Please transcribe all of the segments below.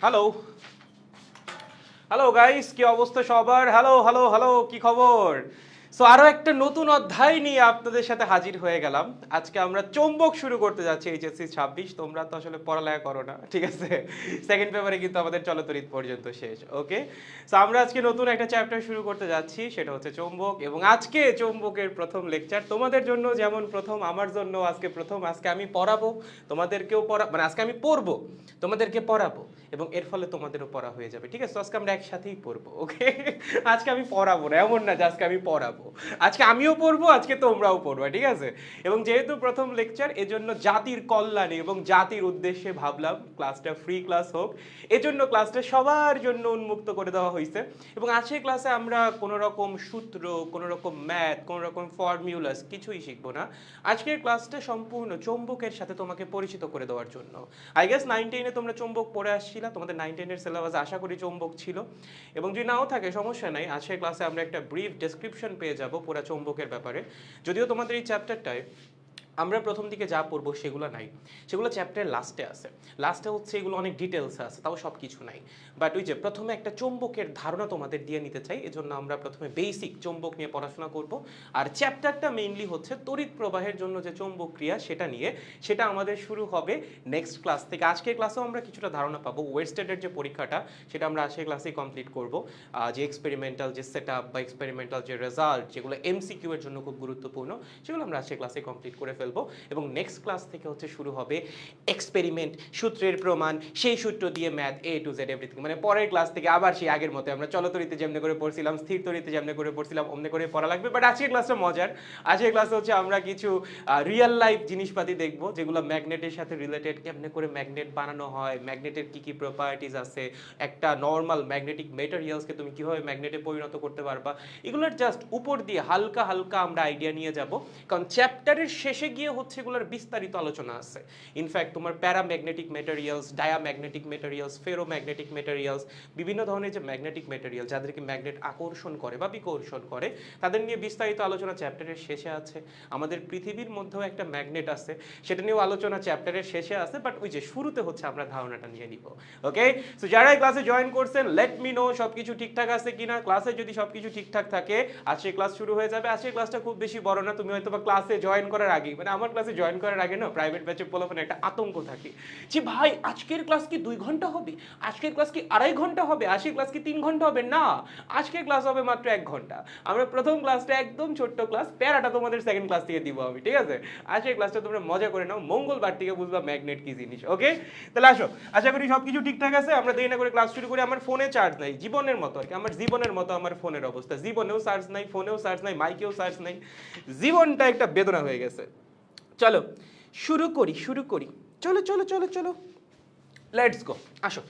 Hello hello guys, কি অবস্থা সবার? হ্যালো হ্যালো হ্যালো, কি খবর? সো আরো একটা নতুন অধ্যায় নিয়ে আপনাদের সাথে হাজির হয়ে গেলাম। আজকে আমরা চৌম্বক শুরু করতে যাচ্ছি এইচএসসি 26। তোমরা তো আসলে পড়ালেখা করো না, ঠিক আছে? সেকেন্ড পেপারে কিন্তু আমাদের চলতরিৎ পর্যন্ত শেষ, ওকে? সো আমরা আজকে নতুন একটা চ্যাপ্টার শুরু করতে যাচ্ছি, সেটা হচ্ছে চৌম্বক। এবং আজকে চৌম্বকের প্রথম লেকচার তোমাদের জন্য যেমন প্রথম, আমার জন্য আজকে প্রথম। আজকে আমি পড়াবো, তোমাদেরকেও মানে আজকে আমি পড়বো, তোমাদেরকে পড়াবো, এবং এর ফলে তোমাদেরও পড়া হয়ে যাবে, ঠিক আছে? আজকে আমরা একসাথেই পড়বো, ওকে? আজকে আমি পড়াবো না, এমন না যে আজকে আমি পড়াবো। আজকে আমিও পড়বো, আজকে তোমরাও পড়বা, ঠিক আছে? এবং যেহেতু প্রথম লেকচার, এজন্য জাতির কল্যাণে এবং জাতির উদ্দেশ্যে ভাবলাম ক্লাসটা ফ্রি ক্লাস হোক। এজন্য ক্লাসটা সবার জন্য উন্মুক্ত করে দেওয়া হয়েছে। এবং আজকের ক্লাসে আমরা কোনো রকম সূত্র, কোনো রকম ম্যাথ, কোনো রকম ফর্মুলাস কিছুই শিখবো না। আজকের ক্লাসটা সম্পূর্ণ চৌম্বকের সাথে তোমাকে পরিচিত করে দেওয়ার জন্য। আই গেস 9-10-এ তোমরা চৌম্বক পড়ে আসছিলা, তোমাদের 9-10-এর সিলেবাস আশা করি চৌম্বক ছিল। এবং যদি নাও থাকে সমস্যা নাই, আজকের ক্লাসে আমরা একটা ব্রিফ ডেসক্রিপশন পেয়ে যাব পুরো চৌম্বকের ব্যাপারে। যদিও তোমাদের এই চ্যাপ্টারটায় আমরা প্রথম দিকে যা পড়বো সেগুলো নাই, সেগুলো চ্যাপ্টারের লাস্টে আছে। লাস্টে হচ্ছে এগুলো অনেক ডিটেলসে আছে, তাও সব কিছু নাই। বাট ওই যে প্রথমে একটা চৌম্বকের ধারণা তোমাদের দিয়ে নিতে চাই, এজন্য আমরা প্রথমে বেসিক চৌম্বক নিয়ে পড়াশোনা করব। আর চ্যাপ্টারটা মেইনলি হচ্ছে তড়িৎ প্রবাহের জন্য যে চৌম্বক ক্রিয়া সেটা নিয়ে, সেটা আমাদের শুরু হবে নেক্সট ক্লাস থেকে। আজকের ক্লাসেও আমরা কিছুটা ধারণা পাবো। ওয়েস্টেডের যে পরীক্ষাটা সেটা আমরা আজকের ক্লাসেই কমপ্লিট করব। যে এক্সপেরিমেন্টাল যে সেট আপ বা এক্সপেরিমেন্টাল যে রেজাল্ট, যেগুলো এমসিকিউ এর জন্য খুব গুরুত্বপূর্ণ, সেগুলো আমরা আজকের ক্লাসে কমপ্লিট করে ফেলবো। এবং নেক্সট ক্লাস থেকে হচ্ছে শুরু হবে এক্সপেরিমেন্ট, সূত্রের প্রমাণ, সেই সূত্র দিয়ে math A to Z everything. মানে পরের ক্লাস থেকে আবার সেই আগের মতো আমরা চলতরিতে যেমনি করে পড়ছিলাম, স্থির তরিতে যেমনি করে পড়ছিলাম, অমনি করে পড়া লাগবে। বাট আজকের ক্লাসটা মজার। আজকের ক্লাসে হচ্ছে আমরা কিছু রিয়েল লাইফ জিনিসপাতি দেখবো, যেগুলো ম্যাগনেটের সাথে রিলেটেড। কেমনে করে ম্যাগনেট বানানো হয়, ম্যাগনেটের কি কি প্রপার্টিজ আছে, একটা নর্মাল ম্যাগনেটিক মেটেরিয়ালসকে তুমি কিভাবে ম্যাগনেটে পরিণত করতে পারবা, এগুলোর জাস্ট উপর দিয়ে হালকা হালকা আমরা আইডিয়া নিয়ে যাব। কারণ চ্যাপ্টারের শেষে গিয়ে হচ্ছে এগুলোর বিস্তারিত আলোচনা আছে। ইনফ্যাক্ট তোমার paramagnetic materials, diamagnetic materials, ferromagnetic materials, বিভিন্ন ধরনের যে ম্যাগনেটিক মেটেরিয়াল যাদেরকে ম্যাগনেট আকর্ষণ করে বা বিকর্ষণ করে, তাদের নিয়ে বিস্তারিত আলোচনা চ্যাপ্টারের শেষে আছে। আমাদের পৃথিবীর মধ্যেও একটা ম্যাগনেট আছে, সেটা নিয়েও আলোচনা চ্যাপ্টারের শেষে আছে। বাট ওই যে শুরুতে হচ্ছে আমরা ধারণাটা নিয়ে নিব, ওকে? সো যারা এই ক্লাসে জয়েন করছেন, লেট মি নো সবকিছু ঠিকঠাক আছে কিনা। ক্লাসে যদি সবকিছু ঠিকঠাক থাকে, আজকে ক্লাস শুরু হয়ে যাবে। আজকে ক্লাসটা খুব বেশি বড় না, তুমি হয়তো বা ক্লাসে জয়েন করার আগে, মানে আমার ক্লাসে জয়েন করার আগে না প্রাইভেট ব্যাচে পোলাপনে একটা আতঙ্ক থাকে যে ভাই আজকের ক্লাস কি 2 ঘন্টা হবে, আজকের ক্লাস কি 2.5 ঘন্টা হবে, আজকের ক্লাস কি 3 ঘন্টা হবে। না, আজকের ক্লাস হবে মাত্র 1 ঘন্টা। আমরা প্রথম ক্লাসটা একদম ছোট্ট ক্লাস, প্যারাটা তোমাদের সেকেন্ড ক্লাস থেকে দিব আমি, ঠিক আছে? আজকের ক্লাসটা তোমরা মজা করে নাও, মঙ্গলবার থেকে বুঝবা ম্যাগনেট কি জিনিস, ওকে? তাহলে আসো, আশা করি সবকিছু ঠিকঠাক আছে। আমরা দেরি না করে ক্লাস শুরু করি। আমার ফোনে চার্জ নাই, জীবনের মতো আর কি, আমার জীবনের মতো আমার ফোনের অবস্থা। জীবনেও চার্জ নাই, ফোনেও চার্জ নাই, মাইকেও চার্জ নাই, জীবনটা একটা বেদনা হয়ে গেছে। চলো শুরু করি, শুরু করি। চলো চলো চলো চলো, লেটস গো। আসো,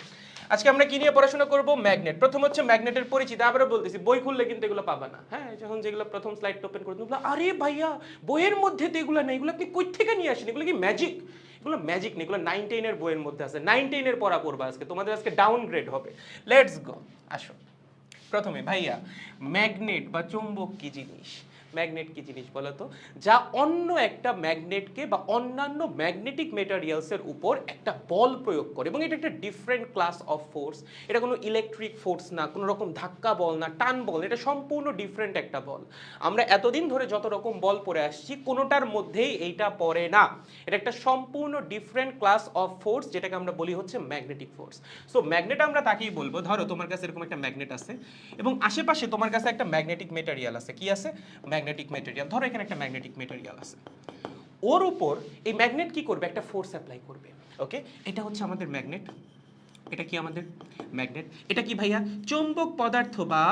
আজকে আমরা কি নিয়ে পড়াশোনা করব? ম্যাগনেট। প্রথম হচ্ছে ম্যাগনেটের পরিচিতি। আবারও বলতেছি, বই খুললে কিন্তু এগুলো পাবা না। হ্যাঁ, যখন যেগুলো প্রথম স্লাইড ওপেন করে তুমি আরে ভাইয়া বইয়ের মধ্যে তো এগুলো নেই, এগুলো আপনি কই থেকে নিয়ে আসেন, এগুলো কি ম্যাজিক? এগুলো ম্যাজিক নেই, এগুলো 9-10 এর বইয়ের মধ্যে আছে। 9-10 এর পড়া পড়বা আজকে, তোমাদের আজকে ডাউনগ্রেড হবে। Let's go. আসো, প্রথমে ভাইয়া ম্যাগনেট বা চুম্বক কি জিনিস? ম্যাগনেট কি জিনিস বলো তো? যা অন্য একটা ম্যাগনেটকে বা অন্যান্য ম্যাগনেটিক মেটেরিয়ালসের উপর একটা বল প্রয়োগ করে, এবং এটা একটা ডিফারেন্ট ক্লাস অফ ফোর্স। এটা কোনো ইলেকট্রিক ফোর্স না, কোনো রকম ধাক্কা বল না, টান বল, এটা সম্পূর্ণ ডিফারেন্ট একটা বল। আমরা এতদিন ধরে যত রকম বল পড়ে আসছি, কোনোটার মধ্যেই এইটা পড়ে না। এটা একটা সম্পূর্ণ ডিফারেন্ট ক্লাস অফ ফোর্স, যেটাকে আমরা বলি হচ্ছে ম্যাগনেটিক ফোর্স। সো ম্যাগনেট আমরা তাকেই বলবো, ধরো তোমার কাছে এরকম একটা ম্যাগনেট আছে এবং আশেপাশে তোমার কাছে একটা ম্যাগনেটিক মেটেরিয়াল আছে। কি আছে? Magnetic material. ধরো এখানে একটা ম্যাগনেটিক মেটেরিয়াল আছে, ওর উপর এই ম্যাগনেট কি করবে? একটা ফোর্স অ্যাপ্লাই করবে, ওকে? এটা হচ্ছে আমাদের ম্যাগনেট। এটা কি আমাদের ম্যাগনেট? এটা কি ভাইয়া? চৌম্বক পদার্থ বা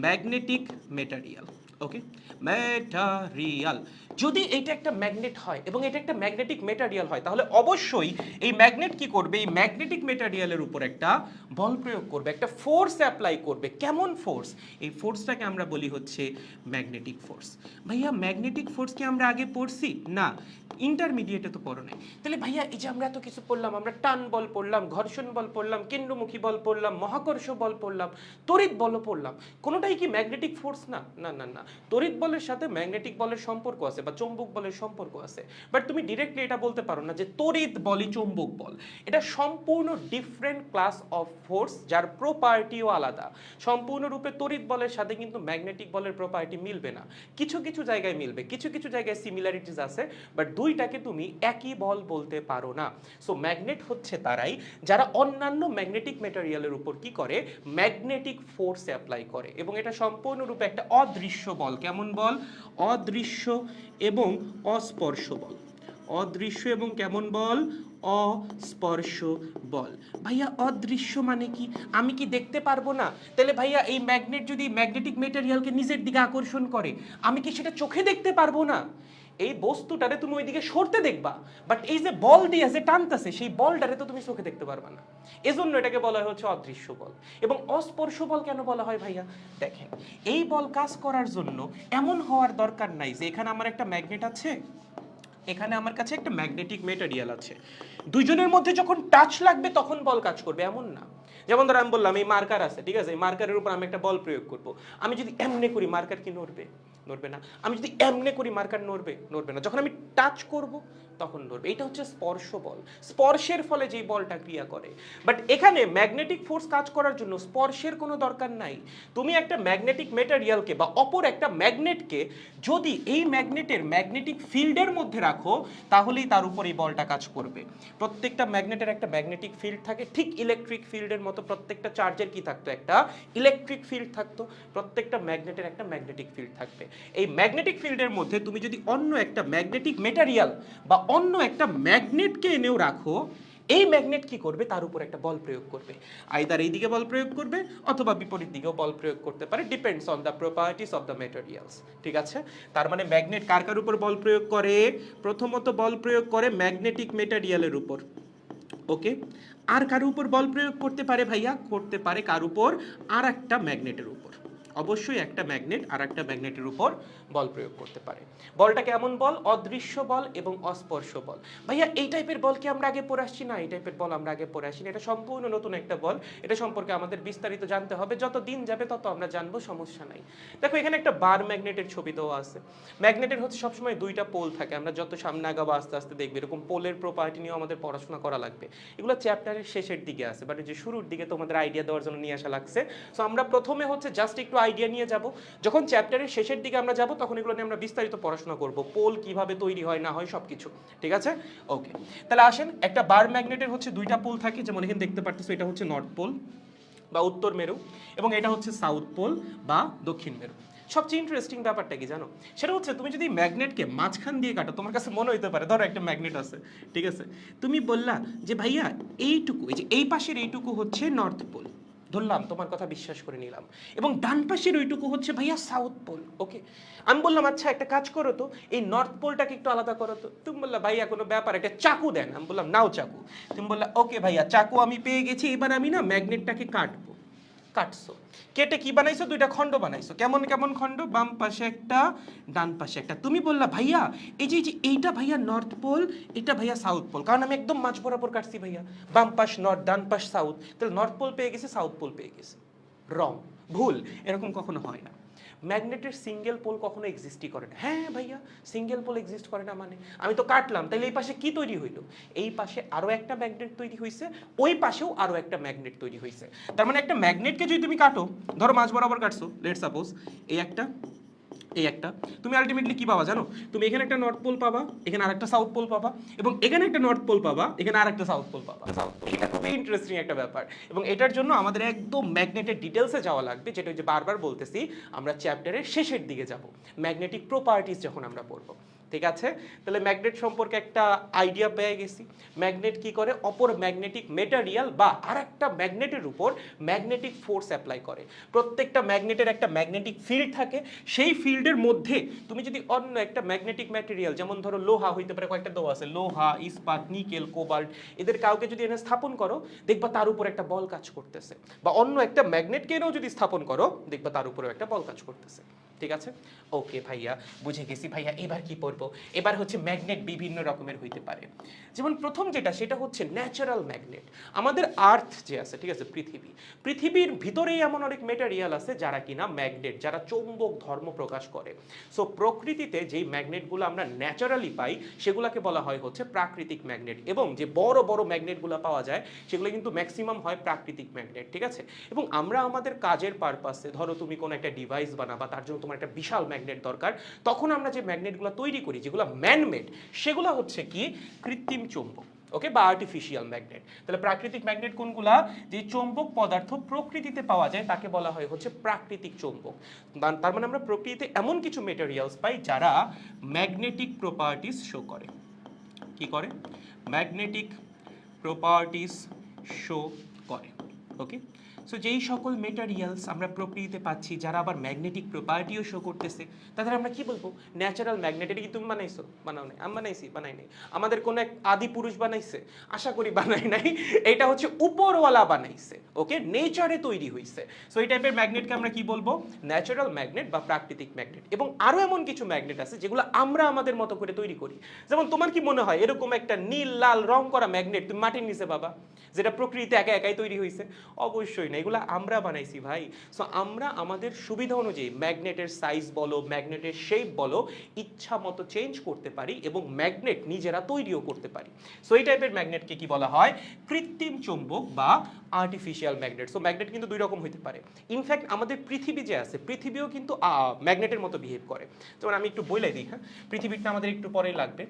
ম্যাগনেটিক মেটেরিয়াল, ওকে? মেটারিয়াল। যদি এটা একটা ম্যাগনেট হয় এবং এটা একটা ম্যাগনেটিক মেটেরিয়াল হয়, তাহলে অবশ্যই এই ম্যাগনেট কি করবে? এই ম্যাগনেটিক মেটেরিয়ালের উপর একটা বল প্রয়োগ করবে, একটা ফোর্স অ্যাপ্লাই করবে। কেমন ফোর্স? এই ফোর্সটাকে আমরা বলি হচ্ছে ম্যাগনেটিক ফোর্স। ভাইয়া ম্যাগনেটিক ফোর্স কি আমরা আগে পড়ছি? না, ইন্টারমিডিয়েটে তো পড়ো নাই। তাহলে ভাইয়া এই যে আমরা এত কিছু পড়লাম, আমরা টান বল পড়লাম, ঘর্ষণ বল পড়লাম, কেন্দ্রমুখী বল পড়লাম, মহাকর্ষ বল পড়লাম, তড়িৎ বল পড়লাম, কোনোটাই কি ম্যাগনেটিক ফোর্স না? না না না। তড়িৎ বলের সাথে ম্যাগনেটিক বলের সম্পর্ক আছে বা চৌম্বক বলের সম্পর্ক আছে, বাট তুমি ডিরেক্টলি এটা বলতে পারো না যে তড়িৎ বলই চৌম্বক বল। এটা সম্পূর্ণ ডিফারেন্ট ক্লাস অফ ফোর্স, যার প্রপার্টিও আলাদা। সম্পূর্ণরূপে তড়িৎ বলের সাথে কিন্তু ম্যাগনেটিক বলের প্রপার্টি মিলবে না, কিছু কিছু জায়গায় মিলবে, কিছু কিছু জায়গায় সিমিলারিটিস আছে, বাট দুইটাকে তুমি একই বল বলতে পারো না। সো ম্যাগনেট হচ্ছে তারাই যারা অন্যান্য ম্যাগনেটিক মেটেরিয়ালের উপর কি করে, ম্যাগনেটিক ফোর্স অ্যাপ্লাই করে, এবং এটা সম্পূর্ণরূপে একটা অদৃশ্য বল। কেমন বল? অদৃশ্য এবং অস্পর্শ বল। অদৃশ্য এবং কেমন বল? অস্পর্শ বল। ভাইয়া অদৃশ্য মানে কি? আমি কি দেখতে পারবো না? তাহলে ভাইয়া এই ম্যাগনেট যদি ম্যাগনেটিক মেটেরিয়ালকে নিজের দিকে আকর্ষণ করে, আমি কি সেটা চোখে দেখতে পারবো না? এই বস্তুটারে তুমি ওইদিকে সরতে দেখবা, বাট এই যে বল দিয়ে যে টানতেছে, সেই বলটারে তো তুমি চোখে দেখতে পারবা না। এজন্য এটাকে বলা হয় হচ্ছে অদৃশ্য বল। এবং অস্পর্শ বল কেন বলা হয় ভাইয়া? দেখেন, এই বল কাজ করার জন্য এমন হওয়ার দরকার নাই যে এখানে আমার একটা ম্যাগনেট আছে, এখানে আমার কাছে একটা ম্যাগনেটিক মেটেরিয়াল আছে, দুইজনের মধ্যে যখন টাচ লাগবে তখন বল কাজ করবে, এমন না। যেমন ধর আমি বললাম এই মার্কার আছে, ঠিক আছে, এই মার্কারের উপর আমি একটা বল প্রয়োগ করব। আমি যদি এমনে করি, মার্কার কি নড়বে? নড়বে না। আমি যদি এমনে করি, মার্কার নড়বে? নড়বে না। যখন আমি টাচ করব তখন নড়বে। এটা হচ্ছে স্পর্শ বল, স্পর্শের ফলে যেই বলটা ক্রিয়া করে। বাট এখানে ম্যাগনেটিক ফোর্স কাজ করার জন্য স্পর্শের কোনো দরকার নাই। তুমি একটা ম্যাগনেটিক মেটেরিয়ালকে বা অপর একটা ম্যাগনেটকে যদি এই ম্যাগনেটের ম্যাগনেটিক ফিল্ডের মধ্যে রাখো, তাহলেই তার উপর এই বলটা কাজ করবে। প্রত্যেকটা ম্যাগনেটের একটা ম্যাগনেটিক ফিল্ড থাকে, ঠিক ইলেকট্রিক ফিল্ডের মতো প্রত্যেকটা চার্জের কি থাকতো? একটা ইলেকট্রিক ফিল্ড থাকতো। প্রত্যেকটা ম্যাগনেটের একটা ম্যাগনেটিক ফিল্ড থাকবে। এই ম্যাগনেটিক ফিল্ডের মধ্যে তুমি যদি অন্য একটা ম্যাগনেটিক মেটেরিয়াল বা অন্য একটা ম্যাগনেটকে এনেও রাখো, এই ম্যাগনেট কি করবে? তার উপর একটা বল প্রয়োগ করবে। আইদার এই দিকে বল প্রয়োগ করবে অথবা বিপরীত দিকেও বল প্রয়োগ করতে পারে, depends on the properties of the materials. ঠিক আছে? তার মানে ম্যাগনেট কার কার উপর বল প্রয়োগ করে? প্রথমত বল প্রয়োগ করে ম্যাগনেটিক মেটেরিয়ালের উপর। ওকে, আর কার উপর বল প্রয়োগ করতে পারে ভাইয়া? করতে পারে কার উপর? আর একটা ম্যাগনেটের উপর। অবশ্যই একটা ম্যাগনেট আর একটা ম্যাগনেটের উপর বল প্রয়োগ করতে পারে। বলটা কেমন বল? অদৃশ্য বল এবং অস্পর্শ বল। ভাইয়া এই টাইপের বল কি আমরা আগে পড়ে আসছি? না, এই টাইপের বল আমরা আগে পড়ে আসি না। এটা সম্পূর্ণ নতুন একটা বল। এটা সম্পর্কে আমাদের বিস্তারিত জানতে হবে, যত দিন যাবে তত আমরা জানবো, সমস্যা নাই। দেখো এখানে একটা বার ম্যাগনেটের ছবি দেওয়া আছে। ম্যাগনেটের হচ্ছে সবসময় দুইটা পোল থাকে। আমরা যত সামনে আগাবো আস্তে আস্তে দেখবে এরকম পোলের প্রপার্টি নিয়েও আমাদের পড়াশোনা করা লাগবে। এগুলো চ্যাপ্টারের শেষের দিকে আছে, বাট যে শুরুর দিকে তোমাদের আইডিয়া দেওয়ার জন্য নিয়ে আসা লাগছে। সো আমরা প্রথমে হচ্ছে জাস্ট একটু আইডিয়া নিয়ে যাব, যখন চ্যাপ্টারের শেষের দিকে আমরা যাব তখন এগুলো নিয়ে আমরা বিস্তারিত পড়াশোনা করব, পোল কিভাবে তৈরি হয় না হয় সবকিছু। ঠিক আছে? ওকে, তাহলে আসেন, একটা বার ম্যাগনেটের হচ্ছে দুইটা পোল থাকে, যেমন এখানে দেখতে পারতেছো, এটা হচ্ছে নর্থ পোল বা উত্তর মেরু, এবং এটা হচ্ছে সাউথ পোল বা দক্ষিণ মেরু। সবচেয়ে ইন্টারেস্টিং ব্যাপারটা কি জানো? সেটা হচ্ছে তুমি যদি ম্যাগনেটকে মাঝখান দিয়ে কাটো, তোমার কাছে মনে হইতে পারে ধরো একটা ম্যাগনেট আছে, ঠিক আছে, তুমি বললা যে ভাইয়া এইটুকু, এই যে এই পাশের এইটুকু হচ্ছে নর্থ পোল, ধরলাম, তোমার কথা বিশ্বাস করে নিলাম, এবং ডান পাশের ওইটুকু হচ্ছে ভাইয়া সাউথ পোল। ওকে, আমি বললাম আচ্ছা একটা কাজ করো তো, এই নর্থ পোলটাকে একটু আলাদা করো তো। তুমি বললা ভাইয়া কোনো ব্যাপার, একটা চাকু দেন। আমি বললাম নাও চাকু। তুমি বললা ওকে ভাইয়া, চাকু আমি পেয়ে গেছি, এবার আমি না ম্যাগনেটটাকে কাটবো। কাটছো, কেটে কি বানাইছো? দুইটা খণ্ড বানাইছো। কেমন কেমন খণ্ড? বাম পাশে একটা, ডান পাশে একটা। তুমি বললা ভাইয়া এই যে এইটা ভাইয়া নর্থ পোল, এটা ভাইয়া সাউথ পোল, কারণ আমি একদম মাঝ বরাবর কাটছি ভাইয়া, বাম পাশ নর্থ, ডান পাশ সাউথ, তাহলে নর্থ পোল পেয়ে গেছে, সাউথ পোল পেয়ে গেছে। রং, ভুল, এরকম কখনো হয় না। ম্যাগনেটের সিঙ্গেল পোল কখনো এক্সিস্টই করে না। হ্যাঁ ভাইয়া, সিঙ্গেল পোল এক্সিস্ট করে না মানে? আমি তো কাটলাম, তাহলে এই পাশে কি তৈরি হইলো? এই পাশে আরো একটা ম্যাগনেট তৈরি হয়েছে, ওই পাশেও আরো একটা ম্যাগনেট তৈরি হয়েছে। তার মানে একটা ম্যাগনেটকে যদি তুমি কাটো, ধরো মাঝ বরাবর কাটছো, লেটস সাপোজ এই একটা, এই একটা, তুমি আলটিমেটলি কি পাবা জানো? তুমি এখানে একটা নর্থ পোল পাবা, এখানে আরেকটা সাউথ পোল পাবা, এবং এখানে একটা নর্থ পোল পাবা, এখানে আরেকটা সাউথ পোল পাবা। এটা খুবই ইন্টারেস্টিং একটা ব্যাপার, এবং এটার জন্য আমাদের একদম ম্যাগনেটের ডিটেলসে যাওয়া লাগবে, যেটা যে বারবার বলতেছি, আমরা চ্যাপ্টারের শেষের দিকে যাব, ম্যাগনেটিক প্রপার্টিস যখন আমরা পড়বো। ঠিক আছে? তাহলে ম্যাগনেট সম্পর্কে একটা আইডিয়া পেয়ে গেছি। ম্যাগনেট কি করে? অপর ম্যাগনেটিক মেটেরিয়াল বা আরেকটা ম্যাগনেটের উপর ম্যাগনেটিক ফোর্স অ্যাপ্লাই করে। প্রত্যেকটা ম্যাগনেটের একটা ম্যাগনেটিক ফিল্ড থাকে, সেই ফিল্ডের মধ্যে তুমি যদি অন্য একটা ম্যাগনেটিক ম্যাটেরিয়াল, যেমন ধরো লোহা হইতে পারে, কয়েকটা দেওয়া আছে, লোহা, ইস্পাত, নিকেল, কোবাল্ট, এদের কাউকে যদি এনে স্থাপন করো, দেখবা তার উপর একটা বল কাজ করতেছে। বা অন্য একটা ম্যাগনেটকে এনেও যদি স্থাপন করো, দেখবা তার উপরেও একটা বল কাজ করতেছে। ঠিক আছে? ওকে ভাইয়া, বুঝে গেছি ভাইয়া। এবার কি পড়বো? এবার হচ্ছে ম্যাগনেট বিভিন্ন রকমের হইতে পারে। যেমন প্রথম যেটা, সেটা হচ্ছে ন্যাচারাল ম্যাগনেট। আমাদের আর্থ যে আছে, ঠিক আছে, পৃথিবীর ভিতরেই এমন অনেক মেটেরিয়াল আছে যারা কিনা ম্যাগনেট, যারা চৌম্বক ধর্ম প্রকাশ করে। সো প্রকৃতিতে যেই ম্যাগনেটগুলো আমরা ন্যাচারালি পাই সেগুলোকে বলা হয় হচ্ছে প্রাকৃতিক ম্যাগনেট, এবং যে বড় বড় ম্যাগনেটগুলো পাওয়া যায় সেগুলো কিন্তু ম্যাক্সিমাম হয় প্রাকৃতিক ম্যাগনেট, ঠিক আছে? এবং আমরা আমাদের কাজের পারপাসে, ধরো তুমি কোনো একটা ডিভাইস বানাবা, তার জন্য তোমার একটা বিশাল ম্যাগনেট দরকার, তখন আমরা যে ম্যাগনেটগুলো তৈরি করি, যেগুলো ম্যানমেড, সেগুলো হচ্ছে কি কৃত্রিম চৌম্বক, ওকে, বা আর্টিফিশিয়াল ম্যাগনেট। তাহলে প্রাকৃতিক ম্যাগনেট কোনগুলা? যে চৌম্বক পদার্থ প্রকৃতিতে পাওয়া যায় তাকে বলা হয় হচ্ছে প্রাকৃতিক চৌম্বক। তার মানে আমরা প্রকৃতিতে এমন কিছু মেটেরিয়ালস পাই যারা ম্যাগনেটিক প্রপার্টিস শো করে। কি করে? ম্যাগনেটিক প্রপার্টিস শো করে, ওকে। সো যেই সকল মেটেরিয়ালস আমরা প্রকৃতিতে পাচ্ছি যারা আবার ম্যাগনেটিক প্রপার্টিও শো করতেছে, তাদের আমরা কি বলবো? Natural magnet. এটা কি তুমি বানাইছো? বানাও নাই। আমি বানাইছি? বানাই নাই। আমাদের কোন এক আদি পুরুষ বানাইছে? আশা করি বানাই নাই। এটা হচ্ছে উপরওয়ালা বানাইছে, ওকে, নেচারে তৈরি হইছে। সো এই টাইপের ম্যাগনেটকে আমরা কি বলবো? ন্যাচারাল ম্যাগনেট বা প্রাকৃতিক ম্যাগনেট। এবং আরো এমন কিছু ম্যাগনেট আছে যেগুলো আমরা আমাদের মতো করে তৈরি করি। যেমন তোমার কি মনে হয় এরকম একটা নীল লাল রং করা ম্যাগনেট তুমি মাটির নিচে পাবা, যেটা প্রকৃতিতে একা একাই তৈরি হয়েছে? অবশ্যই না, এগুলো আমরা বানাইছি ভাই। সো আমরা আমাদের সুবিধা অনুযায়ী ম্যাগনেটের সাইজ বলো, ম্যাগনেটের শেপ বলো, ইচ্ছা মতো চেঞ্জ করতে পারি এবং ম্যাগনেট নিজেরা তৈরিও করতে পারি। সো এই টাইপের ম্যাগনেটকে কি বলা হয়? কৃত্রিম চৌম্বক বা আর্টিফিশিয়াল ম্যাগনেট। সো ম্যাগনেট কিন্তু দুই রকম হতে পারে। ইনফ্যাক্ট আমাদের পৃথিবী যে আছে, পৃথিবীও কিন্তু ম্যাগনেটের মতো বিহেভ করে। যেমন আমি একটু বলে দিই, হ্যাঁ, পৃথিবীটা আমাদের একটু পরেই লাগবে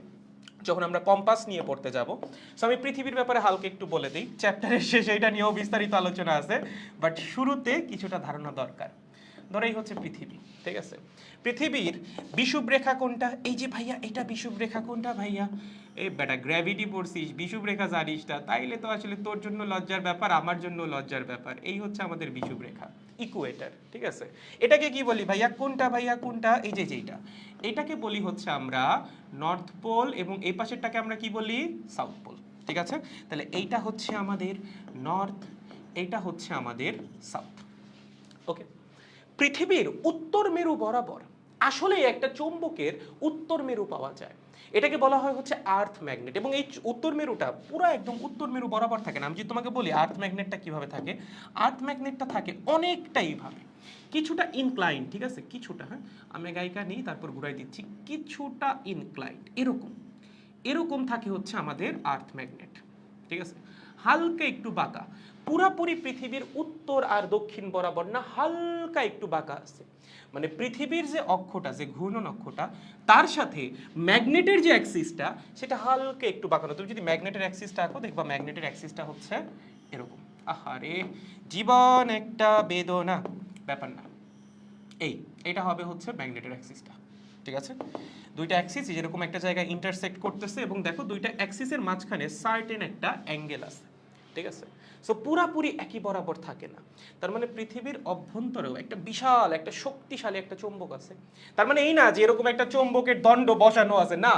যখন আমরা কম্পাস নিয়ে পড়তে যাব। সো আমি পৃথিবীর ব্যাপারে হালকা একটু বলে দিই, চ্যাপ্টারের শেষে এটা নিয়েও বিস্তারিত আলোচনা আছে, বাট শুরুতে কিছুটা ধারণা দরকার। ধরো এই হচ্ছে পৃথিবী, ঠিক আছে? পৃথিবীর বিষুবরেখা কোনটা? এই যে ভাইয়া, এটা বিষুবরেখা কোনটা ভাইয়া? এই বেটা গ্র্যাভিটি পড়ছিস, বিষুবরেখা জানিস না, তাইলে তো আসলে তোর জন্য লজ্জার ব্যাপার, আমার জন্য লজ্জার ব্যাপার। এই হচ্ছে আমাদের বিষুবরেখা, ইকুয়েটর, ঠিক আছে? এটাকে কি বলি ভাইয়া? কোনটা ভাইয়া? কোনটা? এই যে যেটা, এটাকে বলি হচ্ছে আমরা নর্থ পোল, এবং এই পাশেরটাকে আমরা কি বলি? সাউথ পোল, ঠিক আছে? তাহলে এইটা হচ্ছে আমাদের নর্থ, এইটা হচ্ছে আমাদের সাউথ, ওকে। পৃথিবীর উত্তর মেরু বরাবর আসলে একটা চৌম্বকের উত্তর মেরু পাওয়া যায়, এটাকে বলা হয় হচ্ছে আর্থ ম্যাগনেট। এবং এই উত্তর মেরুটা পুরো একদম উত্তর মেরু বরাবর থাকে না। আমি যদি তোমাকে বলি আর্থ ম্যাগনেটটা কিভাবে থাকে, আর্থ ম্যাগনেটটা থাকে অনেকটা এইভাবে, কিছুটা ইনক্লাইন, ঠিক আছে, কিছুটা, হ্যাঁ, আমি গায়িকা নেই, তারপর ঘুরাই দিচ্ছি, কিছুটা ইনক্লাইন, এরকম এরকম থাকে হচ্ছে আমাদের আর্থ ম্যাগনেট, ঠিক আছে? হালকা একটু বাঁকা, পুরাপুরি পৃথিবীর উত্তর আর দক্ষিণ বরাবর না, হালকা একটু বাঁকা আছে। মানে পৃথিবীর যে অক্ষটা, যে ঘূর্ণন অক্ষটা, তার সাথে ম্যাগনেটের যে অ্যাক্সিসটা, সেটা হালকা একটু বাঁকানো। তুমি যদি ম্যাগনেটের অ্যাক্সিসটা আঁকো, দেখবা ম্যাগনেটের অ্যাক্সিসটা হচ্ছে এরকম। আহারে জীবন একটা বেদনা, ব্যাপার না। এটা হবে হচ্ছে ম্যাগনেটের অ্যাক্সিসটা, ঠিক আছে? দুইটা অ্যাক্সিস যেরকম একটা জায়গায় ইন্টারসেক্ট করতেছে, এবং দেখো দুইটা অ্যাক্সিসের মাঝখানে সার্টেন একটা অ্যাঙ্গেল আছে, ঠিক আছে? সো পুরাপুরি একই বরাবর থাকে না। তার মানে পৃথিবীর অভ্যন্তরেও একটা বিশাল, একটা শক্তিশালী একটা চৌম্বক আছে। তার মানে এই না যে এরকম একটা চৌম্বকের দণ্ড বসানো আছে, না।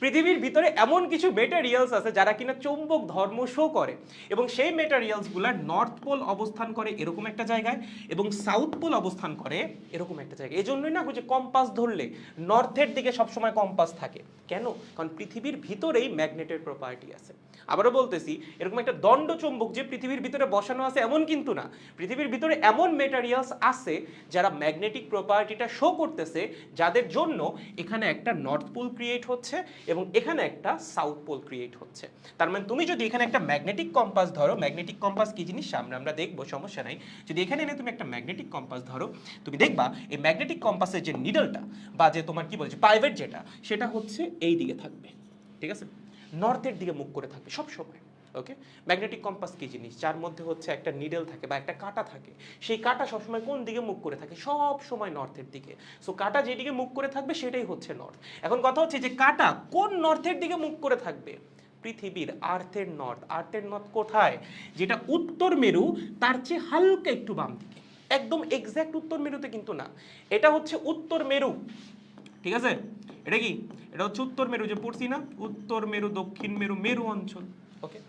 পৃথিবীর ভিতরে এমন কিছু মেটেরিয়ালস আছে যারা কিনা চৌম্বক ধর্ম শো করে, এবং সেই মেটেরিয়ালসগুলোর নর্থ পোল অবস্থান করে এরকম একটা জায়গায়, এবং সাউথ পোল অবস্থান করে এরকম একটা জায়গায়। এই জন্যই না যে কম্পাস ধরলে নর্থের দিকে সবসময় কম্পাস থাকে। কেন? কারণ পৃথিবীর ভিতরেই ম্যাগনেটের প্রপার্টি আছে। আবারও বলতেছি, এরকম একটা দণ্ড চৌম্বক যে পৃথিবীর ভিতরে বসানো আছে এমন কিন্তু না। পৃথিবীর ভিতরে এমন মেটেরিয়ালস আছে যারা ম্যাগনেটিক প্রপার্টিটা শো করতেছে, যাদের জন্য এখানে একটা নর্থ পোল ক্রিয়েট হচ্ছে এবং এখানে একটা সাউথ পোল ক্রিয়েট হচ্ছে। তার মানে তুমি যদি এখানে একটা ম্যাগনেটিক কম্পাস ধরো, ম্যাগনেটিক কম্পাস কি জিনিস সামনে আমরা দেখবো, সমস্যা নাই। যদি এখানে এনে তুমি একটা ম্যাগনেটিক কম্পাস ধরো, তুমি দেখবা এই ম্যাগনেটিক কম্পাসের যে নিডলটা বা যে তোমার কি বলছে পাইভেট, যেটা সেটা হচ্ছে এই দিকে থাকবে, ঠিক আছে? নর্থের দিকে মুখ করে থাকবে সব সময়, ওকে। ম্যাগনেটিক কম্পাস কি জিনিস? যার মধ্যে হচ্ছে একটা নিডল থাকে বা একটা কাঁটা থাকে, সেই কাঁটা সবসময় কোন দিকে মুখ করে থাকে? সব সময় নর্থের দিকে। সো কাঁটা যেদিকে মুখ করে থাকবে সেটাই হচ্ছে নর্থ। এখন কথা হচ্ছে যে কাঁটা কোন নর্থের দিকে মুখ করে থাকবে? পৃথিবীর আর্থের নর্থ। আর্থের নর্থ কোথায়? যেটা উত্তর মেরু তার চেয়ে হালকা একটু বাম দিকে, একদম এক্স্যাক্ট উত্তর মেরুতে কিন্তু না। এটা হচ্ছে উত্তর মেরু, ঠিক আছে? এটা কি? এটা হচ্ছে উত্তর মেরু, যে পড়ছি না, উত্তর মেরু, দক্ষিণ মেরু, মেরু অঞ্চল, ওকে।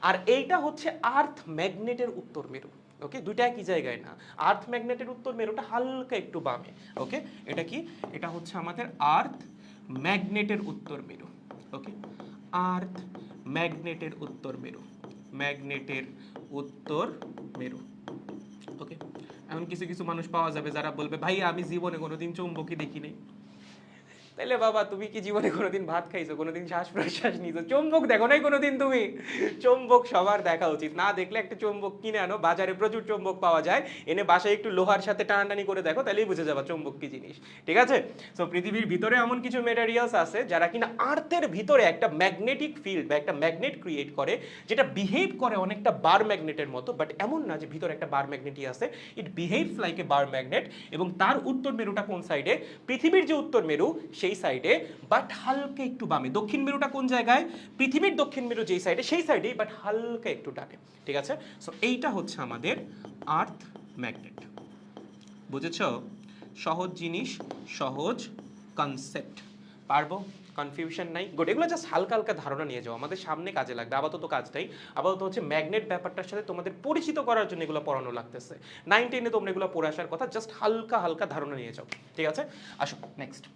আর এইটা হচ্ছে আর্থ ম্যাগনেটের উত্তর মেরু, ওকে, দুইটা একই জায়গায় না। আর্থ ম্যাগনেটের উত্তর মেরুটা হালকা একটু বামে। ওকে, এটা কি? এটা হচ্ছে আমাদের আর্থ ম্যাগনেটের উত্তর মেরু। ওকে, আর্থ ম্যাগনেটের উত্তর মেরু, ম্যাগনেটের উত্তর মেরু। ওকে, এখন কিছু কিছু মানুষ পাওয়া যাবে যারা বলবে ভাই আমি জীবনে কোনোদিন চুম্বকই দেখি নাই। তাইলে বাবা তুমি কি জীবনে কোনোদিন ভাত খাইছো, কোনোদিন শ্বাস প্রশ্বাস নিছো, চুম্বক দেখো নাই কোনোদিন তুমি? চুম্বক সবার দেখা উচিত। না দেখলে একটা চুম্বক কিনে আনো, বাজারে প্রচুর চুম্বক পাওয়া যায়, এনে বাসায় একটু লোহার সাথে টানাটানি করে দেখো, তাহলেই বুঝে যাবা চুম্বক কি জিনিস। ঠিক আছে? সো পৃথিবীর ভিতরে এমন কিছু মেটেরিয়ালস আছে যারা কিনা আর্থের ভিতরে একটা ম্যাগনেটিক ফিল্ড বা একটা ম্যাগনেট ক্রিয়েট করে, যেটা বিহেভ করে অনেকটা বার ম্যাগনেটের মতো, বাট এমন না যে ভিতরে একটা বার ম্যাগনেটই আছে। It behaves like a bar magnet. এবং তার উত্তর মেরুটা কোন সাইডে? পৃথিবীর যে উত্তর মেরু সেই সাইডে, বাট হালকা একটু বামে। দক্ষিণ মেরুটা কোন জায়গায়? পৃথিবীর দক্ষিণ মেরু যেই সাইডে সেই সাইডেই, বাট হালকা একটু ডানে। ঠিক আছে? সো এইটা হচ্ছে আমাদের আর্থ ম্যাগনেট। বুঝেছো? সহজ জিনিস, সহজ কনসেপ্ট, পারবো, কনফিউশন নাই। গুড, এগুলো জাস্ট হালকা হালকা ধারণা নিয়ে যাও, আমাদের সামনে কাজে লাগবে। আপাতত কাজটাই আপাতত হচ্ছে ম্যাগনেট ব্যাপারটার সাথে তোমাদের পরিচিত করার জন্য এগুলো পড়ানো লাগতেছে। 9-10-এ তোমরা এগুলো পড়ে আসার কথা, জাস্ট হালকা হালকা ধারণা নিয়ে যাও। ঠিক আছে, আসো নেক্সট।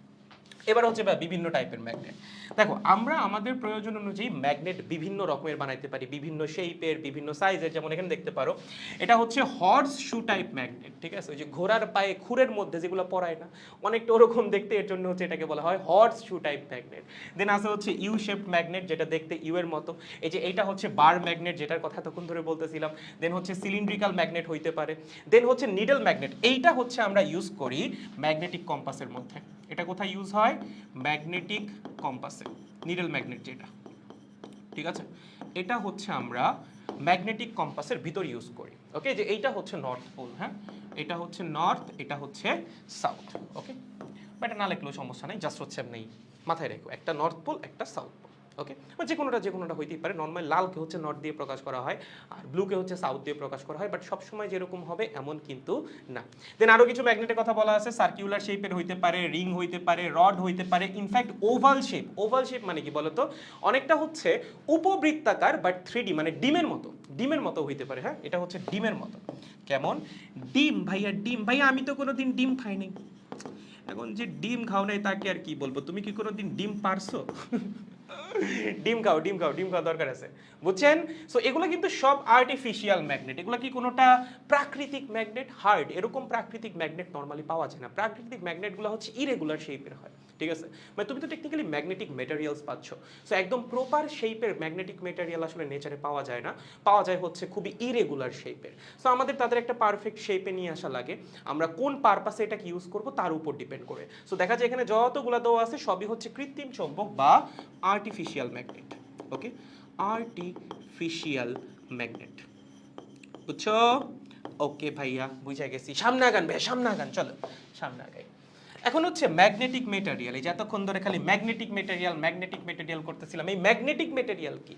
এবার হচ্ছে বিভিন্ন টাইপের ম্যাগনেট। দেখো, আমরা আমাদের প্রয়োজন অনুযায়ী ম্যাগনেট বিভিন্ন রকমের বানাইতে পারি, বিভিন্ন শেপের, বিভিন্ন সাইজের। যেমন এখানে দেখতে পারো, এটা হচ্ছে হর্স শু টাইপ ম্যাগনেট। ঠিক আছে, ওই যে ঘোড়ার পায়ে খুরের মধ্যে যেগুলো পরায় না, অনেকটা ওরকম দেখতে, এর জন্য হচ্ছে এটাকে বলা হয় হর্স শু টাইপ ম্যাগনেট। দেন আছে হচ্ছে ইউ শেপড ম্যাগনেট, যেটা দেখতে ইউ এর মতো। এই যে এইটা হচ্ছে বার ম্যাগনেট, যেটার কথা তখন ধরে বলতেছিলাম। দেন হচ্ছে সিলিন্ড্রিক্যাল ম্যাগনেট হইতে পারে। দেন হচ্ছে নিডল ম্যাগনেট, এইটা হচ্ছে আমরা ইউজ করি ম্যাগনেটিক কম্পাসের মধ্যে। এটা কোথায় ইউজ হয়? ম্যাগনেটিক কম্পাসে, নিডল ম্যাগনেট যেটা। ঠিক আছে, এটা হচ্ছে আমরা ম্যাগনেটিক কম্পাসের ভিতর ইউজ করি। ওকে, যে এইটা হচ্ছে নর্থ পোল, হ্যাঁ, এটা হচ্ছে নর্থ, এটা হচ্ছে সাউথ। ওকে, বাট না লিখলেও সমস্যা নেই, জাস্ট হচ্ছে আপনি মাথায় রেখো, একটা নর্থ পোল, একটা সাউথ পোল। ওকে, যে কোনোটা হইতেই পারে। নর্মাল লালকে হচ্ছে নর্থ দিয়ে প্রকাশ করা হয়, আর ব্লুকে হচ্ছে সাউথ দিয়ে প্রকাশ করা হয়, বাট সবসময় যেরকম হবে এমন কিন্তু না। দেন আরও কিছু ম্যাগনেটের কথা বলা আছে। সার্কুলার শেপের হইতে পারে, রিং হইতে পারে, রড হইতে পারে, in fact oval shape. Oval shape মানে কি বলতো? অনেকটা হচ্ছে উপবৃত্তাকার, বাট 3D, মানে ডিমের মতো, ডিমের মতো হইতে পারে। হ্যাঁ, এটা হচ্ছে ডিমের মতো। কেমন? ডিম ভাইয়া, ডিম ভাইয়া, আমি তো কোনোদিন ডিম খাইনি। এখন যে ডিম খাও নাই তাকে আর কি বলবো? তুমি কি কোনোদিন ডিম পারছো? ডিম খাও, ডিম খাও, ডিম খাওয়া দরকার আছে, বুঝছেন? সো এগুলো কিন্তু সব আর্টিফিশিয়াল ম্যাগনেট। এগুলো কি কোনোটা প্রাকৃতিক ম্যাগনেট? হার্ড, এরকম প্রাকৃতিক ম্যাগনেট নর্মালি পাওয়া যায় না। প্রাকৃতিক ম্যাগনেটগুলো হচ্ছে ইরেগুলার শেপের হয়। ঠিক আছে, মানে তুমি তো টেকনিক্যালি ম্যাগনেটিক মেটেরিয়ালস পাচ্ছ। সো একদম প্রপার শেপের ম্যাগনেটিক মেটেরিয়াল আসলে নেচারে পাওয়া যায় না, পাওয়া যায় হচ্ছে খুবই ইরেগুলার শেপের। সো আমাদের তাদের একটা পারফেক্ট শেপে নিয়ে আসা লাগে। আমরা কোন পারপাসে এটাকে ইউজ করব তার উপর ডিপেন্ড করে। সো দেখা যায় এখানে যতগুলো দেওয়া আছে সবই হচ্ছে কৃত্রিম চৌম্বক বা আর্টিফিশিয়াল ম্যাগনেট। ওকে, আর্টিফিশিয়াল ম্যাগনেট, বুঝছো? ওকে ভাইয়া, বুঝা গেছি। সামনে আগান ভাইয়া, সামনে আগান, চলো সামনে আগাই। এখন হচ্ছে ম্যাগনেটিক মেটেরিয়াল। এই যে এতক্ষণ ধরে খালি ম্যাগনেটিক মেটেরিয়াল ম্যাগনেটিক মেটেরিয়াল করতেছিলাম, এই ম্যাগনেটিক মেটেরিয়াল কি?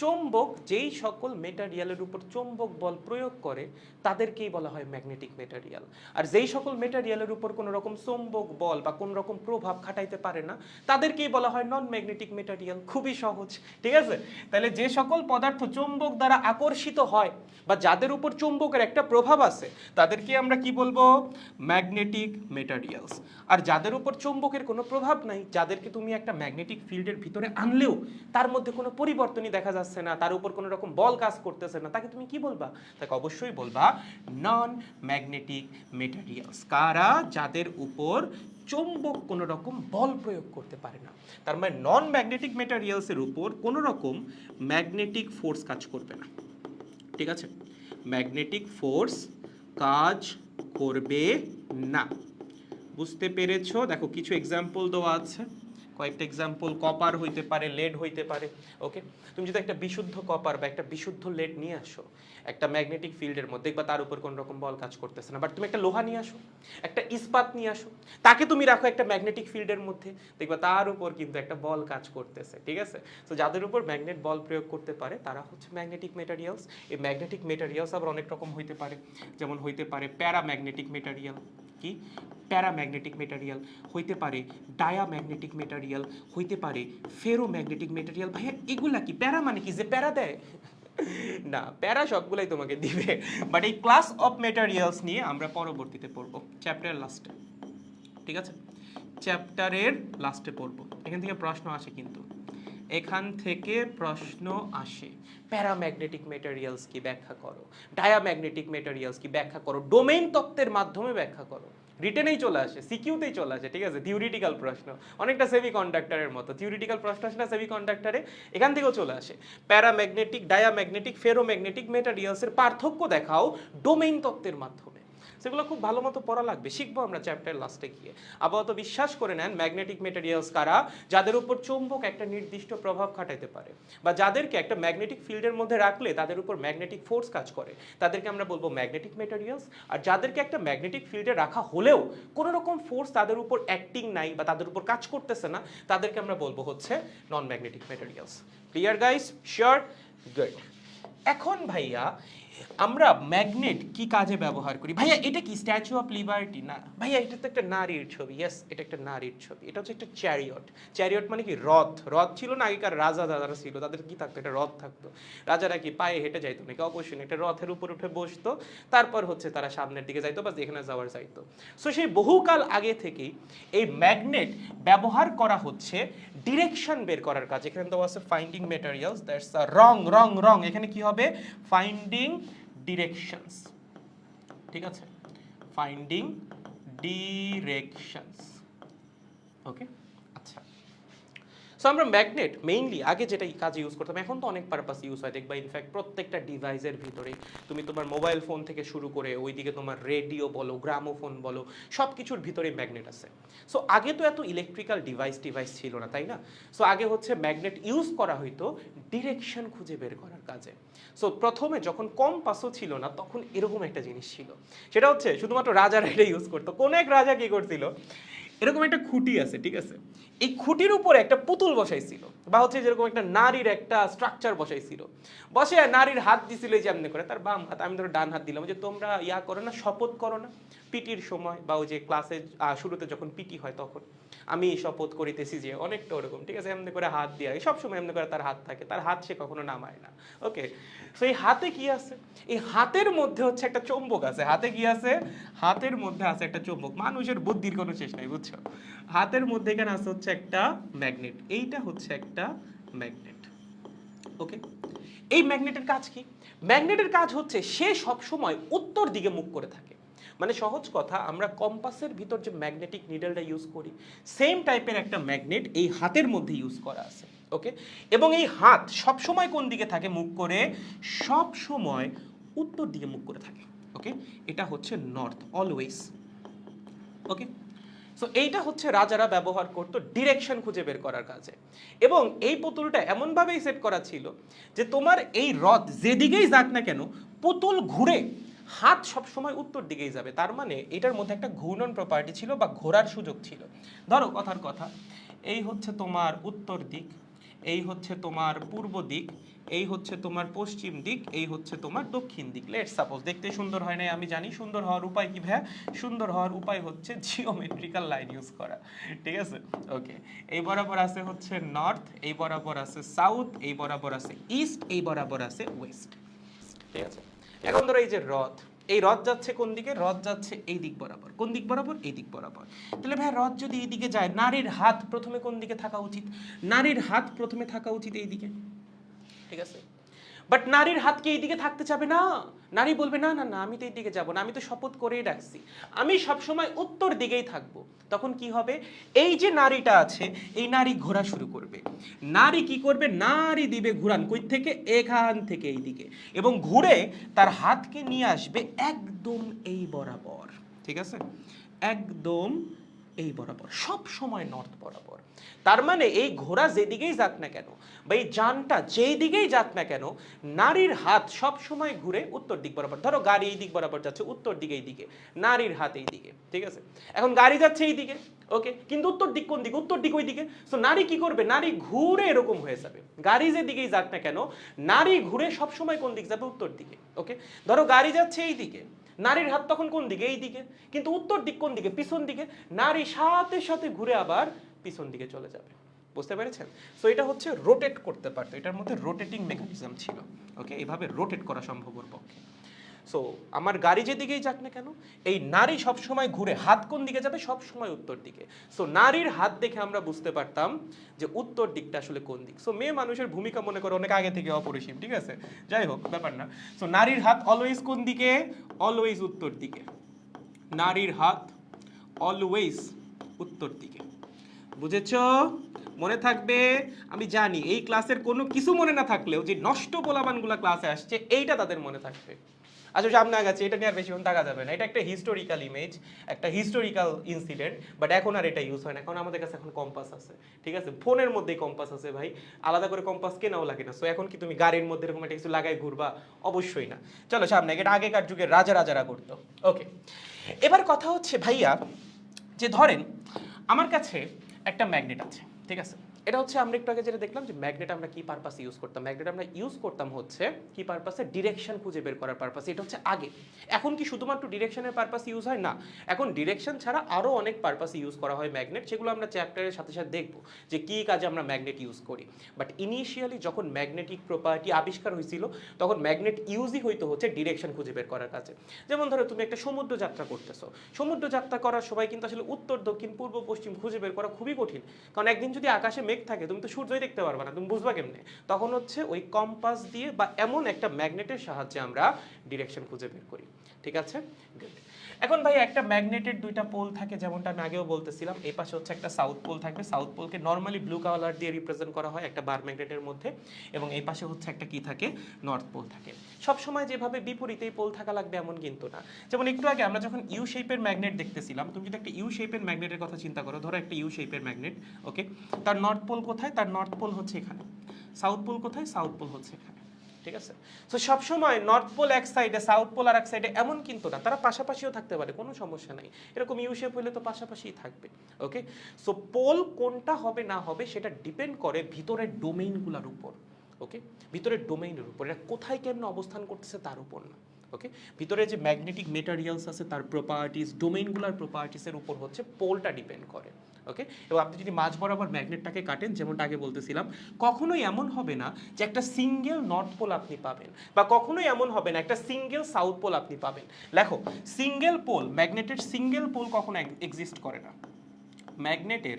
চৌম্বক যেই সকল মেটেরিয়ালের উপর চৌম্বক বল প্রয়োগ করে তাদেরকেই বলা হয় ম্যাগনেটিক মেটেরিয়াল। আর যেই সকল মেটেরিয়ালের উপর কোনো রকম চৌম্বক বল বা কোনো রকম প্রভাব খাটাইতে পারে না তাদেরকেই বলা হয় নন ম্যাগনেটিক মেটেরিয়াল। খুবই সহজ, ঠিক আছে? তাহলে যে সকল পদার্থ চৌম্বক দ্বারা আকর্ষিত হয় বা যাদের উপর চৌম্বকের একটা প্রভাব আছে তাদেরকে আমরা কি বলবো? Magnetic materials. আর যাদের উপর চৌম্বকের কোনো প্রভাব নাই, যাদেরকে তুমি একটা ম্যাগনেটিক ফিল্ডের ভিতরে আনলেও তার মধ্যে কোনো পরিবর্তনই দেখা যাচ্ছে না, তার উপর কোনো রকম বল কাজ করতেছে না, তাকে তুমি কি বলবা? তাকে অবশ্যই বলবা নন ম্যাগনেটিক মেটেরিয়ালস। কারা? যাদের উপর চৌম্বক কোনো রকম বল প্রয়োগ করতে পারে না। তার মানে নন ম্যাগনেটিক মেটেরিয়ালসের উপর কোনো রকম ম্যাগনেটিক ফোর্স কাজ করবে না। ঠিক আছে, ম্যাগনেটিক ফোর্স কাজ করবে না। বুঝতে পেরেছো? দেখো কিছু এক্সাম্পল দেওয়া আছে, কয়েকটা এক্সাম্পল। কপার হইতে পারে, লেড হইতে পারে। ওকে, তুমি যদি একটা বিশুদ্ধ কপার বা একটা বিশুদ্ধ লেড নিয়ে আসো একটা ম্যাগনেটিক ফিল্ডের মধ্যে, দেখবা তার উপর কোনো রকম বল কাজ করতেছে না। বাট তুমি একটা লোহা নিয়ে আসো, একটা ইস্পাত নিয়ে আসো, তাকে তুমি রাখো একটা ম্যাগনেটিক ফিল্ডের মধ্যে, দেখবা তার উপর কিন্তু একটা বল কাজ করতেছে। ঠিক আছে, তো যাদের উপর ম্যাগনেট বল প্রয়োগ করতে পারে তারা হচ্ছে ম্যাগনেটিক মেটেরিয়ালস। এই ম্যাগনেটিক মেটেরিয়ালস আবার অনেক রকম হইতে পারে, যেমন হইতে পারে প্যারাম্যাগনেটিক মেটেরিয়াল। কি? প্যারাম্যাগনেটিক মেটেরিয়াল হইতে পারে, ডায়াম্যাগনেটিক মেটেরিয়াল হইতে পারে, ফেরোম্যাগনেটিক মেটেরিয়াল। ভাইয়া এগুলা কি? প্যারা মানে কি? যে প্যারা দেয়? না, প্যারা সবগুলাই তোমাকে দিবে, বাট এই ক্লাস অফ মেটেরিয়ালস নিয়ে আমরা পরবর্তীতে পড়বো চ্যাপ্টারের লাস্টে, ঠিক আছে? চ্যাপ্টারের লাস্টে পড়বো। এখান থেকে প্রশ্ন আসে, কিন্তু এখান থেকে প্রশ্ন আসে, প্যারাম্যাগনেটিক মেটেরিয়ালস কি ব্যাখ্যা করো, ডায়াম্যাগনেটিক মেটেরিয়ালস কি ব্যাখ্যা করো, ডোমেইন তত্ত্বের মাধ্যমে ব্যাখ্যা করো। রিটেনেই চলে আসে, সিকিউতেই চলে আসে, ঠিক আছে? থিওরিটিক্যাল প্রশ্ন, অনেকটা সেমি কন্ডাক্টরের মতো থিওরিটিক্যাল প্রশ্ন আসে না সেমি কন্ডাক্টরে, এখান থেকেও চলে আসে। প্যারাম্যাগনেটিক, ডায়াম্যাগনেটিক, ফেরোম্যাগনেটিক মেটেরিয়ালসের পার্থক্য দেখাও ডোমেইন তত্ত্বের মাধ্যমে। সেগুলো খুব ভালো মতো পড়া লাগবে, শিখবো আমরা চ্যাপ্টার লাস্টে গিয়ে। আপাতত বিশ্বাস করে নেন ম্যাগনেটিক মেটেরিয়ালস কারা, যাদের উপর চৌম্বক একটা নির্দিষ্ট প্রভাব খাটাইতে পারে, বা যাদেরকে একটা ম্যাগনেটিক ফিল্ডের মধ্যে রাখলে তাদের উপর ম্যাগনেটিক ফোর্স কাজ করে, তাদেরকে আমরা বলবো ম্যাগনেটিক মেটেরিয়ালস। আর যাদেরকে একটা ম্যাগনেটিক ফিল্ডে রাখা হলেও কোনো রকম ফোর্স তাদের উপর অ্যাক্টিং নাই বা তাদের উপর কাজ করতেছে না, তাদেরকে আমরা বলবো হচ্ছে non magnetic materials. Clear guys? Sure? Good. এখন ভাইয়া আমরা ম্যাগনেট কি কাজে ব্যবহার করি? ভাইয়া এটা কি স্ট্যাচু অফ লিবার্টি? না ভাইয়া, এটা তো একটা নারীর ছবি। ইয়েস, এটা একটা নারীর ছবি। এটা হচ্ছে একটা চ্যারিয়ট। চ্যারিয়ট মানে কি? রথ। রথ ছিল না আগেকার রাজা দাদারা ছিল, তাদের কি থাকতো? একটা রথ থাকতো। রাজারা কি পায়ে হেঁটে যাইতো নাকি? অবশ্যই না, একটা রথের উপর উঠে বসতো, তারপর হচ্ছে তারা সামনের দিকে যাইতো বা যেখানে যাওয়ার যাইতো। সো সেই বহুকাল আগে থেকেই এই ম্যাগনেট ব্যবহার করা হচ্ছে ডিরেকশন বের করার কাজ। এখানে তো আছে ফাইন্ডিং ম্যাটেরিয়ালস, দ্যাটস আ রং রং রং। এখানে কি হবে? ফাইন্ডিং ডিরেকশনস, ঠিক আছে? ফাইন্ডিং ডিরেকশনস, ওকে। আচ্ছা, সো আমরা ম্যাগনেট মেইনলি আগে যেটা কাজে ইউজ করতাম, এখন তো অনেক পারপাস ইউজ হয় দেখবা। ইনফ্যাক্ট প্রত্যেকটা ডিভাইসের ভিতরে, তুমি তোমার মোবাইল ফোন থেকে শুরু করে ওইদিকে তোমার রেডিও বলো, গ্রামোফোন বলো, সব কিছুর ভিতরে ম্যাগনেট আছে। সো আগে তো এত ইলেকট্রিক্যাল ডিভাইস ছিল না, তাই না? সো আগে হচ্ছে ম্যাগনেট ইউজ করা হইতো ডিরেকশন খুঁজে বের করার কাজে। সো প্রথমে যখন কম্পাসও ছিল না, তখন এরকম একটা জিনিস ছিল, সেটা হচ্ছে শুধুমাত্র রাজারা এটা ইউজ করতো। কোন এক রাজা কি করছিল, এরকম একটা খুঁটি আছে, ঠিক আছে? এই খুঁটির উপরে একটা পুতুল বসাইছিল, বা হচ্ছে যেরকম একটা নারীর একটা স্ট্রাকচার বসাইছিল। বসে নারীর হাত দিছিল যে এমনি করে, তার বাম হাত, আমি ধরো ডান হাত দিলাম, যে তোমরা ইয়া করো না, শপথ করো না পিটির সময়, বা ওই যে ক্লাসে শুরুতে যখন পিটি হয় তখন, আমি শপথ করিতেছি যে, অনেকটা ওরকম, ঠিক আছে? এমনি করে হাত দিয়ে, সবসময় এমনি করে তার হাত থাকে, তার হাত সে কখনো নামায় না, ওকে? সো এই হাতে কি আছে? এই হাতের মধ্যে হচ্ছে একটা চুম্বক আছে। হাতে কি আছে? হাতের মধ্যে আছে একটা চুম্বক। মানুষের বুদ্ধির কোনো শেষ নাই, বুঝছো? হাতের মধ্যে এখানে আছে হচ্ছে একটা ম্যাগনেট। এইটা হচ্ছে একটা ম্যাগনেট, ওকে? এই ম্যাগনেটের কাজ কি? ম্যাগনেটের কাজ হচ্ছে সে সব সময় উত্তর দিকে মুখ করে থাকে। মানে সহজ কথা, আমরা কম্পাসের ভিতর যে ম্যাগনেটিক নিডলটা ইউজ করি, সেম টাইপের একটা ম্যাগনেট এই হাতের মধ্যে ইউজ করা আছে, ওকে? এবং এই হাত সব সময় কোন দিকে থাকে? মুখ করে, সব সময় উত্তর দিকে মুখ করে থাকে, ওকে? এটা হচ্ছে নর্থ, অলওয়েজ, ওকে? সো এইটা হচ্ছে রাজারা ব্যবহার করতো ডিরেকশন খুঁজে বের করার কাজে। এবং এই পুতুলটা এমনভাবেই সেট করা ছিল যে তোমার এই রথ যেদিকেই যাক না কেন, পুতুল ঘুরে হাত সবসময় উত্তর দিকেই যাবে। তার মানে এটার মধ্যে একটা ঘূর্ণন প্রপার্টি ছিল বা ঘোরার সুযোগ ছিল। ধরো কথার কথা, এই হচ্ছে তোমার উত্তর দিক, এই হচ্ছে তোমার পূর্ব দিক, এই হচ্ছে তোমার পশ্চিম দিক, এই হচ্ছে তোমার দক্ষিণ দিক। লেটস সাপোজ, দেখতে সুন্দর হয় না আমি জানি, সুন্দর হওয়ার উপায় কি ভাইয়া? সুন্দর হওয়ার উপায় হচ্ছে জিওমেট্রিক্যাল লাইন ইউজ করা, ঠিক আছে? ওকে, এই বরাবর আছে হচ্ছে নর্থ, এই বরাবর আছে সাউথ, এই বরাবর আছে ইস্ট, এই বরাবর আছে ওয়েস্ট, ঠিক আছে? এখন ধরো এই যে রথ, এই রথ যাচ্ছে কোন দিকে? রথ যাচ্ছে এই দিক বরাবর। কোন দিক বরাবর? এই দিক বরাবর। তাহলে ভাই রথ যদি এই দিকে যায়, নারীর হাত প্রথমে কোন দিকে থাকা উচিত? নারীর হাত প্রথমে থাকা উচিত এই দিকে, ঠিক আছে? বাট নারীর হাত কি এই দিকে থাকতে চাবে না। নারী বলবে না না না, আমি তো এই দিকে যাব না, আমি তো শপথ করেই রাখছি, আমি সব সময় উত্তর দিকেই থাকবো। তখন কি হবে? এই যে নারীটা আছে, এই নারী ঘোরা শুরু করবে। নারী কি করবে? নারী দিবে ঘুরান, কই থেকে? এখান থেকে এই দিকে, এবং ঘুরে তার হাতকে নিয়ে আসবে একদম এই বরাবর, ঠিক আছে? একদম এই বরাবর, সব সময় নর্থ বরাবর। তার মানে এই ঘোড়া যেদিকেই যাক না কেন, বা এই যানটা যেই দিকেই যাক না কেন, নারীর হাত সব সময় ঘুরে উত্তর দিক বরাবর। ধরো গাড়ি এই দিক বরাবর যাচ্ছে, উত্তর দিকে এই দিকে, নারীর হাত এই দিকে, ঠিক আছে? এখন গাড়ি যাচ্ছে এই দিকে, ওকে, কিন্তু উত্তর দিক কোন দিকে? উত্তর দিক ওই দিকে। সো নারী কি করবে? নারী ঘুরে এরকম হয়ে যাবে। গাড়ি যে দিকেই যাক না কেন, নারী ঘুরে সব সময় কোন দিক যাবে? উত্তর দিকে, ওকে? ধরো গাড়ি যাচ্ছে এই দিকে, নারীর হাত তখন কোন দিকে? এই দিকে, কিন্তু উত্তর দিক কোন দিকে? পিছন দিকে। নারী সাথে সাথে ঘুরে আবার পিছন দিকে চলে যাবে, বুঝতে পেরেছেন? সো এটা হচ্ছে রোটেট করতে পারতো, এটার মধ্যে রোটেটিং মেকানিজম ছিল। ওকে, এভাবে রোটেট করা সম্ভব ওর পক্ষে। সো আমার গাড়ি যেদিকেই যাক না কেন, এই নারী সবসময় ঘুরে হাত কোন দিকে যাবে, সবসময় উত্তর দিকে। সো নারীর হাত দেখে আমরা বুঝতে পারতাম যে উত্তর দিকটা আসলে কোন দিক। সো মেয়ে মানুষের ভূমিকা মনে করো অনেক আগে থেকে অপরিসীম, ঠিক আছে, যাই হোক ব্যাপার না। সো নারীর হাত অলওয়েজ কোন দিকে, অলওয়েজ উত্তর দিকে। নারীর হাত অলওয়েজ উত্তর দিকে, বুঝেছো? মনে থাকবে। আমি জানি এই ক্লাসের কোনো কিছু মনে না থাকলেও যে নষ্ট পোলাপানগুলা ক্লাসে আসছে এইটা তাদের মনে থাকবে। আচ্ছা সামনে আগাচ্ছে, এটা নিয়ে আর বেশিক্ষণ থাকা যাবে না। এটা একটা হিস্টোরিক্যাল ইমেজ, একটা হিস্টোরিক্যাল ইনসিডেন্ট, বাট এখন আর এটা ইউজ হয় না। এখন আমাদের কাছে এখন কম্পাস আছে, ঠিক আছে, ফোনের মধ্যেই কম্পাস আছে ভাই, আলাদা করে কম্পাস কেনাও লাগে না। সো এখন কি তুমি গাড়ির মধ্যে এরকম একটা কিছু লাগাই ঘুরবা? অবশ্যই না। চলো সামনে, এটা আগেকার যুগের রাজারা করতো। ওকে, এবার কথা হচ্ছে ভাইয়া, যে ধরেন আমার কাছে একটা ম্যাগনেট আছে, ঠিক আছে, এটা হচ্ছে আমরা একটু আগে যেটা দেখলাম যে ম্যাগনেট আমরা কি পারপাসে ইউজ করতাম, ম্যাগনেট আমরা ইউজ করতাম হচ্ছে কি পারপাসে, ডিরেকশন খুঁজে বের করার পারপাসে। এটা হচ্ছে আগে। এখন কি শুধুমাত্র ডিরেকশনের পারপাসে ইউজ হয়? না, এখন ডিরেকশন ছাড়া আরও অনেক পারপাসে ইউজ করা হয় ম্যাগনেট, সেগুলো আমরা চ্যাপ্টারের সাথে সাথে দেখবো যে কী কাজে আমরা ম্যাগনেট ইউজ করি। বাট ইনিশিয়ালি যখন ম্যাগনেটিক প্রপার্টি আবিষ্কার হয়েছিল তখন ম্যাগনেট ইউজই হইতো হচ্ছে ডিরেকশন খুঁজে বের করার কাছে। যেমন ধরো তুমি একটা সমুদ্র যাত্রা করতেছো, সমুদ্র যাত্রা করার সময় কিন্তু আসলে উত্তর দক্ষিণ পূর্ব পশ্চিম খুঁজে বের করা খুবই কঠিন, কারণ একদিন যদি আকাশে মেঘ থাকে তুমি তো সূর্যই দেখতে পারবে না, তুমি বুঝবা কেমনে? তখন হচ্ছে ওই কম্পাস দিয়ে বা এমন একটা ম্যাগনেটের সাহায্যে আমরা ডিরেকশন খুঁজে বের করি, ঠিক আছে? গুড। এখন ভাই একটা ম্যাগনেটের দুইটা পোল থাকে, যেমনটা আমি আগেও বলতেছিলাম, এই পাশে হচ্ছে একটা সাউথ পোল থাকবে, সাউথ পোলকে নর্মালি ব্লু কালার দিয়ে রিপ্রেজেন্ট করা হয় একটা বার ম্যাগনেটের মধ্যে, এবং এই পাশে হচ্ছে একটা কি থাকে, নর্থ পোল থাকে। সব সময় যেভাবে বিপরীতেই পোল থাকা লাগবে এমন কিন্তু না। যেমন একটু আগে আমরা যখন ইউ শেপের ম্যাগনেট দেখতেছিলাম, তুমি যদি একটা ইউ শেপের ম্যাগনেটের কথা চিন্তা করো, ধরো একটা ইউ শেপের ম্যাগনেট, ওকে, তার নর্থ পোল কোথায়? তার নর্থ পোল হচ্ছে এখানে। সাউথ পোল কোথায়? সাউথ পোল হচ্ছে এখানে, ঠিক আছে? সো সবসময় নর্থ পোল এক সাইডে, সাউথ পোল আর এক সাইডে এমন কিন্তু না, তারা পাশাপাশিও থাকতে পারে, কোনো সমস্যা নাই। এরকম ইউ শেপ হলে তো পাশাপাশিই থাকবে, ওকে? সো পোল কোনটা হবে না হবে সেটা ডিপেন্ড করে ভিতরের ডোমেইনগুলোর উপর, ওকে, ভিতরের ডোমেইনের উপর, এটা কোথায় কেমন অবস্থান করতেছে তার উপর না, ওকে? ভিতরে যে ম্যাগনেটিক মেটেরিয়ালস আছে তার প্রপার্টিস, ডোমেইনগুলোর প্রপার্টিসের উপর হচ্ছে পোলটা ডিপেন্ড করে, ওকে? এবং আপনি যদি মাঝ বরাবর ম্যাগনেটটাকে কাটেন, যেমনটা আগে বলতেছিলাম, কখনোই এমন হবে না যে একটা সিঙ্গেল নর্থ পোল আপনি পাবেন, বা কখনোই এমন হবে না একটা সিঙ্গেল সাউথ পোল আপনি পাবেন। লেখো, সিঙ্গেল পোল, ম্যাগনেটের সিঙ্গেল পোল কখনো এক্সিস্ট করে না। ম্যাগনেটের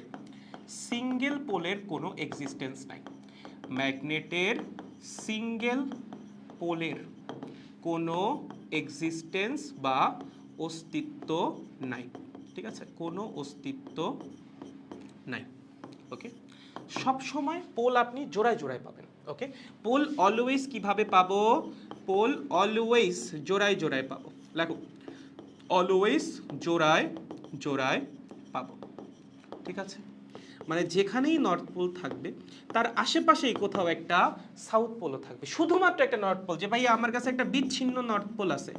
সিঙ্গেল পোলের কোনো এক্সিস্টেন্স নাই। ম্যাগনেটের সিঙ্গেল পোলের কোনো এক্সিস্টেন্স বা অস্তিত্ব নাই, ঠিক আছে? কোনো অস্তিত্ব নাই, ওকে? সব সময় পোল আপনি জোড়ায় জোড়ায় পাবেন, ওকে? পোল অলওয়েজ কিভাবে পাবো? পোল অলওয়েজ জোড়ায় জোড়ায় পাবো। লেখো, অলওয়েজ জোড়ায় জোড়ায় পাবো, ঠিক আছে? মানে যেখানেই নর্থ পোল থাকবে তার আশেপাশেই কোথাও একটা সাউথ পোলও থাকবে। শুধুমাত্র একটা নর্থ পোল যে ভাইয়া আমার কাছে একটা বিচ্ছিন্ন নর্থ পোল আছে,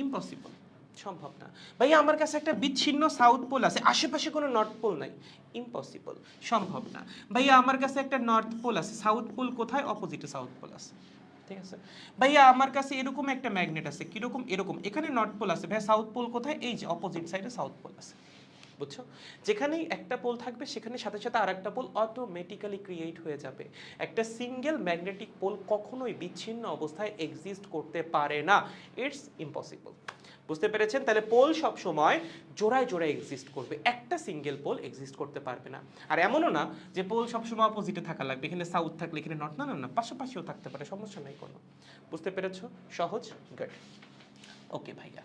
ইম্পসিবল, সম্ভব না। ভাইয়া আমার কাছে একটা বিচ্ছিন্ন সাউথ পোল আছে, আশেপাশে কোনো নর্থ পোল নাই, ইম্পসিবল, সম্ভব না। ভাইয়া আমার কাছে একটা নর্থ পোল আছে, সাউথ পোল কোথায়? অপোজিটে সাউথ পোল আছে, ঠিক আছে? ভাইয়া আমার কাছে এরকম একটা ম্যাগনেট আছে, কিরকম? এরকম, এখানে নর্থ পোল আছে, ভাইয়া সাউথ পোল কোথায়? এই যে অপোজিট সাইডে সাউথ পোল আছে, বুঝছো? যেখানেই একটা পোল থাকবে সেখানে সাথে সাথে আর একটা পোল অটোমেটিক্যালি ক্রিয়েট হয়ে যাবে। একটা সিঙ্গেল ম্যাগনেটিক পোল কখনোই বিচ্ছিন্ন অবস্থায় এক্সিস্ট করতে পারে না, ইটস ইম্পসিবল। বুঝতে পেরেছেন? তাহলে পোল সব সময় জোড়ায় জোড়ায় এক্সিস্ট করবে, একটা সিঙ্গেল পোল এক্সিস্ট করতে পারবে না। আর এমনও না যে পোল সবসময় অপোজিটে থাকা লাগবে, এখানে সাউথ থাকলে এখানে নর্থ, না না না, পাশাপাশিও থাকতে পারে, সমস্যা নাই কোনো। বুঝতে পেরেছো? সহজ, গুড। ওকে ভাইয়া,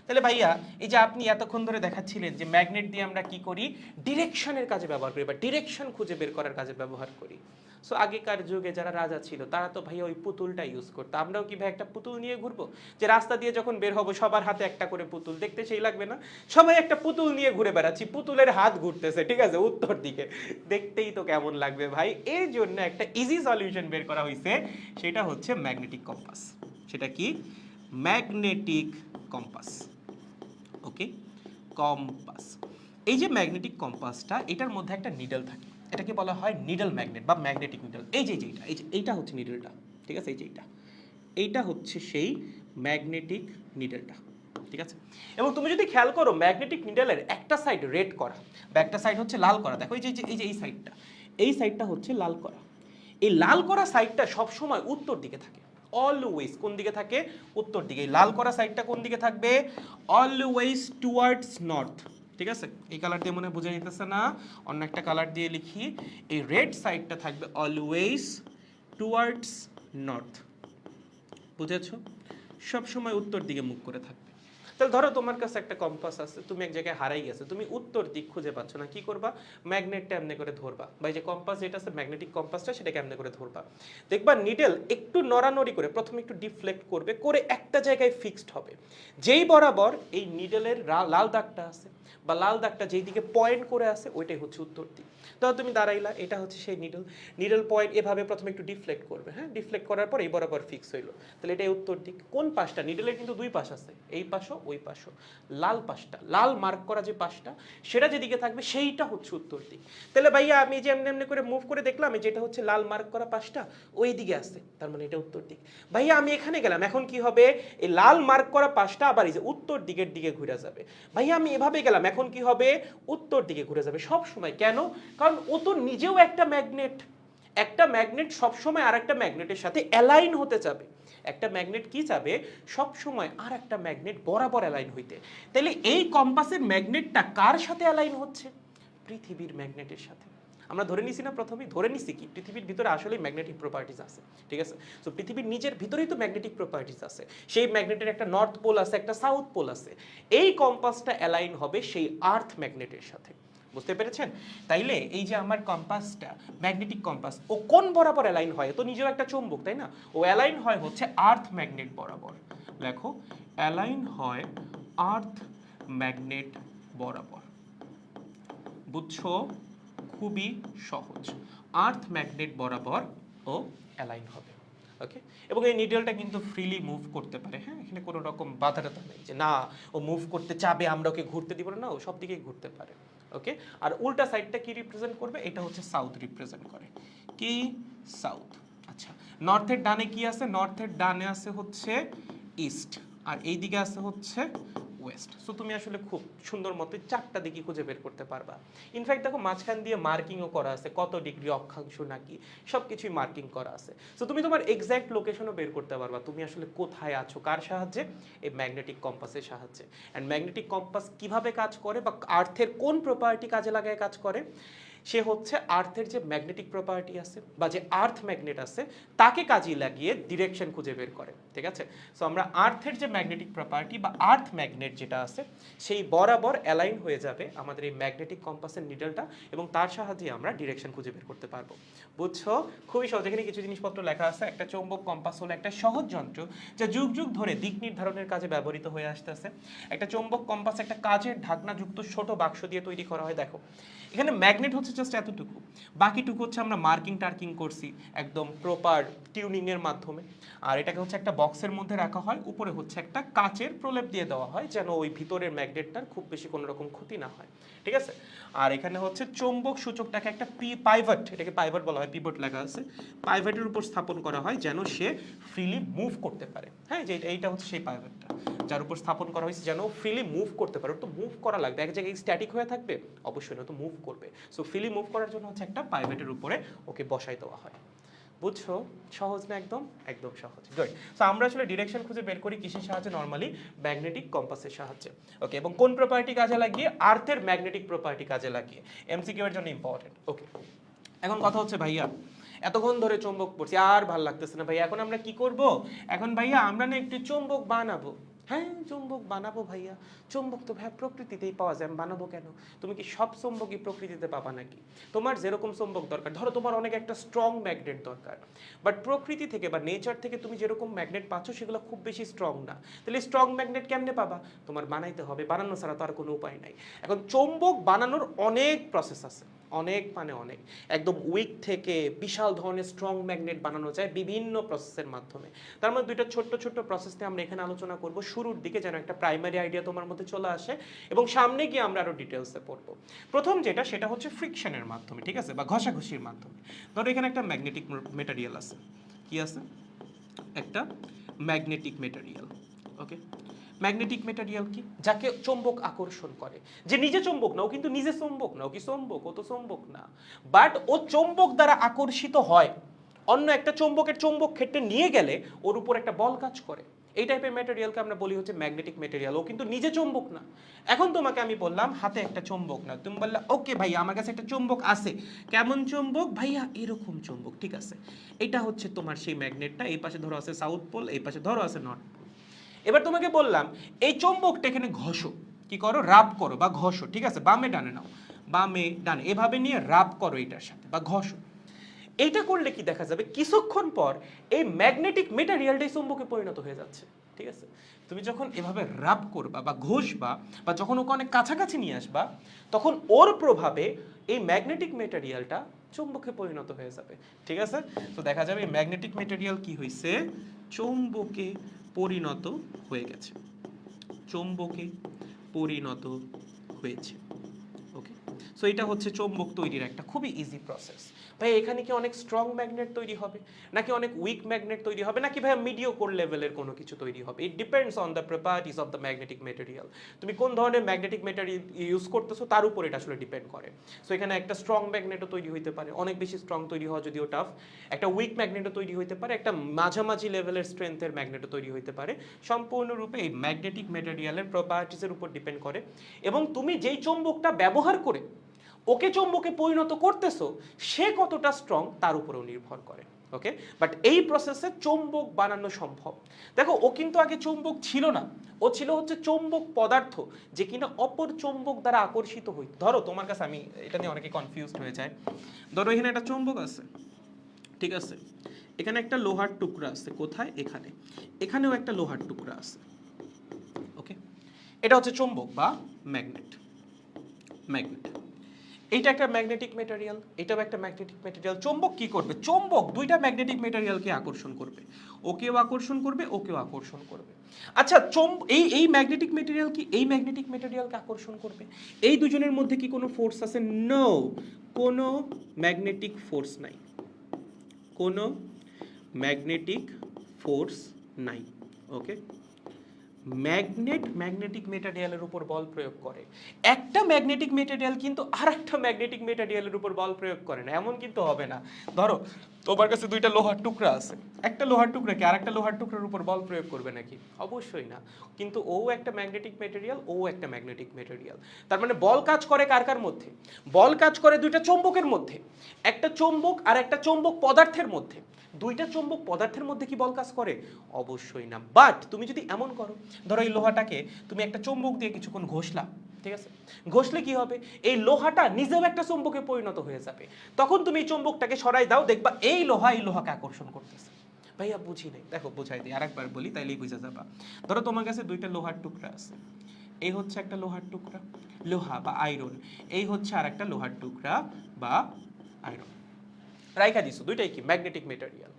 তাহলে ভাইয়া এই যে আপনি এতক্ষণ ধরে দেখাচ্ছিলেন যে ম্যাগনেট দিয়ে আমরা কি করি, ডিরেকশনের কাজে ব্যবহার করি বা ডিরেকশন খুঁজে বের করার কাজে ব্যবহার করি। সো আগেকার যুগে যারা রাজা ছিল তারা তো ভাইয়া ওই পুতুলটা ইউজ করতো। আমরাও কি ভাই একটা পুতুল নিয়ে ঘুরবো যে রাস্তা দিয়ে যখন বের হবো সবার হাতে একটা করে পুতুল, দেখতে সেই লাগবে না? সবাই একটা পুতুল নিয়ে ঘুরে বেড়াচ্ছি, পুতুলের হাত ঘুরতেছে, ঠিক আছে, উত্তর দিকে, দেখতেই তো কেমন লাগবে ভাই। এর জন্য একটা ইজি সলিউশন বের করা হয়েছে, সেটা হচ্ছে ম্যাগনেটিক কম্পাস। সেটা কি? ম্যাগনেটিক কম্পাস, ওকে? কম্পাস, এই যে ম্যাগনেটিক কম্পাসটা, এটার মধ্যে একটা নিডল থাকে, এটাকে বলা হয় নিডল ম্যাগনেট বা ম্যাগনেটিক নিডল। এই যে এইটা, এই যে এইটা হচ্ছে নিডলটা, ঠিক আছে? এই যে এইটা হচ্ছে সেই ম্যাগনেটিক নিডলটা, ঠিক আছে? এবং তুমি যদি খেয়াল করো ম্যাগনেটিক নিডলের একটা সাইড রেড করা বা একটা সাইড হচ্ছে লাল করা, দেখো এই যে এই সাইডটা, এই সাইডটা হচ্ছে লাল করা। এই লাল করা সাইডটা সবসময় উত্তর দিকে থাকে, অলওয়েজ কোন দিকে থাকে? উত্তর দিকে। এই লাল করা সাইডটা কোন দিকে থাকবে? Always towards north. ঠিক আছে, এই কালার দিয়ে মনে হয় বোঝা যেতেছে না, অন্য একটা কালার দিয়ে লিখি। এই রেড সাইডটা থাকবে অলওয়েজ টুয়ার্ডস নর্থ। বুঝেছো? সবসময় উত্তর দিকে মুখ করে থাকবে। তাহলে ধরো তোমার কাছে একটা কম্পাস আছে, তুমি এক জায়গায় হারাই গেছো, তুমি উত্তর দিক খুঁজে পাচ্ছ না, কি করবা? ম্যাগনেটটা এমনি করে ধরবা, বা এই যে কম্পাস যেটা আছে ম্যাগনেটিক কম্পাসটা, সেটাকে এমনি করে ধরবা। দেখবা নিডল একটু নড়ানড়ি করে প্রথমে একটু ডিফ্লেক্ট করবে, করে একটা জায়গায় ফিক্সড হবে। যেই বরাবর এই নিডলের লাল দাগটা আছে বা লাল দাগটা যেই দিকে পয়েন্ট করে আছে, ওইটাই হচ্ছে উত্তর দিক। ধরো তুমি দাঁড়াইলা, এটা হচ্ছে সেই নিডল, নিডল পয়েন্ট এভাবে প্রথমে একটু ডিফ্লেক্ট করবে, হ্যাঁ, ডিফ্লেক্ট করার পর এই বরাবর ফিক্স হইলো, তাহলে এটাই উত্তর দিক। কোন পাশটা? নিডলের কিন্তু দুই পাশ আছে, এই পাশও ওই পাশও। লাল পাশটা, লাল মার্ক করা যে পাশটা, সেটা যেদিকে থাকবে সেইটা হচ্ছে উত্তর দিক। তাহলে ভাইয়া আমি যে এমনি এমনি করে মুভ করে দেখলাম, যেটা হচ্ছে লাল মার্ক করা পাশটা ওই দিকে আছে, তার মানে এটা উত্তর দিক। ভাইয়া আমি এখানে গেলাম, এখন কি হবে? এই লাল মার্ক করা পাশটা আবার এই যে উত্তর দিকের দিকে ঘুরে যাবে। ভাইয়া আমি এভাবে গেলাম, এখন কি হবে? উত্তর দিকে ঘুরে যাবে সব সময়। কেন? কারণ ও তো নিজেও একটা ম্যাগনেট। একটা ম্যাগনেট সবসময় আর একটা ম্যাগনেটের সাথে অ্যালাইন হতে চাবে। একটা ম্যাগনেট কি চাবে? সব সময় আর একটা ম্যাগনেট বরাবর অ্যালাইন হইতে। তাহলে এই কম্পাসের ম্যাগনেটটা কার সাথে অ্যালাইন হচ্ছে? পৃথিবীর ম্যাগনেটের সাথে। আমরা ধরে নিছি না, প্রথমেই ধরে নিছি কি পৃথিবীর ভিতরে আসলেই ম্যাগনেটিক প্রপার্টিজ আছে। ঠিক আছে, তো পৃথিবীর নিজের ভিতরেই তো ম্যাগনেটিক প্রপার্টিজ আছে। সেই ম্যাগনেটের একটা নর্থ পোল আছে, একটা সাউথ পোল আছে। এই কম্পাসটা অ্যালাইন হবে সেই আর্থ ম্যাগনেটের সাথে। বুঝতে পেরেছেন? তাইলে এই যে আমার কম্পাসটা ম্যাগনেটিক কম্পাস, ও কোন বরাবর অ্যালাইন হয়? তো নিজেও একটা চুম্বক, তাই না? ও অ্যালাইন হয় হচ্ছে আর্থ ম্যাগনেট বরাবর। দেখো, অ্যালাইন হয় আর্থ ম্যাগনেট বরাবর। বুঝছো? খুবই সহজ। আর্থ ম্যাগনেট বরাবর ও অ্যালাইন হবে। ওকে, এবং এই নিডলটা কিন্তু ফ্রিলি মুভ করতে পারে, হ্যাঁ, এখানে কোনো রকম বাধা টাধা নেই যে না ও মুভ করতে চাবে আমরা ওকে ঘুরতে দিব না, ও সব দিকেই ঘুরতে পারে। ওকে, আর উল্টা সাইডটা কি রিপ্রেজেন্ট করবে? এটা হচ্ছে সাউথ রিপ্রেজেন্ট করে। কি? সাউথ। আচ্ছা, নর্থের ডানে কি আছে? নর্থের ডানে আছে হচ্ছে ইস্ট, আর এই দিকে আছে হচ্ছে ওয়েস্ট। সো তুমি আসলে খুব সুন্দর মতো চারটা দিকই খুঁজে বের করতে পারবা। ইনফ্যাক্ট দেখো মাঝখান দিয়ে মার্কিংও করা আছে, কত ডিগ্রি অক্ষাংশ নাকি সব কিছুই মার্কিং করা আছে। সো তুমি তোমার এক্স্যাক্ট লোকেশনও বের করতে পারবা, তুমি আসলে কোথায় আছো, কার সাহায্যে? এই ম্যাগনেটিক কম্পাসের সাহায্যে। অ্যান্ড ম্যাগনেটিক কম্পাস কিভাবে কাজ করে বা আর্থের কোন প্রপার্টি কাজে লাগায় কাজ করে? সে হচ্ছে আর্থের যে ম্যাগনেটিক প্রপার্টি আছে বা যে আর্থ ম্যাগনেট আছে, তাকে কাজে লাগিয়ে ডিরেকশন খুঁজে বের করে। ঠিক আছে, সো আমরা আর্থের যে ম্যাগনেটিক প্রপার্টি বা আর্থ ম্যাগনেট যেটা আছে, সেই বরাবর অ্যালাইন হয়ে যাবে আমাদের এই ম্যাগনেটিক কম্পাসের নিডলটা, এবং তার সাহায্যে আমরা ডিরেকশন খুঁজে বের করতে পারবো। বুঝছো? খুবই সহজ। এখানে কিছু জিনিসপত্র লেখা আছে। একটা চৌম্বক কম্পাস হলো একটা সহজ যন্ত্র যা যুগ যুগ ধরে দিক নির্ধারণের কাজে ব্যবহৃত হয়ে আসতেছে। একটা চৌম্বক কম্পাস একটা কাচের ঢাকনাযুক্ত ছোট বাক্স দিয়ে তৈরি করা হয়। দেখো, এখানে ম্যাগনেট হচ্ছে জাস্ট এতটুকু, বাকিটুকু হচ্ছে আমরা মার্কিং টার্কিং করছি একদম প্রপার টিউনিং এর মাধ্যমে। আর এটাকে হচ্ছে একটা বক্সের মধ্যে রাখা হয়, উপরে হচ্ছে একটা কাচের প্রলেপ দিয়ে দেওয়া হয় যেন ওই ভিতরের ম্যাগনেটটার খুব বেশি কোনো রকম ক্ষতি না হয়। ঠিক আছে, আর এখানে হচ্ছে চৌম্বক সূচকটাকে একটা পাইভট, এটাকে পাইভট বলা হয়, পিভট লেখা আছে, পাইভটের উপর স্থাপন করা হয় যেন সে ফ্রিলি মুভ করতে পারে। হ্যাঁ, যে এইটা হচ্ছে সেই পাইভটটা যার উপর স্থাপন করা হয়েছে যেন ফ্রিলি মুভ করতে পারে। ওর তো মুভ করা লাগবে, এক জায়গায় স্ট্যাটিক হয়ে থাকবে অবশ্যই না, তো মুভ করবে। সো ফ্রিলি মুভ করার জন্য হচ্ছে একটা পাইভটের উপরে ওকে বসাই দেওয়া হয়। বুঝছো? সহজ না? একদম একদম সহজ। গুড। সো আমরা আসলে ডিরেকশন খুঁজে বের করি কিসের সাহায্যে? নরমালি ম্যাগনেটিক কম্পাসের সাহায্যে। ওকে, এবং কোন প্রপার্টি কাজে লাগিয়ে? আর্থের ম্যাগনেটিক প্রপার্টি কাজে লাগিয়ে। এমসিকিউ এর জন্য ইম্পর্টেন্ট। ওকে, এখন কথা হচ্ছে ভাইয়া এতক্ষণ ধরে চুম্বক পড়ছি, আর ভাল লাগতেছে না ভাইয়া, এখন আমরা কি করব? এখন ভাইয়া আমরা না একটু চুম্বক বানাবো। হ্যাঁ, চুম্বক বানাবো ভাইয়া। চুম্বক তো ভাইয়া প্রকৃতিতেই পাওয়া যায়, আমি বানাবো কেন? তুমি কি সব চুম্বকই প্রকৃতিতে পাবা নাকি? তোমার যেরকম চুম্বক দরকার, ধরো তোমার অনেক একটা স্ট্রং ম্যাগনেট দরকার, বাট প্রকৃতি থেকে বা নেচার থেকে তুমি যেরকম ম্যাগনেট পাচ্ছ সেগুলো খুব বেশি স্ট্রং না। তাহলে স্ট্রং ম্যাগনেট কেমনে পাবা? তোমার বানাইতে হবে, বানানো ছাড়া তো আর কোনো উপায় নাই। এখন চুম্বক বানানোর অনেক প্রসেস আছে, অনেক মানে অনেক, একদম উইক থেকে বিশাল ধরনের স্ট্রং ম্যাগনেট বানানো যায় বিভিন্ন প্রসেসের মাধ্যমে। তার মধ্যে দুইটা ছোট্ট ছোট্ট প্রসেস নিয়ে আমরা এখানে আলোচনা করব শুরুর দিকে, যেন একটা প্রাইমারি আইডিয়া তোমার মধ্যে চলে আসে, এবং সামনে গিয়ে আমরা আরো ডিটেলসে পড়বো। প্রথম যেটা, সেটা হচ্ছে ফ্রিকশনের মাধ্যমে, ঠিক আছে, বা ঘষাঘষির মাধ্যমে। ধরো এখানে একটা ম্যাগনেটিক মেটেরিয়াল আছে, কি আছে? একটা ম্যাগনেটিক মেটেরিয়াল। ওকে, ম্যাগনেটিক মেটেরিয়াল কি? যাকে চুম্বক আকর্ষণ করে, যে নিজে চুম্বক না, ও কিন্তু নিজে চুম্বক না, ও কি চুম্বক? ও তো চুম্বক না, বাট ও চুম্বক দ্বারা আকর্ষিত হয়, অন্য একটা চুম্বকের চুম্বক ক্ষেত্রে নিয়ে গেলে ওর উপর একটা বল কাজ করে। এই টাইপের ম্যাটেরিয়ালকে আমরা বলি হচ্ছে ম্যাগনেটিক মেটেরিয়াল। ও কিন্তু নিজে চুম্বক না। এখন তোমাকে আমি বললাম হাতে একটা চুম্বক না, তুমি বললে ওকে ভাইয়া আমার কাছে একটা চুম্বক আছে। কেমন চুম্বক ভাইয়া? এরকম চুম্বক, ঠিক আছে। এটা হচ্ছে তোমার সেই ম্যাগনেটটা, এই পাশে ধরো আছে সাউথ পোল, এই পাশে ধরো আছে নর্থ পোল। এবার তোমাকে বললাম এই চুম্বকটা এখানে ঘষো, কি করো? রাব করো বা ঘষো, ঠিক আছে। বামে ডানে নাও, বামে ডানে এভাবে নিয়ে রাব করো এটার সাথে বা ঘষো। এইটা করলে কি দেখা যাবে? কিছুক্ষণ পর এই ম্যাগনেটিক মেটেরিয়ালটাই চুম্বকে পরিণত হয়ে যাচ্ছে, ঠিক আছে। তুমি যখন এভাবে রাব করবা বা ঘষবা বা যখন ওকে অনেক কাছাকাছি নিয়ে আসবা, তখন ওর প্রভাবে এই ম্যাগনেটিক মেটেরিয়ালটা চুম্বকে পরিণত হয়ে যাবে, ঠিক আছে। তো দেখা যাবে এই ম্যাগনেটিক মেটেরিয়াল কি হয়েছে? চুম্বকে পরিণত হয়ে গেছে, চুম্বকে পরিণত হয়েছে। ওকে, সো এটা হচ্ছে চৌম্বক তৈরির একটা খুবই ইজি প্রসেস। ভাই এখানে কি অনেক স্ট্রং ম্যাগনেট তৈরি হবে, নাকি অনেক উইক ম্যাগনেট তৈরি হবে, নাকি ভাই মিডিওকোর লেভেলের কোনো কিছু তৈরি হবে? It depends on the properties of the magnetic material. তুমি কোন ধরনের ম্যাগনেটিক মেটেরিয়াল ইউজ করতেছো তার উপর এটা আসলে ডিপেন্ড করে। সো এখানে একটা স্ট্রং ম্যাগনেটও তৈরি হইতে পারে, অনেক বেশি স্ট্রং তৈরি হওয়া যদিও টাফ। একটা উইক ম্যাগনেটও তৈরি হইতে পারে, একটা মাঝামাঝি লেভেলের স্ট্রেংথের ম্যাগনেটও তৈরি হইতে পারে। সম্পূর্ণরূপে এই ম্যাগনেটিক মেটেরিয়ালের প্রপার্টিজের উপর ডিপেন্ড করে। এবং তুমি যেই চৌম্বকটা ব্যবহার করে ওকে চৌম্বকে পরিণত করতেছো সে কতটা স্ট্রং তার উপরেও নির্ভর করে। ওকে, বাট এই প্রসেসে চৌম্বক বানানো সম্ভব। দেখো ও কিন্তু আগে চৌম্বক ছিল না, ও ছিল হচ্ছে চৌম্বক পদার্থ যে কিনা অপর চৌম্বক দ্বারা আকর্ষিত হইত। ধরো তোমার কাছে, আমি এটা নিয়ে অনেকে কনফিউজড হয়ে যায়। ধরো এখানে একটা চৌম্বক আছে, ঠিক আছে। এখানে একটা লোহার টুকরা আছে, কোথায়? এখানে। এখানেও একটা লোহার টুকরা আছে। ওকে, এটা হচ্ছে চৌম্বক বা ম্যাগনেট। ম্যাগনেট, এইটা একটা ম্যাগনেটিক মেটেরিয়াল, এটাও একটা ম্যাগনেটিক মেটেরিয়াল। চৌম্বক কি করবে? চৌম্বক দুইটা ম্যাগনেটিক মেটেরিয়ালকে আকর্ষণ করবে, ওকেও আকর্ষণ করবে, ওকেও আকর্ষণ করবে। আচ্ছা, এই ম্যাগনেটিক মেটেরিয়াল কি এই ম্যাগনেটিক মেটেরিয়ালকে আকর্ষণ করবে? এই দুজনের মধ্যে কি কোনো ফোর্স আছে? নো, কোনো ম্যাগনেটিক ফোর্স নাই, কোনো ম্যাগনেটিক ফোর্স নাই। ওকে, ম্যাগনেটিক মেটেরিয়ালের উপর বল প্রয়োগ করে। একটা ম্যাগনেটিক মেটেরিয়াল কিন্তু আরেকটা ম্যাগনেটিক মেটেরিয়ালের উপর বল প্রয়োগ করে না, এমন কিন্তু হবে না। ধরো তোমার কাছে দুইটা লোহার টুকরা আছে, একটা লোহার টুকরা কি আরেকটা লোহার টুকরার উপর বল প্রয়োগ করবে নাকি? অবশ্যই না। কিন্তু ও একটা ম্যাগনেটিক মেটেরিয়াল, ও একটা ম্যাগনেটিক মেটেরিয়াল। তার মানে বল কাজ করে কার কার মধ্যে? বল কাজ করে দুইটা চৌম্বকের মধ্যে, একটা চৌম্বক আর একটা চৌম্বক পদার্থের মধ্যে। দুইটা চৌম্বক পদার্থের মধ্যে কি বল কাজ করে? অবশ্যই না। বাট তুমি যদি এমন করো, ধরো এই লোহাটাকে তুমি একটা চৌম্বক দিয়ে কিছুক্ষণ ঘষলা, ঠিক আছে। ঘষলে কি হবে? এই লোহাটা নিজেও একটা চৌম্বকে পরিণত হয়ে যাবে। তখন তুমি এই চৌম্বকটাকে সরাই দাও, দেখবা এই লোহা এই লোহাকে আকর্ষণ করতেছে। ভাইয়া বুঝি নাই, দেখো বুঝাই দিই, আরেকবার বলি তাইলেই বুঝা যাবা। ধরো তোমার কাছে দুইটা লোহার টুকরা আছে, এই হচ্ছে একটা লোহার টুকরা, লোহা বা আয়রন। এই হচ্ছে আর একটা লোহার টুকরা বা আয়রন। রাইখা দিছো, দুইটাই কি ম্যাগনেটিক মেটেরিয়াল।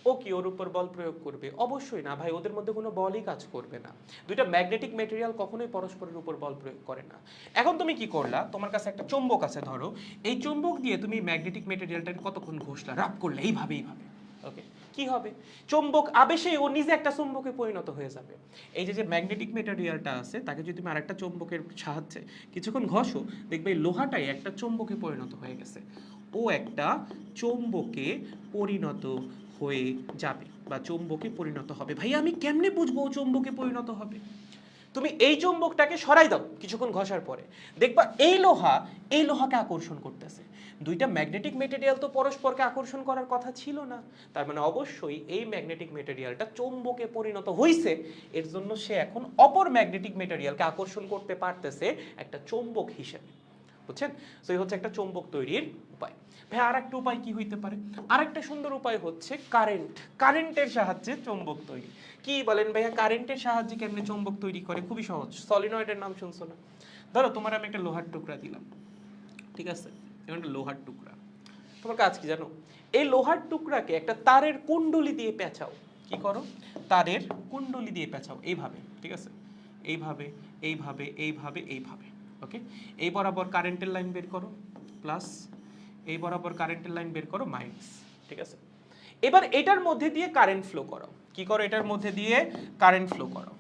ও কি ওর উপর বল প্রয়োগ করবে? অবশ্যই না ভাই, ওদের মধ্যে কোনো বলই কাজ করবে না। দুইটা ম্যাগনেটিক মেটেরিয়াল কখনোই পরস্পরের উপর বল প্রয়োগ করে না। এখন তুমি কি করলা? তোমার কাছে একটা চুম্বক আছে, ধরো এই চুম্বক দিয়ে তুমি ম্যাগনেটিক মেটেরিয়ালটাকে কতক্ষণ ঘষলা, রাব করলে এইভাবে এইভাবে। ওকে, কি হবে? চুম্বক আবেশে ও নিজে একটা চুম্বকে পরিণত হয়ে যাবে। এই যে ম্যাগনেটিক মেটেরিয়ালটা আছে তাকে যদি তুমি আরেকটা চুম্বকের সাহায্যে কিছুক্ষণ ঘষো, দেখবে এই লোহাটাই একটা চুম্বকে পরিণত হয়ে গেছে। ও একটা চৌম্বকে পরিণত হয়ে যাবে বা চৌম্বকে পরিণত হবে। ভাই আমি কেমনে বুঝবো ও চৌম্বকে পরিণত হবে? তুমি এই চৌম্বকটাকে সরাই দাও কিছুক্ষণ ঘষার পরে, দেখবা এই লোহা এই লোহাকে আকর্ষণ করতেছে। দুইটা ম্যাগনেটিক মেটেরিয়াল তো পরস্পরকে আকর্ষণ করার কথা ছিল না। তার মানে অবশ্যই এই ম্যাগনেটিক মেটেরিয়ালটা চৌম্বকে পরিণত হয়েছে, এর জন্য সে এখন অপর ম্যাগনেটিক মেটেরিয়ালকে আকর্ষণ করতে পারতেছে একটা চৌম্বক হিসেবে। বুঝছেন? সো এই হচ্ছে একটা চৌম্বক তৈরির উপায়। ভাই আর একটা উপায় কি হইতে পারে? আরেকটা সুন্দর উপায় হচ্ছে কারেন্ট। কারেন্টের সাহায্যে চৌম্বক তৈরি। কি বলেন ভাইয়া, কারেন্টের সাহায্যে কেমনে চৌম্বক তৈরি করে? খুবই সহজ, সলিনয়েডের নাম শুনছো না? ধরো তোমার আমি একটা লোহার টুকরা দিলাম, ঠিক আছে, এখন একটা লোহার টুকরা। তোমার কাজ কি জানো? এই লোহার টুকরাকে একটা তারের কুণ্ডলী দিয়ে পেঁচাও। কি করো? তারের কুণ্ডলী দিয়ে পেঁচাও এইভাবে, ঠিক আছে, এইভাবে এইভাবে এইভাবে এইভাবে। ওকে, এই বরাবর কারেন্টের লাইন বের করো প্লাস, এই বরাবর কারেন্টের লাইন বের করো মাইনাস, ঠিক আছে। এবার এটার মধ্যে দিয়ে কারেন্ট ফ্লো করো। কি করো? এটার মধ্যে দিয়ে কারেন্ট ফ্লো করো।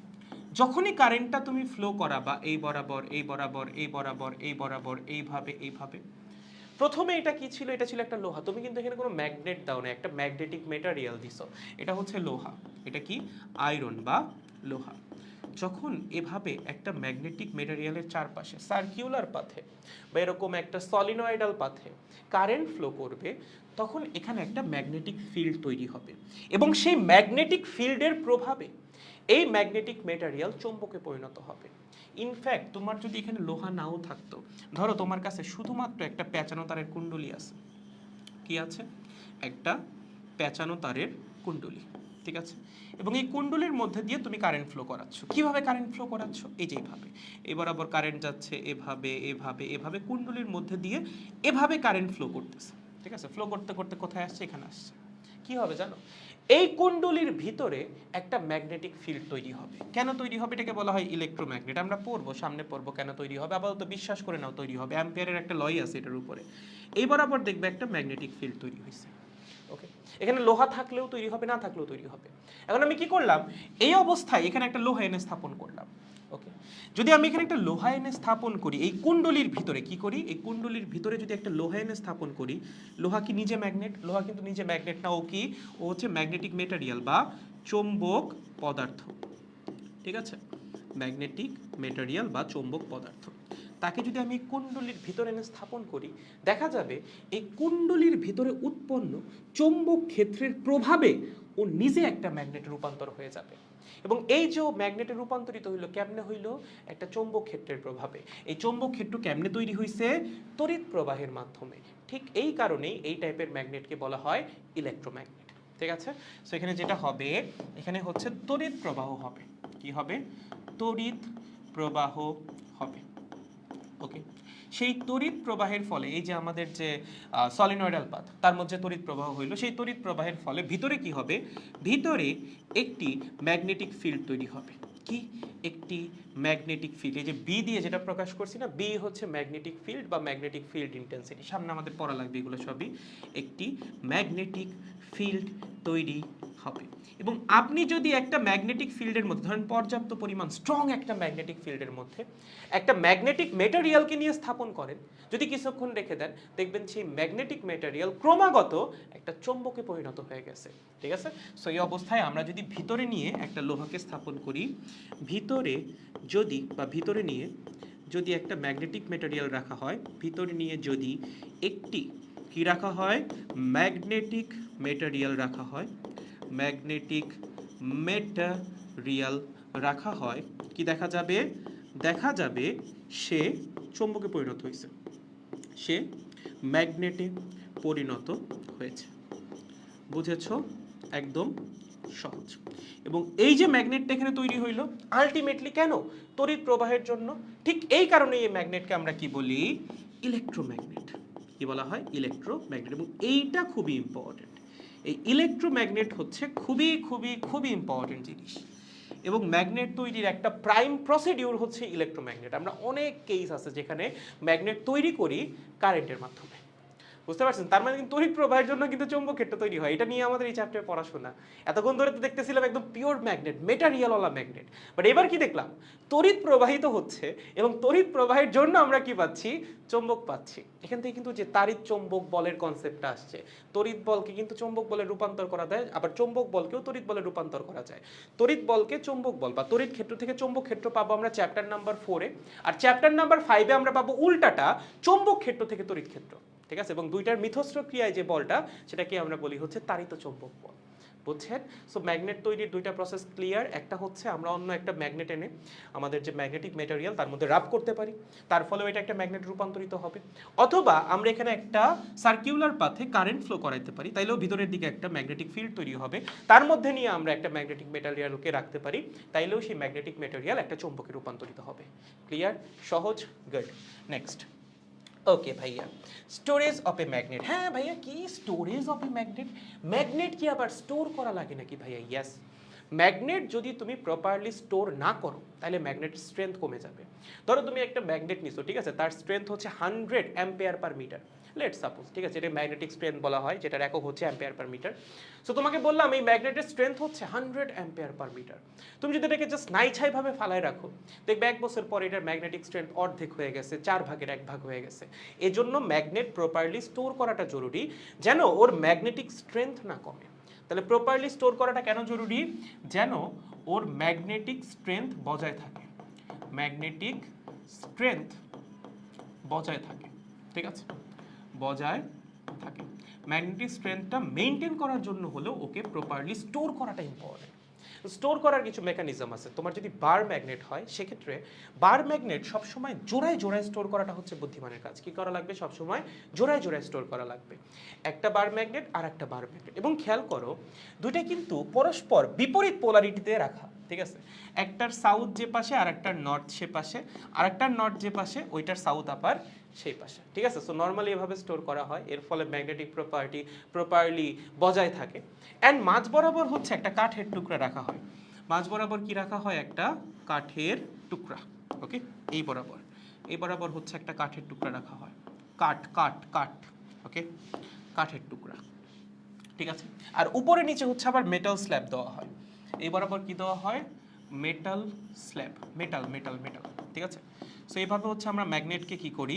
যখনই কারেন্টটা তুমি ফ্লো করাবা এই বরাবর এই বরাবর এই বরাবর এই বরাবর এইভাবে এইভাবে, প্রথমে এটা কি ছিল? এটা ছিল একটা লোহা। তুমি কিন্তু এখানে কোনো ম্যাগনেট দাও না, একটা ম্যাগনেটিক মেটারিয়াল দিছো। এটা হচ্ছে লোহা, এটা কি আয়রন বা লোহা। যখন এভাবে একটা ম্যাগনেটিক মেটারিয়ালের চারপাশে সার্কিউলার পাথে বা এরকম একটা সলিনয়েডাল পাথে কারেন্ট ফ্লো করবে, তখন এখানে একটা ম্যাগনেটিক ফিল্ড তৈরি হবে এবং সেই ম্যাগনেটিক ফিল্ডের প্রভাবে এই ম্যাগনেটিক মেটারিয়াল চৌম্বকে পরিণত হবে। ইনফ্যাক্ট তোমার যদি এখানে লোহা নাও থাকতো, ধরো তোমার কাছে শুধুমাত্র একটা পেঁচানো তারের কুণ্ডলী আছে, কি আছে? একটা পেঁচানো তারের কুণ্ডলী, ঠিক আছে? এবং এই কুণ্ডলীর মধ্যে দিয়ে তুমি কারেন্ট ফ্লো করাচ্ছ। কিভাবে কারেন্ট ফ্লো করাচ্ছ? এই যে এইভাবে, এই বরাবর কারেন্ট যাচ্ছে, এভাবে এভাবে এভাবে কুণ্ডলীর মধ্যে দিয়ে এভাবে কারেন্ট ফ্লো করতেছে, ঠিক আছে? ফ্লো করতে করতে কোথায় আসছে? এখানে আসছে। কি হবে জানো? এই কুণ্ডলীর ভিতরে একটা ম্যাগনেটিক ফিল্ড তৈরি হবে। কেন তৈরি হবে? এটাকে বলা হয় ইলেকট্রোম্যাগনেট। আমরা পড়বো, সামনে পড়বো কেন তৈরি হবে। আপাতত বিশ্বাস করে নাও তৈরি হবে, অ্যাম্পিয়ারের একটা লই আছে এটার উপরে। এই বরাবর দেখবে একটা ম্যাগনেটিক ফিল্ড তৈরি হয়েছে। ওকে, এখানে লোহা থাকলেও তৈরি হবে, না থাকলেও তৈরি হবে। এখন আমি কি করলাম? এই অবস্থায় এখানে একটা লোহা এনে স্থাপন করলাম। ওকে, যদি আমি এখানে একটা লোহা এনে স্থাপন করি এই কুণ্ডলীর ভিতরে, কি করি? এই কুণ্ডলীর ভিতরে যদি একটা লোহা এনে স্থাপন করি, লোহা কি নিজে ম্যাগনেট? লোহা কিন্তু নিজে ম্যাগনেট না, ও কি? ও হচ্ছে ম্যাগনেটিক মেটারিয়াল বা চৌম্বক পদার্থ, ঠিক আছে? ম্যাগনেটিক মেটারিয়াল বা চৌম্বক পদার্থ। তাকে যদি আমি কুণ্ডলীর ভিতরে এনে স্থাপন করি, দেখা যাবে এই কুণ্ডলীর ভিতরে উৎপন্ন চৌম্বক ক্ষেত্রের প্রভাবে ও নিজে একটা ম্যাগনেটে রূপান্তর হয়ে যাবে। এবং এই যে ম্যাগনেটে রূপান্তরিত হইল, কেমনে হইল? একটা চৌম্বক ক্ষেত্রের প্রভাবে। এই চৌম্বক ক্ষেত্র কেমনে তৈরি হয়েছে? তড়িৎ প্রবাহের মাধ্যমে। ঠিক এই কারণেই এই টাইপের ম্যাগনেটকে বলা হয় ইলেকট্রোম্যাগনেট, ঠিক আছে? সো এখানে যেটা হবে, এখানে হচ্ছে তড়িৎ প্রবাহ হবে। কি হবে? তড়িৎ প্রবাহ হবে। ওকে, সেই তড়িৎ প্রবাহের ফলে এই যে আমাদের যে সলিনয়েডাল পাথ, তার মধ্যে তড়িৎ প্রবাহ হইল, সেই তড়িৎ প্রবাহের ফলে ভিতরে কি হবে? ভিতরে একটি ম্যাগনেটিক ফিল্ড তৈরি হবে। কি? একটি ম্যাগনেটিক ফিল্ড। এই যে বি দিয়ে যেটা প্রকাশ করছি না, বি হচ্ছে ম্যাগনেটিক ফিল্ড বা ম্যাগনেটিক ফিল্ড ইন্টেন্সিটি। সামনে আমাদের পড়া লাগবে এগুলো সবই। একটি ম্যাগনেটিক ফিল্ড তৈরি হবে। এবং আপনি যদি একটা ম্যাগনেটিক ফিল্ডের মধ্যে, ধরেন পর্যাপ্ত পরিমাণ স্ট্রং একটা ম্যাগনেটিক ফিল্ডের মধ্যে একটা ম্যাগনেটিক মেটেরিয়ালকে নিয়ে স্থাপন করেন, যদি কিছুক্ষণ রেখে দেন, দেখবেন সেই ম্যাগনেটিক মেটেরিয়াল ক্রমাগত একটা চৌম্বকে পরিণত হয়ে গেছে, ঠিক আছে? সো এই অবস্থায় আমরা যদি ভিতরে নিয়ে একটা লোহাকে স্থাপন করি, ভিতরে যদি বা ভিতরে নিয়ে যদি একটা ম্যাগনেটিক মেটেরিয়াল রাখা হয়, ভিতরে নিয়ে যদি একটি কি রাখা হয়? ম্যাগনেটিক মেটেরিয়াল রাখা হয়, ম্যাগনেটিক মেটেরিয়াল রাখা হয়, কি দেখা যাবে? দেখা যাবে সে চৌম্বকে পরিণত হয়েছে, সে ম্যাগনেটে পরিণত হয়েছে। বুঝেছো? একদম সহজ। এবং এই যে ম্যাগনেটটা এখানে তৈরি হইল আলটিমেটলি কেন? তড়িৎ প্রবাহের জন্য। ঠিক এই কারণে এই ম্যাগনেটকে আমরা কি বলি? ইলেকট্রোম্যাগনেট। কি বলা হয়? ইলেকট্রোম্যাগনেট। এবং এইটা খুবই ইম্পর্টেন্ট। এই ইলেকট্রোম্যাগনেট হচ্ছে খুবই খুবই খুবই ইম্পর্টেন্ট জিনিস। এবং ম্যাগনেট তৈরির একটা প্রাইম প্রসিডিউর হচ্ছে ইলেকট্রোম্যাগনেট। আমরা অনেক কেস আছে যেখানে ম্যাগনেট তৈরি করি কারেন্টের মাধ্যমে। বুঝতে পারছেন? তার মানে কিন্তু তড়িৎ প্রবাহের জন্য কিন্তু চৌম্বক ক্ষেত্র তৈরি হয়। এটা নিয়ে আমাদের এই চ্যাপ্টারে পড়াশোনা। এতক্ষণ ধরে তো দেখতেছিলাম একদম পিওর ম্যাগনেট, মেটারিয়ালওয়ালা ম্যাগনেট। বাট এবার কি দেখলাম? তড়িৎ প্রবাহিত হচ্ছে এবং তড়িৎ প্রবাহের জন্য আমরা কি পাচ্ছি? চৌম্বক পাচ্ছি। এখান থেকে কিন্তু যে তাড়িৎ চৌম্বক বলের কনসেপ্টটা আসছে। তড়িৎ বলকে কিন্তু চৌম্বক বলে রূপান্তর করা যায়, আবার চৌম্বক বলকেও তড়িৎ বলে রূপান্তর করা যায়। তড়িৎ বলকে চৌম্বক বল বা তড়িৎ ক্ষেত্র থেকে চৌম্বক ক্ষেত্র পাবো আমরা চ্যাপ্টার নাম্বার 4-এ, আর চ্যাপ্টার নাম্বার 5-এ আমরা পাবো উল্টাটা, চৌম্বক ক্ষেত্র থেকে তড়িৎ ক্ষেত্র, ঠিক আছে? এবং দুইটার মিথস্ক্রিয়ায় যে বলটা, সেটাকে আমরা বলি হচ্ছে তাড়িত চৌম্বক বল। বুঝছেন? সো ম্যাগনেট তৈরির দুইটা প্রসেস ক্লিয়ার। একটা হচ্ছে আমরা অন্য একটা ম্যাগনেট এনে আমাদের যে ম্যাগনেটিক মেটেরিয়াল তার মধ্যে রাব করতে পারি, তার ফলেও এটা একটা ম্যাগনেট রূপান্তরিত হবে। অথবা আমরা এখানে একটা সার্কিউলার পাথে কারেন্ট ফ্লো করাইতে পারি, তাইলেও ভিতরের দিকে একটা ম্যাগনেটিক ফিল্ড তৈরি হবে। তার মধ্যে নিয়ে আমরা একটা ম্যাগনেটিক মেটেরিয়ালকে রাখতে পারি, তাইলেও সেই ম্যাগনেটিক মেটেরিয়াল একটা চৌম্বকে রূপান্তরিত হবে। ক্লিয়ার? সহজ? গুড। নেক্সট। ওকে ভাইয়া, স্টোরেজ অফ এ ম্যাগনেট। হ্যাঁ ভাইয়া, কি storage of a magnet? Magnet কি আবার স্টোর করা লাগে নাকি ভাইয়া? ইয়েস, ম্যাগনেট যদি তুমি প্রপারলি স্টোর না করো তাহলে ম্যাগনেটের স্ট্রেংথ কমে যাবে। ধরো তুমি একটা ম্যাগনেট নিছো, ঠিক আছে, তার স্ট্রেংথ হচ্ছে 100 ampere per metre, let's suppose, ঠিক আছে, এটা ম্যাগনেটিক স্ট্রেংথ বলা হয়, যেটার একক হচ্ছে অ্যাম্পিয়ার পার মিটার। সো তোমাকে বললাম এই ম্যাগনেটের স্ট্রেংথ হচ্ছে 100 অ্যাম্পিয়ার পার মিটার। তুমি যদি এটাকে জাস্ট নাইছাইভাবে ফালায় রাখো, দেখবে 1 বছর পর এটার ম্যাগনেটিক স্ট্রেংথ অর্ধেক হয়ে গেছে, 4 ভাগের 1 ভাগ হয়ে গেছে। এজন্য ম্যাগনেট প্রপারলি স্টোর করাটা জরুরি, যেন ওর ম্যাগনেটিক স্ট্রেংথ না কমে। তাহলে প্রপারলি স্টোর করাটা কেন জরুরি? যেন ওর ম্যাগনেটিক স্ট্রেংথ বজায় থাকে, ম্যাগনেটিক স্ট্রেংথ বজায় থাকে, ঠিক আছে, বজায় থাকে। ম্যাগনেটিক স্ট্রেংথটা মেনটেন করার জন্য হলেও ওকে প্রপারলি স্টোর করাটা ইম্পর্টেন্ট। স্টোর করার কিছু মেকানিজম আছে। তোমার যদি বার ম্যাগনেট হয়, সেক্ষেত্রে বার ম্যাগনেট সবসময় জোড়ায় জোড়ায় স্টোর করাটা হচ্ছে বুদ্ধিমানের কাজ। কি করা লাগবে? সবসময় জোড়ায় জোড়ায় স্টোর করা লাগবে, একটা বার ম্যাগনেট আর একটা বার ম্যাগনেট। এবং খেয়াল করো, দুইটা কিন্তু পরস্পর বিপরীত পোলারিটিতে রাখা, ঠিক আছে, একটার সাউথ যে পাশে আর একটার নর্থ সে পাশে, আর একটার নর্থ যে পাশে ওইটার সাউথ আপার সেই পাশে, ঠিক আছে। সো নর্মালি এভাবে স্টোর করা হয়, এর ফলে ম্যাগনেটিক প্রপার্টি প্রপারলি বজায় থাকে। অ্যান্ড মাঝ বরাবর হচ্ছে একটা কাঠের টুকরা রাখা হয়। মাঝ বরাবর কি রাখা হয়? একটা কাঠের টুকরা, ওকে, এই বরাবর, এই বরাবর হচ্ছে একটা কাঠের টুকরা রাখা হয়, কাঠ কাঠ কাঠ, ওকে, কাঠের টুকরা, ঠিক আছে। আর উপরে নিচে হচ্ছে আবার মেটাল স্ল্যাব দেওয়া হয়। এই বরাবর কি দেওয়া হয়? Metal slab, metal metal metal, ঠিক আছে। সো এইভাবে হচ্ছে আমরা ম্যাগনেটকে কি করি?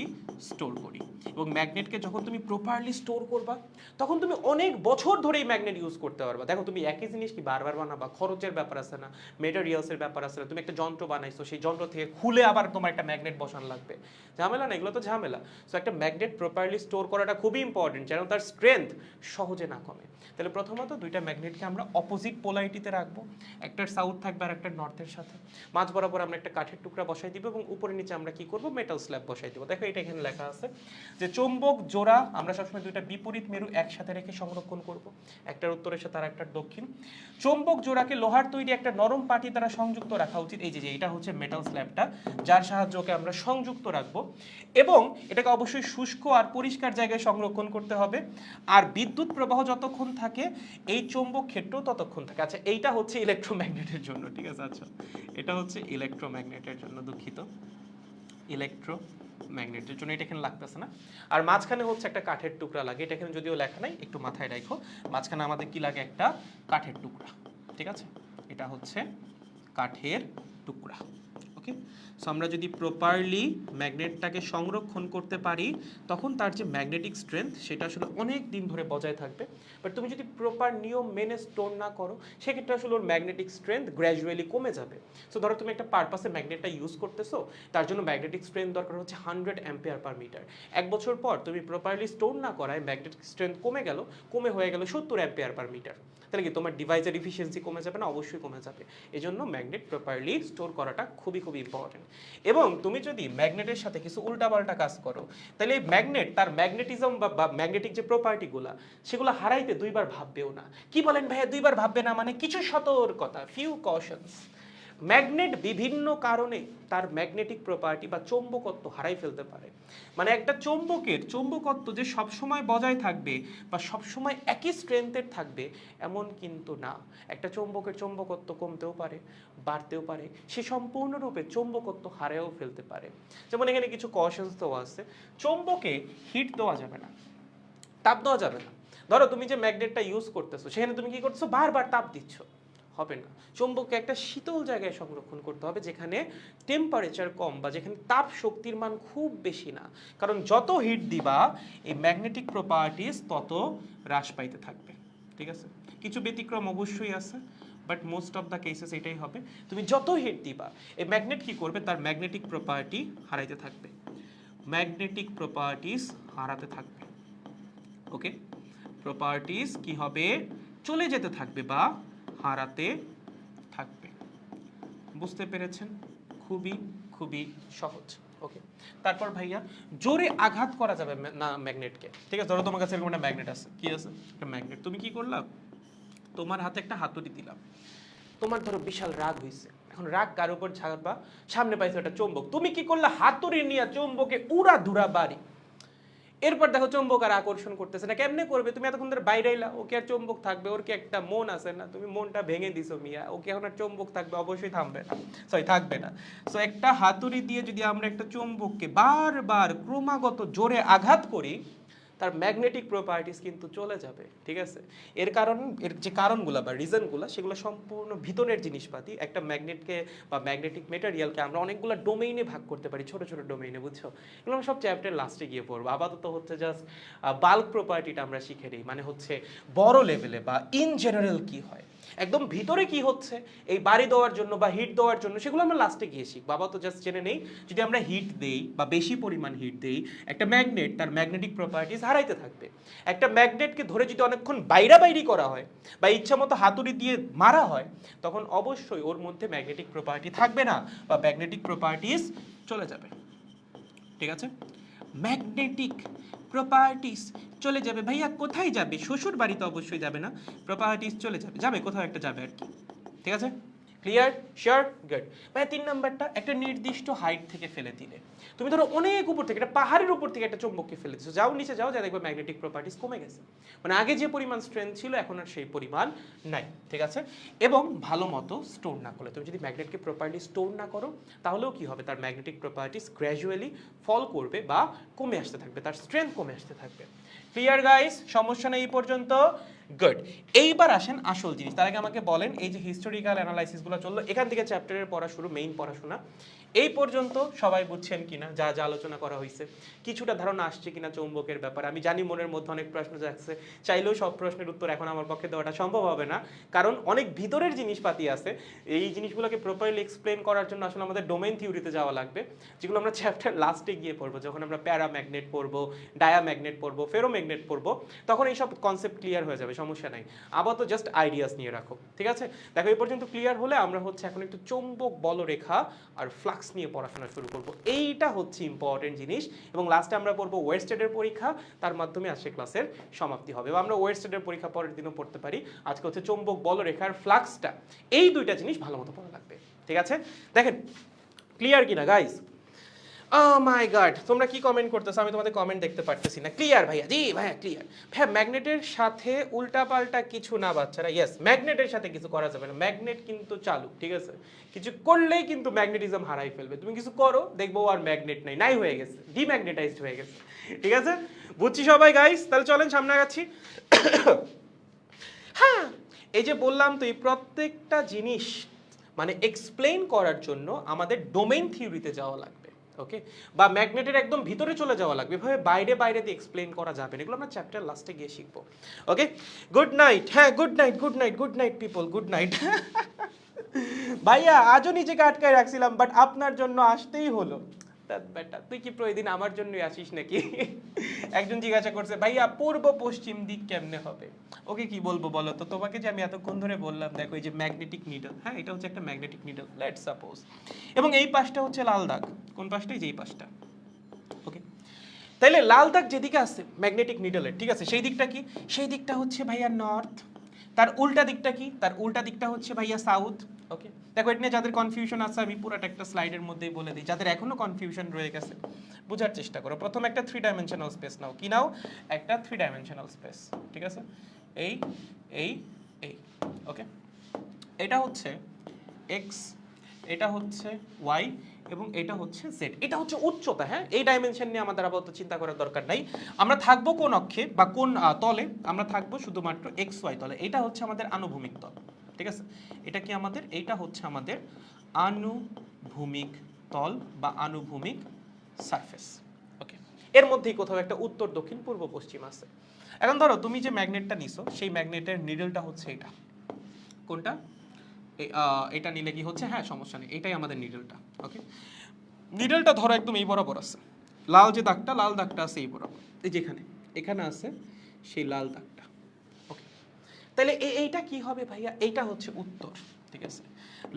স্টোর করি। এবং ম্যাগনেটকে যখন তুমি প্রপারলি স্টোর করবা, তখন তুমি অনেক বছর ধরে এই ম্যাগনেট ইউজ করতে পারবা। দেখো, তুমি একই জিনিস কি বারবার বানাবা? খরচের ব্যাপার আছে না, মেটেরিয়ালসের ব্যাপার আছে না। তুমি একটা যন্ত্র বানাইছো, সেই যন্ত্র থেকে খুলে আবার তোমার একটা ম্যাগনেট বসানো লাগবে, ঝামেলা না, এগুলো তো ঝামেলা। সো একটা ম্যাগনেট প্রপারলি স্টোর করাটা খুবই ইম্পর্টেন্ট, যেন তার স্ট্রেংথ সহজে না কমে। তাহলে প্রথমত দুইটা ম্যাগনেটকে আমরা অপোজিট পোলারিটিতে রাখবো, একটার সাউথ থাকবে আর একটার নর্থের সাথে। মাঝ বরাবর আমরা একটা কাঠের টুকরা বসাই দিব এবং উপরে নিচে আমরা কি করব? মেটাল স্ল্যাব বসাই দিব। দেখো, এটা এখানে লেখা আছে যে চৌম্বক জোড়া আমরা সবসময় দুইটা বিপরীত মেরু একসাথে রেখে সংরক্ষণ করব, একটার উত্তরের সাথে আর একটার দক্ষিণ। চৌম্বক জোড়াকে লোহার তৈরি একটা নরম পাটি দ্বারা সংযুক্ত রাখা উচিত। এই যে এটা হচ্ছে মেটাল স্ল্যাবটা, যার সাহায্যে আমরা সংযুক্ত রাখবো। এবং এটাকে অবশ্যই শুষ্ক আর পরিষ্কার জায়গায় সংরক্ষণ করতে হবে। আর বিদ্যুৎ প্রবাহ যতক্ষণ থাকে, এই চৌম্বক ক্ষেত্রও ততক্ষণ থাকে। আচ্ছা, এইটা হচ্ছে ইলেকট্রোম্যাগনেটের জন্য, ঠিক আছে। আচ্ছা, এটা হচ্ছে ইলেকট্রোম্যাগনেটের জন্য, দুঃখিত, ইলেকট্রোম্যাগনেটের জন্য এটা এখানে লাগতেছে না। আর মাঝখানে হচ্ছে একটা কাঠের টুকরা লাগে, এটা এখানে যদিও লেখা নাই, একটু মাথায় রাখো। মাঝখানে আমাদের কি লাগে? একটা কাঠের টুকরা, ঠিক আছে, এটা হচ্ছে কাঠের টুকরা, ওকে। সো আমরা যদি প্রপারলি ম্যাগনেটটাকে সংরক্ষণ করতে পারি, তখন তার যে ম্যাগনেটিক স্ট্রেংথ সেটা আসলে অনেক দিন ধরে বজায় থাকবে। বাট তুমি যদি প্রপার নিয়ম মেনে স্টোর না করো, সেক্ষেত্রে আসলে ওর ম্যাগনেটিক স্ট্রেংথ গ্র্যাজুয়ালি কমে যাবে। সো ধরো তুমি একটা পারপাসে ম্যাগনেটটা ইউজ করতেছো, তার জন্য ম্যাগনেটিক স্ট্রেংথ দরকার হচ্ছে 100 অ্যাম্পিয়ার পার মিটার। 1 বছর পর তুমি প্রপারলি স্টোর না করায় ম্যাগনেটিক স্ট্রেংথ কমে হয়ে গেল 70 অ্যাম্পিয়ার পার মিটার। তাহলে কি তোমার ডিভাইসের এফিসিয়েন্সি কমে যাবে না? অবশ্যই কমে যাবে। এই জন্য ম্যাগনেট প্রপারলি স্টোর করাটা খুবই খুবই ইম্পর্টেন্ট। এবং তুমি যদি ম্যাগনেটের সাথে কিছু উল্টাপাল্টা কাজ করো, তাহলে এই ম্যাগনেট তার ম্যাগনেটিজম বা ম্যাগনেটিক যে প্রপার্টিগুলো, সেগুলো হারাইতে দুইবার ভাববেও না। কি বলেন ভাইয়া, দুইবার ভাববে না মানে? কিছু সতর্কতা, ফিউ কশনস। ম্যাগনেট বিভিন্ন কারণে তার ম্যাগনেটিক প্রপার্টি বা চৌম্বকত্ব হারাই ফেলতে পারে। মানে একটা চৌম্বকের চৌম্বকত্ব যে সবসময় বজায় থাকবে বা সবসময় একই স্ট্রেংথের থাকবে এমন কিন্তু না। একটা চৌম্বকের চৌম্বকত্ব কমতেও পারে, বাড়তেও পারে, সে সম্পূর্ণরূপে চৌম্বকত্ব হারায়ও ফেলতে পারে। যেমন এখানে কিছু কশনস দেওয়া আছে। চৌম্বকে হিট দেওয়া যাবে না, তাপ দেওয়া যাবে না। ধরো তুমি যে ম্যাগনেটটা ইউজ করতেছো, সেখানে তুমি কি করতেছো? বারবার তাপ দিচ্ছ, হবে না। চৌম্বককে একটা শীতল জায়গায় সংরক্ষণ করতে হবে, যেখানে টেম্পারেচার কম বা যেখানে তাপ শক্তির মান খুব বেশি না। কারণ যত হিট দিবা, এই ম্যাগনেটিক প্রপার্টিস তত হ্রাস পাইতে থাকবে, ঠিক আছে। কিছু ব্যতিক্রম অবশ্যই আছে, but most of the cases এটাই হবে। তুমি যত হিট দিবা, এই ম্যাগনেট কি করবে? তার ম্যাগনেটিক প্রপার্টি হারাইতে থাকবে, ম্যাগনেটিক প্রপার্টিস হারাতে থাকবে, ওকে। প্রপার্টিস কি হবে? চলে যেতে থাকবে বা হারাতে থাকবে। বুঝতে পেরেছেন? খুবই খুবই সহজ, ওকে। তারপর ভাইয়া, জোরে আঘাত করা যাবে না ম্যাগনেটকে, ঠিক আছে। ধরো তোমার কাছে এরকম একটা ম্যাগনেট আছে, কি আছে? একটা ম্যাগনেট। তুমি কি করলাম? তোমার হাতে একটা হাতুড়ি দিলাম, তোমার ধরো বিশাল রাগ হয়েছে। এখন রাগ কার উপর ঝাড়বা? সামনে পাইছো একটা চুম্বক, তুমি কি করলে? হাতুড়ি নিয়ে চুম্বকে উড়া ধুরা বাড়ি। এরপর দেখো চুম্বক আর আকর্ষণ করতেছে না, কেমনে করবে? তুমি এতক্ষণ ধরে বাইরে এলা, ওকে আর চুম্বক থাকবে? ওর কি একটা মন আছে না? তুমি মনটা ভেঙে দিছো মিয়া, ওকে এখন আর চুম্বক থাকবে? অবশ্যই থামবে না, সরি থাকবে না। সো একটা হাতুড়ি দিয়ে যদি আমরা একটা চুম্বককে বারবার ক্রমাগত জোরে আঘাত করি, তার ম্যাগনেটিক প্রপার্টিস কিন্তু চলে যাবে, ঠিক আছে? এর কারণ, এর যে কারণগুলো বা রিজনগুলো, সেগুলো সম্পূর্ণ ভিতরের জিনিসপাতি। একটা ম্যাগনেটকে বা ম্যাগনেটিক মেটেরিয়ালকে আমরা অনেকগুলো ডোমেইনে ভাগ করতে পারি, ছোট ছোট ডোমেইনে, বুঝছো? এগুলো আমরা সব চ্যাপ্টার লাস্টে গিয়ে পড়বো। আপাতত হচ্ছে জাস্ট বাল্ক প্রপার্টিটা আমরা শিখে নিই, মানে হচ্ছে বড় লেভেলে বা ইন জেনারেল কি হয়, একদম ভিতরে কি হচ্ছে এই বাড়ি দেওয়ার জন্য বা হিট দেওয়ার জন্য, সেগুলো আমরা লাস্টে গিয়ে শিখবো। বাবা তো জাস্ট জেনে নেই, যদি আমরা হিট দেই বা বেশি পরিমাণ হিট দেই, একটা ম্যাগনেট তার ম্যাগনেটিক প্রপার্টিস হারাইতে থাকবে। একটা ম্যাগনেটকে ধরে যদি অনেকক্ষণ বাইরি করা হয় বা ইচ্ছা মতো হাতুড়ি দিয়ে মারা হয়, তখন অবশ্যই ওর মধ্যে ম্যাগনেটিক প্রপার্টি থাকবে না বা ম্যাগনেটিক প্রপার্টিস চলে যাবে, ঠিক আছে? ম্যাগনেটিক প্রপার্টিস চলে যাবে। ভাইয়া কোথায় যাবে? শ্বশুর বাড়িতে অবশ্যই যাবে না, প্রপার্টিস চলে যাবে, যাবে কোথাও একটা যাবে আর কি, ঠিক আছে? ক্লিয়ার? শিওর? গুড। ভাইয়া 3 নাম্বারটা, একটা নির্দিষ্ট হাইট থেকে ফেলে দিলে, তুমি ধরো অনেক উপর থেকে, একটা পাহাড়ের উপর থেকে একটা চুম্বককে ফেলে দিচ্ছ, যাও নিচে যাও, যা দেখবে ম্যাগনেটিক প্রপার্টিস কমে গেছে, মানে আগে যে পরিমাণ স্ট্রেংথ ছিল এখন আর সেই পরিমাণ নাই, ঠিক আছে? এবং ভালো মতো স্টোর না করলে, তুমি যদি ম্যাগনেটকে প্রপার্টি স্টোর না করো, তাহলেও কি হবে? তার ম্যাগনেটিক প্রপার্টিস গ্র্যাজুয়ালি ফল করবে বা কমে আসতে থাকবে, তার স্ট্রেংথ কমে আসতে থাকবে। Clear guys? সমস্যা নেই এই পর্যন্ত? গুড। এইবার আসেন আসল জিনিস। তার আগে আমাকে বলেন, এই যে হিস্টোরিক্যাল অ্যানালাইসিসগুলো চললো, এখান থেকে চ্যাপ্টারের পড়া শুরু, মেইন পড়াশোনা, এই পর্যন্ত সবাই বুঝছেন কিনা? যা যা আলোচনা করা হয়েছে কিছুটা ধারণা আসছে কিনা চৌম্বকের ব্যাপারে? আমি জানি মনের মধ্যে অনেক প্রশ্ন যাচ্ছে, চাইলেও সব প্রশ্নের উত্তর এখন আমার পক্ষে দেওয়াটা সম্ভব হবে না, কারণ অনেক ভিতরের জিনিসপাতি আছে। এই জিনিসগুলোকে প্রপারলি এক্সপ্লেন করার জন্য আসলে আমাদের ডোমেইন থিওরিতে যাওয়া লাগবে, যেগুলো আমরা চ্যাপ্টার লাস্টে গিয়ে পড়বো, যখন আমরা প্যারাম্যাগনেট পড়বো, ডায়াম্যাগনেট পড়বো, ফেরোম্যাগনেট পড়বো, তখন এইসব কনসেপ্ট ক্লিয়ার হয়ে যাবে, সমস্যা নাই। আপাতত জাস্ট আইডিয়াস নিয়ে রাখো, ঠিক আছে? দেখো এই পর্যন্ত ক্লিয়ার হলে আমরা হচ্ছে এখন একটু চৌম্বক বলরেখা আর ফ্লাক্স নিয়ে পড়াশোনা শুরু করব। এইটা হচ্ছে ইম্পর্টেন্ট জিনিস, এবং লাস্টে আমরা পড়বো ওয়েস্টেডের পরীক্ষা, তার মাধ্যমে আজকে ক্লাসের সমাপ্তি হবে। বা আমরা ওয়েস্টেডের পরীক্ষা পরের দিনও পড়তে পারি। আজকে হচ্ছে চৌম্বক বলরেখার ফ্লাক্সটা, এই দুইটা জিনিস ভালো মতো পড়া লাগবে, ঠিক আছে? দেখেন ক্লিয়ার কিনা গাইস? মাই গড, তোমরা কি কমেন্ট করতেছো? আমি তোমাদের কমেন্ট দেখতে পারতেছি না। ক্লিয়ার ভাইয়া? জি ভাইয়া ক্লিয়ার। হ্যাঁ, ম্যাগনেটের সাথে উল্টাপাল্টা কিছু না বাচ্চারা, ইয়েস, ম্যাগনেটের সাথে কিছু করা যাবে না, ম্যাগনেট কিন্তু চালু, ঠিক আছে? কিছু করলেই কিন্তু ম্যাগনেটিজম হারাই ফেলবে। তুমি কিছু করো, দেখবো আর ম্যাগনেট নাই, নাই হয়ে গেছে, ডিম্যাগনেটাইজড হয়ে গেছে, ঠিক আছে? বুঝছি সবাই গাইস? তাহলে চলেন সামনে আগাচ্ছি। হ্যাঁ, এই যে বললাম তো, এই প্রত্যেকটা জিনিস মানে এক্সপ্লেইন করার জন্য আমাদের ডোমেইন থিওরিতে যাওয়া লাগবে, ওকে? বা ম্যাগনেটের একদম ভিতরে চলে যাওয়া লাগবে, এভাবে বাইরে বাইরে দিয়ে এক্সপ্লেইন করা যাবে না, এগুলো আমরা চ্যাপ্টার লাস্টে গিয়ে শিখবো, ওকে? Good night. হ্যাঁ, good night, good night, good night people, good night. ভাইয়া আজও নিজেকে আটকায় রাখছিলাম, বাট আপনার জন্য আসতেই হলো। বেটা তুই কি প্রতিদিন আমার জন্যই আসিস নাকি? একজন জিজ্ঞাসা করছে, ভাইয়া পূর্ব পশ্চিম দিক কেমনে হবে? ওকে কি বলবো বলো তো? তোমাকে যে আমি এতক্ষণ ধরে বললাম, দেখো এই যে ম্যাগনেটিক নিডল, হ্যাঁ এটা হচ্ছে একটা ম্যাগনেটিক নিডল, লেটস সাপোজ, এবং এই পাশটা হচ্ছে লাল দাগ। কোন পাশটাই? যেই পাশটা, ওকে? তাইলে লাল দাগ যেদিকে আছে ম্যাগনেটিক নিডলের, ঠিক আছে, সেই দিকটা কি? সেই দিকটা হচ্ছে ভাইয়া নর্থ। তার উল্টা দিকটা কি? তার উল্টা দিকটা হচ্ছে ভাইয়া সাউথ, ওকে? দেখো এটা নিয়ে যাদের কনফিউশন আছে, আমি পুরোটা একটা স্লাইডের মধ্যেই বলে দিই, যাদের এখনো কনফিউশন রয়ে গেছে বোঝার চেষ্টা করো। প্রথম একটা 3 ডাইমেনশনাল স্পেস নাও। কি নাও? একটা 3 ডাইমেনশনাল স্পেস, ঠিক আছে? এই এই এই, ওকে? এটা হচ্ছে এক্স, এটা হচ্ছে ওয়াই, এবং এটা হচ্ছে জেড। এটা হচ্ছে উচ্চতা, হ্যাঁ? এই ডাইমেনশন নিয়ে আমাদের আপাতত চিন্তা করার দরকার নাই। আমরা থাকবো কোন অক্ষে বা কোন তলে? আমরা থাকবো শুধুমাত্র এক্স ওয়াই তলে। এটা হচ্ছে আমাদের আনুভূমিক তল, ঠিক আছে? এটা কি আমাদের? এইটা হচ্ছে আমাদের আনুভূমিক তল বা আনুভূমিক সারফেস, ওকে? এর মধ্যেই কোথাও একটা উত্তর, দক্ষিণ, পূর্ব, পশ্চিম আছে। এখন ধরো তুমি যে ম্যাগনেটটা নিছো, সেই ম্যাগনেটের নিডলটা হচ্ছে এটা। কোনটা? এটা নিলে কি হচ্ছে? হ্যাঁ সমস্যা নেই, এটাই আমাদের নিডলটা, ওকে? নিডলটা ধরো একদম এই বরাবর আছে, লাল যে দাগটা, লাল দাগটা আছে এই বরাবর, এই যেখানে, এখানে আছে সেই লাল দাগটা, ওকে? তাহলে এইটা কি হবে ভাইয়া? এইটা হচ্ছে উত্তর, ঠিক আছে?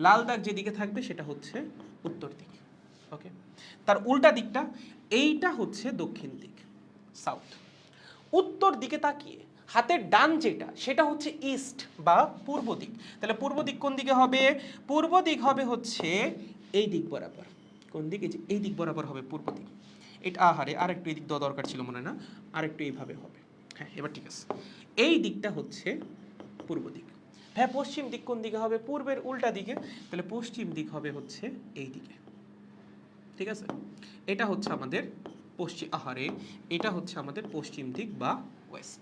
লাল দাগ যেদিকে থাকবে সেটা হচ্ছে উত্তর দিক, ওকে? তার উল্টা দিকটা, এইটা হচ্ছে দক্ষিণ দিক, সাউথ। উত্তর দিকে তাকিয়ে হাতের ডান যেটা, সেটা হচ্ছে ইস্ট বা পূর্ব দিক। তাহলে পূর্ব দিক কোন দিকে হবে? পূর্ব দিক হবে হচ্ছে এই দিক বরাবর। কোন দিক? এই দিক বরাবর হবে পূর্ব দিক। এটা আহারে আর একটু এদিক দেওয়া দরকার ছিল মনে হয় না, আর একটু এইভাবে হবে। হ্যাঁ এবার ঠিক আছে। এই দিকটা হচ্ছে পূর্ব দিক। হ্যাঁ পশ্চিম দিক কোন দিকে হবে? পূর্বের উল্টা দিকে। তাহলে পশ্চিম দিক হবে হচ্ছে এই দিকে, ঠিক আছে? এটা হচ্ছে আমাদের পশ্চিম, আহারে এটা হচ্ছে আমাদের পশ্চিম দিক বা ওয়েস্ট।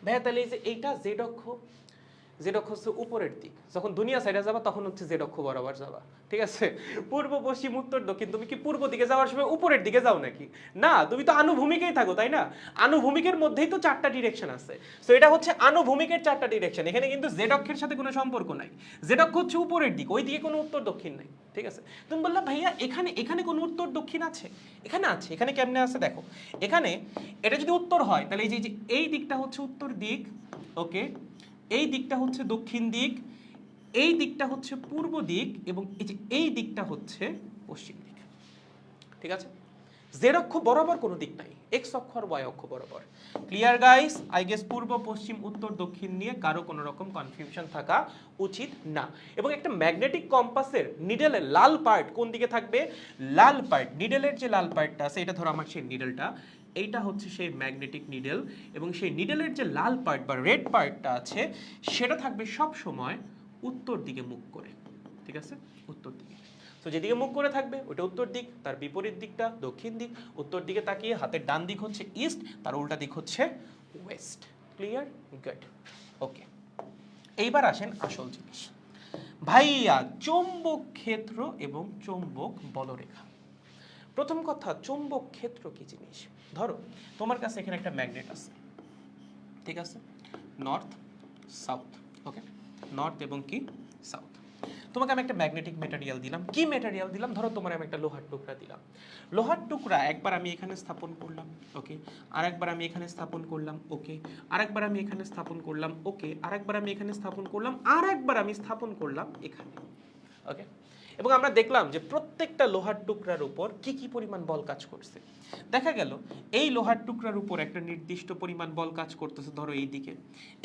ভাইয়া তাহলে এই যে এইটা জেড অক্ষ, জেড অক্ষ হচ্ছে উপরের দিক, যখন দুনিয়া সাইডে যাবা তখন হচ্ছে জেড অক্ষ বরাবর যাবা, ঠিক আছে? পূর্ব পশ্চিম উত্তর দক্ষিণ, তুমি কি পূর্ব দিকে যাওয়ার সময় উপরের দিকে যাও নাকি? না, তুমি তো আনুভূমিকেই থাকো, তাই না? আনুভূমিকের মধ্যেই তো 4টা ডিরেকশন আছে। সো এটা হচ্ছে আনুভূমিকের 4টা ডিরেকশন। এখানে কিন্তু জেড অক্ষের সাথে কোনো সম্পর্ক নাই। জেড অক্ষ হচ্ছে উপরের দিক, ওই দিকে কোনো উত্তর দক্ষিণ নাই, ঠিক আছে? তুমি বললা ভাইয়া এখানে এখানে কোনো উত্তর দক্ষিণ আছে? এখানে আছে। এখানে কেমনে আছে দেখো, এখানে এটা যদি উত্তর হয় তাহলে এই যে এই দিকটা হচ্ছে উত্তর দিক, ওকে, এই দিকটা হচ্ছে দক্ষিণ দিক, এই দিকটা হচ্ছে পূর্ব দিক, এবং এই যে এই দিকটা হচ্ছে পশ্চিম দিক, ঠিক আছে? জেড অক্ষ বরাবর কোনো দিক নাই, এক্স অক্ষ আর ওয়াই অক্ষ বরাবর। Clear guys? আই গেস পূর্ব পশ্চিম উত্তর দক্ষিণ নিয়ে কারো কোনো রকম কনফিউশন থাকা উচিত না। এবং একটা ম্যাগনেটিক কম্পাসের নিডেলের লাল পার্ট কোন দিকে থাকবে? লাল পার্ট, নিডেলের যে লাল পার্টটা আছে, এটা ধরো আমার সেই নিডেলটা, এইটা হচ্ছে সেই ম্যাগনেটিক নিডেল, এবং সেই নিডেলের যে লাল পার্ট বা রেড পার্টটা আছে সেটা থাকবে সব সময় উত্তর দিকে মুখ করে, ঠিক আছে? উত্তর দিকে। তো যেদিকে মুখ করে থাকবে ওটা উত্তর দিক, তার বিপরীত দিকটা দক্ষিণ দিক। উত্তর দিকে তাকিয়ে হাতের ডান দিক হচ্ছে ইস্ট, তার উল্টা দিক হচ্ছে ওয়েস্ট। ক্লিয়ার? গুড, ওকে। এইবার আসেন আসল জিনিস ভাইয়া, চৌম্বক ক্ষেত্র এবং চৌম্বক বলরেখা। প্রথম কথা, চৌম্বক ক্ষেত্র কি জিনিস? ধরো তোমার কাছে এখানে একটা ম্যাগনেট আছে, ঠিক আছে? নর্থ সাউথ, ওকে, নর্থ এবং কি সাউথ। তোমাকে আমি একটা ম্যাগনেটিক মেটেরিয়াল দিলাম। কি মেটেরিয়াল দিলাম? ধরো তোমার আমি একটা লোহার টুকরা দিলাম। লোহার টুকরা একবার আমি এখানে স্থাপন করলাম, ওকে, আরেকবার আমি এখানে স্থাপন করলাম, ওকে, আরেকবার আমি এখানে স্থাপন করলাম, ওকে, আরেকবার আমি এখানে স্থাপন করলাম, আরেকবার আমি স্থাপন করলাম এখানে, ওকে। এবং আমরা দেখলাম যে প্রত্যেকটা লোহার টুকরার উপর কি কি পরিমাণ বল কাজ করছে। দেখা গেল এই লোহার টুকরার উপর একটা নির্দিষ্ট পরিমাণ বল কাজ করতেছে ধরো এই দিকে,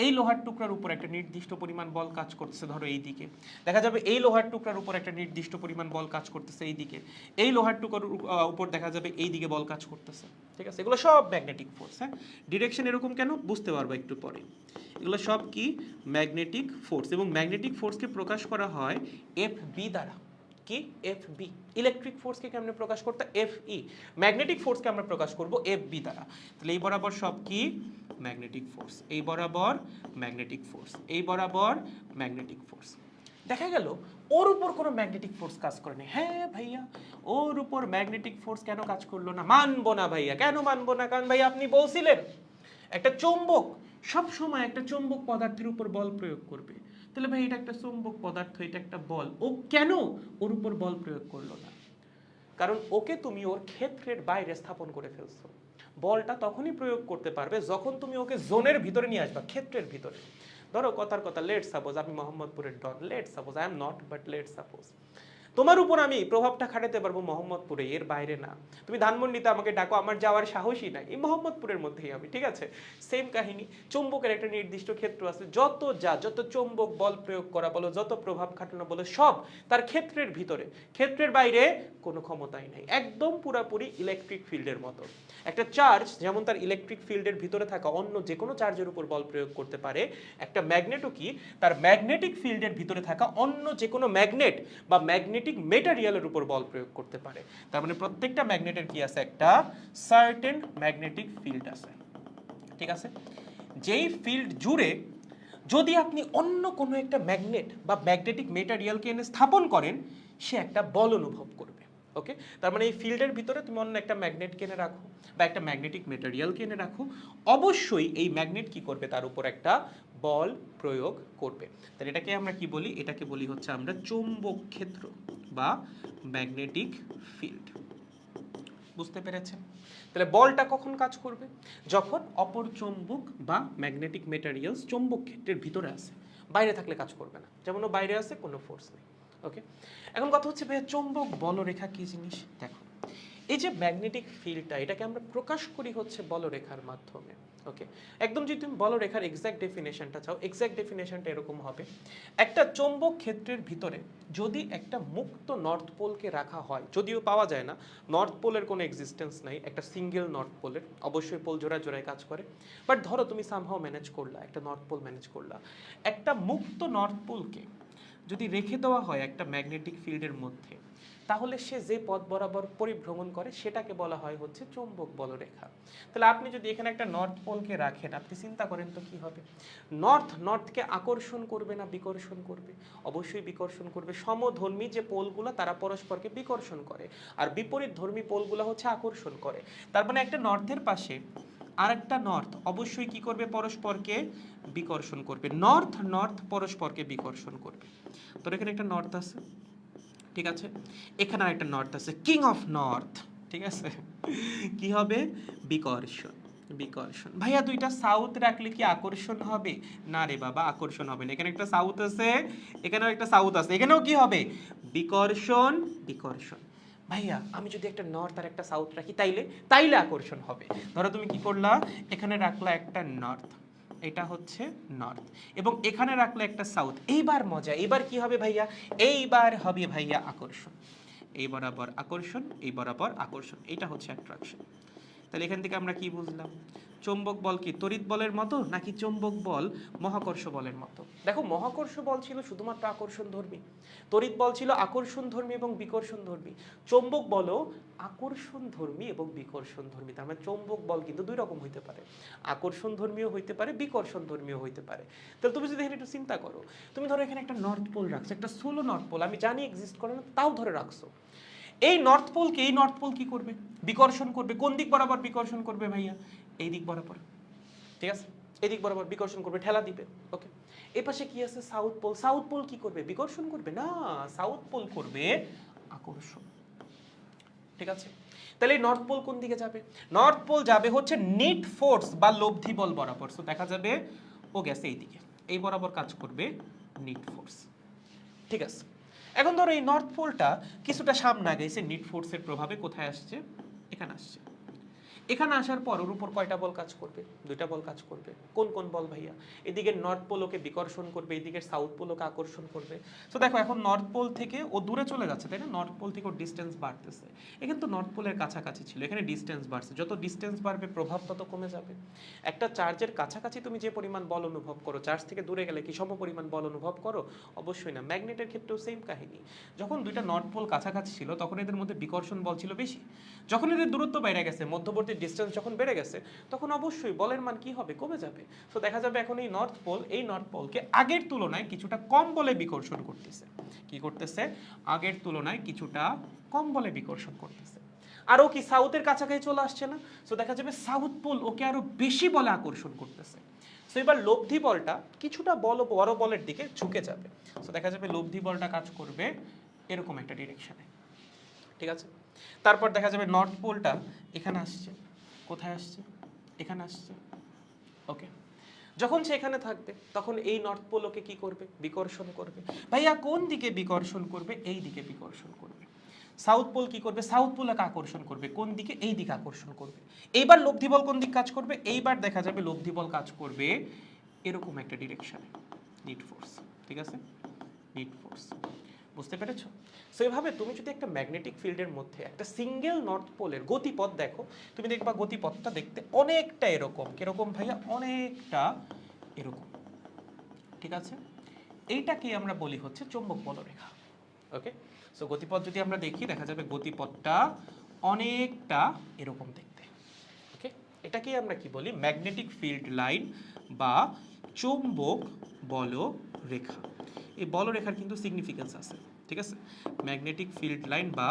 এই লোহার টুকরার উপর একটা নির্দিষ্ট পরিমাণ বল কাজ করতেছে ধরো এই দিকে। দেখা যাবে এই লোহার টুকরার উপর একটা নির্দিষ্ট পরিমাণ বল কাজ করতেছে এই দিকে, এই লোহার টুকরার উপর দেখা যাবে এই দিকে বল কাজ করতেছে, ঠিক আছে? এগুলো সব ম্যাগনেটিক ফোর্স। হ্যাঁ, ডিরেকশন এরকম কেন বুঝতে পারবো একটু পরে। এগুলো সব কি ম্যাগনেটিক ফোর্স, এবং ম্যাগনেটিক ফোর্সকে প্রকাশ করা হয় এফ বি দ্বারা। কি? F B. ইলেকট্রিক ফোর্সকে কেমনে প্রকাশ করতে? F E. ম্যাগনেটিক ফোর্সকে আমরা প্রকাশ করব এফ বি দ্বারা। তাহলে এই বরাবর সব কি ম্যাগনেটিক ফোর্স, এই বরাবর ম্যাগনেটিক ফোর্স, এই বরাবর ম্যাগনেটিক ফোর্স। দেখা গেল ওর উপর কোনো ম্যাগনেটিক ফোর্স কাজ করেনি। হ্যাঁ ভাইয়া, ওর উপর ম্যাগনেটিক ফোর্স কেন কাজ করলো না? মানবো না ভাইয়া। কেন মানবো না? কারণ ভাইয়া আপনি বলছিলেন একটা চৌম্বক সব সময় একটা চৌম্বক পদার্থের উপর বল প্রয়োগ করবে। তাহলে ভাই এটা একটা চৌম্বক পদার্থ, এটা একটা বল, ও কেন ওর উপর বল প্রয়োগ করলো না? কারণ ওকে তুমি ওর ক্ষেত্রের বাইরে স্থাপন করে ফেলছো। বলটা তখনই প্রয়োগ করতে পারবে যখন তুমি ওকে জোনের ভিতরে নিয়ে আসবা, ক্ষেত্রের ভিতরে। ধরো কথার কথা, লেট সাপোজ আমি মোহাম্মদপুরের don, let suppose, I am not, but let suppose তোমার উপর আমি প্রভাবটা খাটাতে পারবো মোহাম্মদপুরে, এর বাইরে না। তুমি ধানমন্ডিতে আমাকে ডাকো, আমার যাওয়ার সাহসই নাই, এই মোহাম্মদপুরের মধ্যেই আমি, ঠিক আছে? সেম কাহিনী, চুম্বকের একটা নির্দিষ্ট ক্ষেত্র আছে, যত চুম্বক বল প্রয়োগ করা বলো, যত প্রভাব খাটানো বলো, সব তার ক্ষেত্রের ভিতরে, ক্ষেত্রের বাইরে কোনো ক্ষমতাই নাই। একদম পুরাপুরি ইলেকট্রিক ফিল্ডের মতো। একটা চার্জ যেমন তার ইলেকট্রিক ফিল্ডের ভিতরে থাকা অন্য যে কোনো চার্জের উপর বল প্রয়োগ করতে পারে, একটা ম্যাগনেটও কি তার ম্যাগনেটিক ফিল্ডের ভিতরে থাকা অন্য যে কোনো ম্যাগনেট বা ম্যাগনেটিক মেটেরিয়ালের উপর বল প্রয়োগ করতে পারে। তার মানে প্রত্যেকটা ম্যাগনেটের কি আছে? একটা সার্টেন ম্যাগনেটিক ফিল্ড আছে, ঠিক আছে? যেই ফিল্ড জুড়ে যদি আপনি অন্য কোনো একটা ম্যাগনেট বা ম্যাগনেটিক মেটেরিয়ালকে এনে স্থাপন করেন, সে একটা বল অনুভব করবে, ওকে? তার মানে এই ফিল্ডের ভিতরে তুমি অন্য একটা ম্যাগনেটকে এনে রাখো বা একটা ম্যাগনেটিক মেটেরিয়ালকে এনে রাখো, অবশ্যই এই ম্যাগনেট কি করবে? তার উপর একটা বল প্রয়োগ করবে। তাহলে এটাকে আমরা কি বলি? এটাকে বলি হচ্ছে আমরা চৌম্বক ক্ষেত্র বা ম্যাগনেটিক ফিল্ড। বুঝতে পেরেছেন? তাহলে বলটা কখন কাজ করবে? যখন অপর চৌম্বক বা ম্যাগনেটিক মেটেরিয়ালস চৌম্বক ক্ষেত্রের ভিতরে আছে, বাইরে থাকলে কাজ করবে না। যেমন ও বাইরে আছে, কোনো ফোর্স নেই, ওকে? এখন কথা হচ্ছে ভাইয়া চৌম্বক বলরেখা কি জিনিস? দেখো, এই যে ম্যাগনেটিক ফিল্ডটা, এটাকে আমরা প্রকাশ করি হচ্ছে বলরেখার মাধ্যমে। ওকে, একদম যদি তুমি বলরেখার এক্সাক্ট ডেফিনেশনটা চাও, এক্সাক্ট ডেফিনেশনটা এরকম হবে, একটা চৌম্বক ক্ষেত্রের ভিতরে যদি একটা মুক্ত নর্থ পোলকে রাখা হয়, যদিও পাওয়া যায় না, নর্থ পোলের কোনো এক্সিস্টেন্স নাই, একটা সিঙ্গেল নর্থ পোলের, অবশ্যই পোল জোড়ায় জোড়ায় কাজ করে, বাট ধরো তুমি সামহাও ম্যানেজ করলা, একটা নর্থ পোল ম্যানেজ করলা, একটা মুক্ত নর্থ পোলকে যদি রেখে দেওয়া হয় একটা ম্যাগনেটিক ফিল্ডের মধ্যে, তাহলে সে যে পথ বরাবর পরিভ্রমণ করে সেটাকে বলা হয় হচ্ছে চৌম্বক বলরেখা। তাহলে আপনি যদি এখানে একটা নর্থ পোলকে রাখেন, আপনি চিন্তা করেন তো কি হবে, নর্থকে আকর্ষণ করবে না বিকর্ষণ করবে? অবশ্যই বিকর্ষণ করবে। সমধর্মী যে পোলগুলো তারা পরস্পরকে বিকর্ষণ করে, আর বিপরীত ধর্মী পোলগুলো হচ্ছে আকর্ষণ করে। তার মানে একটা নর্থের পাশে আরেকটা নর্থ অবশ্যই কি করবে, পরস্পরকে বিকর্ষণ করবে। নর্থ নর্থ পরস্পরকে বিকর্ষণ করবে। তোর এখানে একটা নর্থ আছে, ঠিক আছে, এখানে একটা নর্থ আছে, কিং অফ নর্থ, ঠিক আছে, কি হবে, বিকর্ষণ। বিকর্ষণ। ভাইয়া দুইটা সাউথ রাখলে কি আকর্ষণ হবে? না রে বাবা, আকর্ষণ হবে না। এখানে একটা সাউথ আছে, এখানেও একটা সাউথ আছে, এখানেও কি হবে, বিকর্ষণ। বিকর্ষণ। ভাইয়া আমি যদি একটা নর্থ আর একটা সাউথ রাখি তাইলে তাইলে আকর্ষণ হবে। ধরো তুমি কি করলা, এখানে রাখলা একটা নর্থ, এটা হচ্ছে নর্থ, এবং এখানে রাখলে একটা সাউথ। এইবার মজা, এইবার কি হবে ভাইয়া, এইবার হবে ভাইয়া আকর্ষণ। এই বরাবর আকর্ষণ, এই বরাবর আকর্ষণ, এটা হচ্ছে অ্যাট্রাকশন। তাহলে এখান থেকে আমরা কি বুঝলাম, চৌম্বক বল কি তড়িৎ বলের মতো, নাকি চৌম্বক বল মহাকর্ষ বলের মতো? দেখো, মহাকর্ষ বল ছিল শুধুমাত্র আকর্ষণ ধর্মী, তড়িৎ বল ছিল আকর্ষণ ধর্মী এবং বিকর্ষণ ধর্মী, চৌম্বক বলও আকর্ষণ ধর্মী এবং বিকর্ষণ ধর্মী। তার মানে চৌম্বক বল কিন্তু দুই রকম হইতে পারে, আকর্ষণ ধর্মীয় হইতে পারে, বিকর্ষণ ধর্মীয় হইতে পারে। তাহলে তুমি যদি এখানে একটু চিন্তা করো, তুমি ধরো এখানে একটা নর্থ পোল রাখছো, একটা সোলো নর্থ পোল, আমি জানি এক্সিস্ট করে না, তাও ধরে রাখছো। এই নর্থ পোলকে এই নর্থ পোল কি করবে, বিকর্ষণ করবে। কোন দিক বরাবর বিকর্ষণ করবে ভাইয়া, এই দিক বরাবর, ঠিক আছে, এই দিক বরাবর বিকর্ষণ করবে, ঠেলা দিবে। ওকে, এই পাশে কি আছে, সাউথ পোল, সাউথ পোল কি করবে, বিকর্ষণ করবে না, সাউথ পোল করবে আকর্ষণ, ঠিক আছে। তাহলে এই নর্থ পোল কোন দিকে যাবে, নর্থ পোল যাবে হচ্ছে নিট ফোর্স বা লব্ধি বল বরাবর। সো দেখা যাবে ও গেছে এই দিকে, এই বরাবর কাজ করবে নিট ফোর্স, ঠিক আছে। এখন ধরো এই নর্থ পোলটা কিছুটা সামনে গেছে, নিট ফোর্সের প্রভাবে কোথায় আসছে, এখানে আসছে। এখানে আসার পর ওর উপর কয়টা বল কাজ করবে, দুইটা বল কাজ করবে। কোন কোন বল ভাইয়া, এদিকে নর্থ পোলকে বিকর্ষণ করবে, এদিকে সাউথ পোলকে আকর্ষণ করবে। তো দেখো এখন নর্থ পোল থেকে ও দূরে চলে যাচ্ছে, তাই না, নর্থ পোল থেকে ওর ডিস্টেন্স বাড়তেছে। এখানে তো নর্থ পোলের কাছাকাছি ছিল, এখানে ডিস্টেন্স বাড়ছে, যত ডিস্টেন্স বাড়বে প্রভাব তত কমে যাবে। একটা চার্জের কাছাকাছি তুমি যে পরিমাণ বল অনুভব করো, চার্জ থেকে দূরে গেলে কি সম পরিমাণ বল অনুভব করো? অবশ্যই না। ম্যাগনেটের ক্ষেত্রেও সেম কাহিনী। যখন দুইটা নর্থ পোল কাছাকাছি ছিল তখন এদের মধ্যে বিকর্ষণ বল ছিল বেশি, যখন এদের দূরত্ব বেড়ে গেছে, মধ্যবর্তী ডিস্টেন্স যখন বেড়ে গেছে, তখন অবশ্যই বলের মান কি হবে, কমে যাবে। তো দেখা যাবে এখন এই নর্থ পোলকে আগের তুলনায় কিছুটা কম বলে বিকর্ষণ করতেছে। কি করতেছে, আগের তুলনায় কিছুটা কম বলে বিকর্ষণ করতেছে। আরও কি সাউথের কাছাকাছি চলে আসছে না, তো দেখা যাবে সাউথ পোল ওকে আরো বেশি বলে আকর্ষণ করতেছে। তো এবার লব্ধি বলটা কিছুটা বড় বলের দিকে ঝুঁকে যাবে। তো দেখা যাবে লব্ধি বলটা কাজ করবে এরকম একটা ডিরেকশনে, ঠিক আছে। তারপর দেখা যাবে নর্থ পোলটা এখানে আসছে, কোথায় আসছে, এখানে আসছে। ওকে, যখন সে এখানে থাকবে তখন এই নর্থ পোল ওকে কি করবে, বিকর্ষণ করবে। ভাইয়া কোন দিকে বিকর্ষণ করবে, এই দিকে বিকর্ষণ করবে। সাউথ পোল কি করবে, সাউথ পোলকে আকর্ষণ করবে, কোন দিকে, এই দিকে আকর্ষণ করবে। এইবার লব্ধি বল কোন দিক কাজ করবে, এইবার দেখা যাবে লব্ধি বল কাজ করবে এরকম একটা ডিরেকশনে, নিট ফোর্স, ঠিক আছে, নিট ফোর্স। বুঝতে পেরেছো? সো এইভাবে তুমি যদি একটা ম্যাগনেটিক ফিল্ডের মধ্যে একটা সিঙ্গেল নর্থ পোলের গতিপথ দেখো, তুমি দেখবা গতিপথটা দেখতে অনেকটা এরকম। কিরকম ভাইয়া, অনেকটা এরকম, ঠিক আছে। এইটাকে আমরা বলি হচ্ছে চৌম্বক বলরেখা। ওকে, সো গতিপথ যদি আমরা দেখি দেখা যাবে গতিপথটা অনেকটা এরকম দেখতে। ওকে, এটাকেই আমরা কি বলি, ম্যাগনেটিক ফিল্ড লাইন বা চৌম্বক বলরেখা। এই বলরেখার কিন্তু সিগনিফিকেন্স আছে, ঠিক আছে। ম্যাগনেটিক ফিল্ড লাইন বা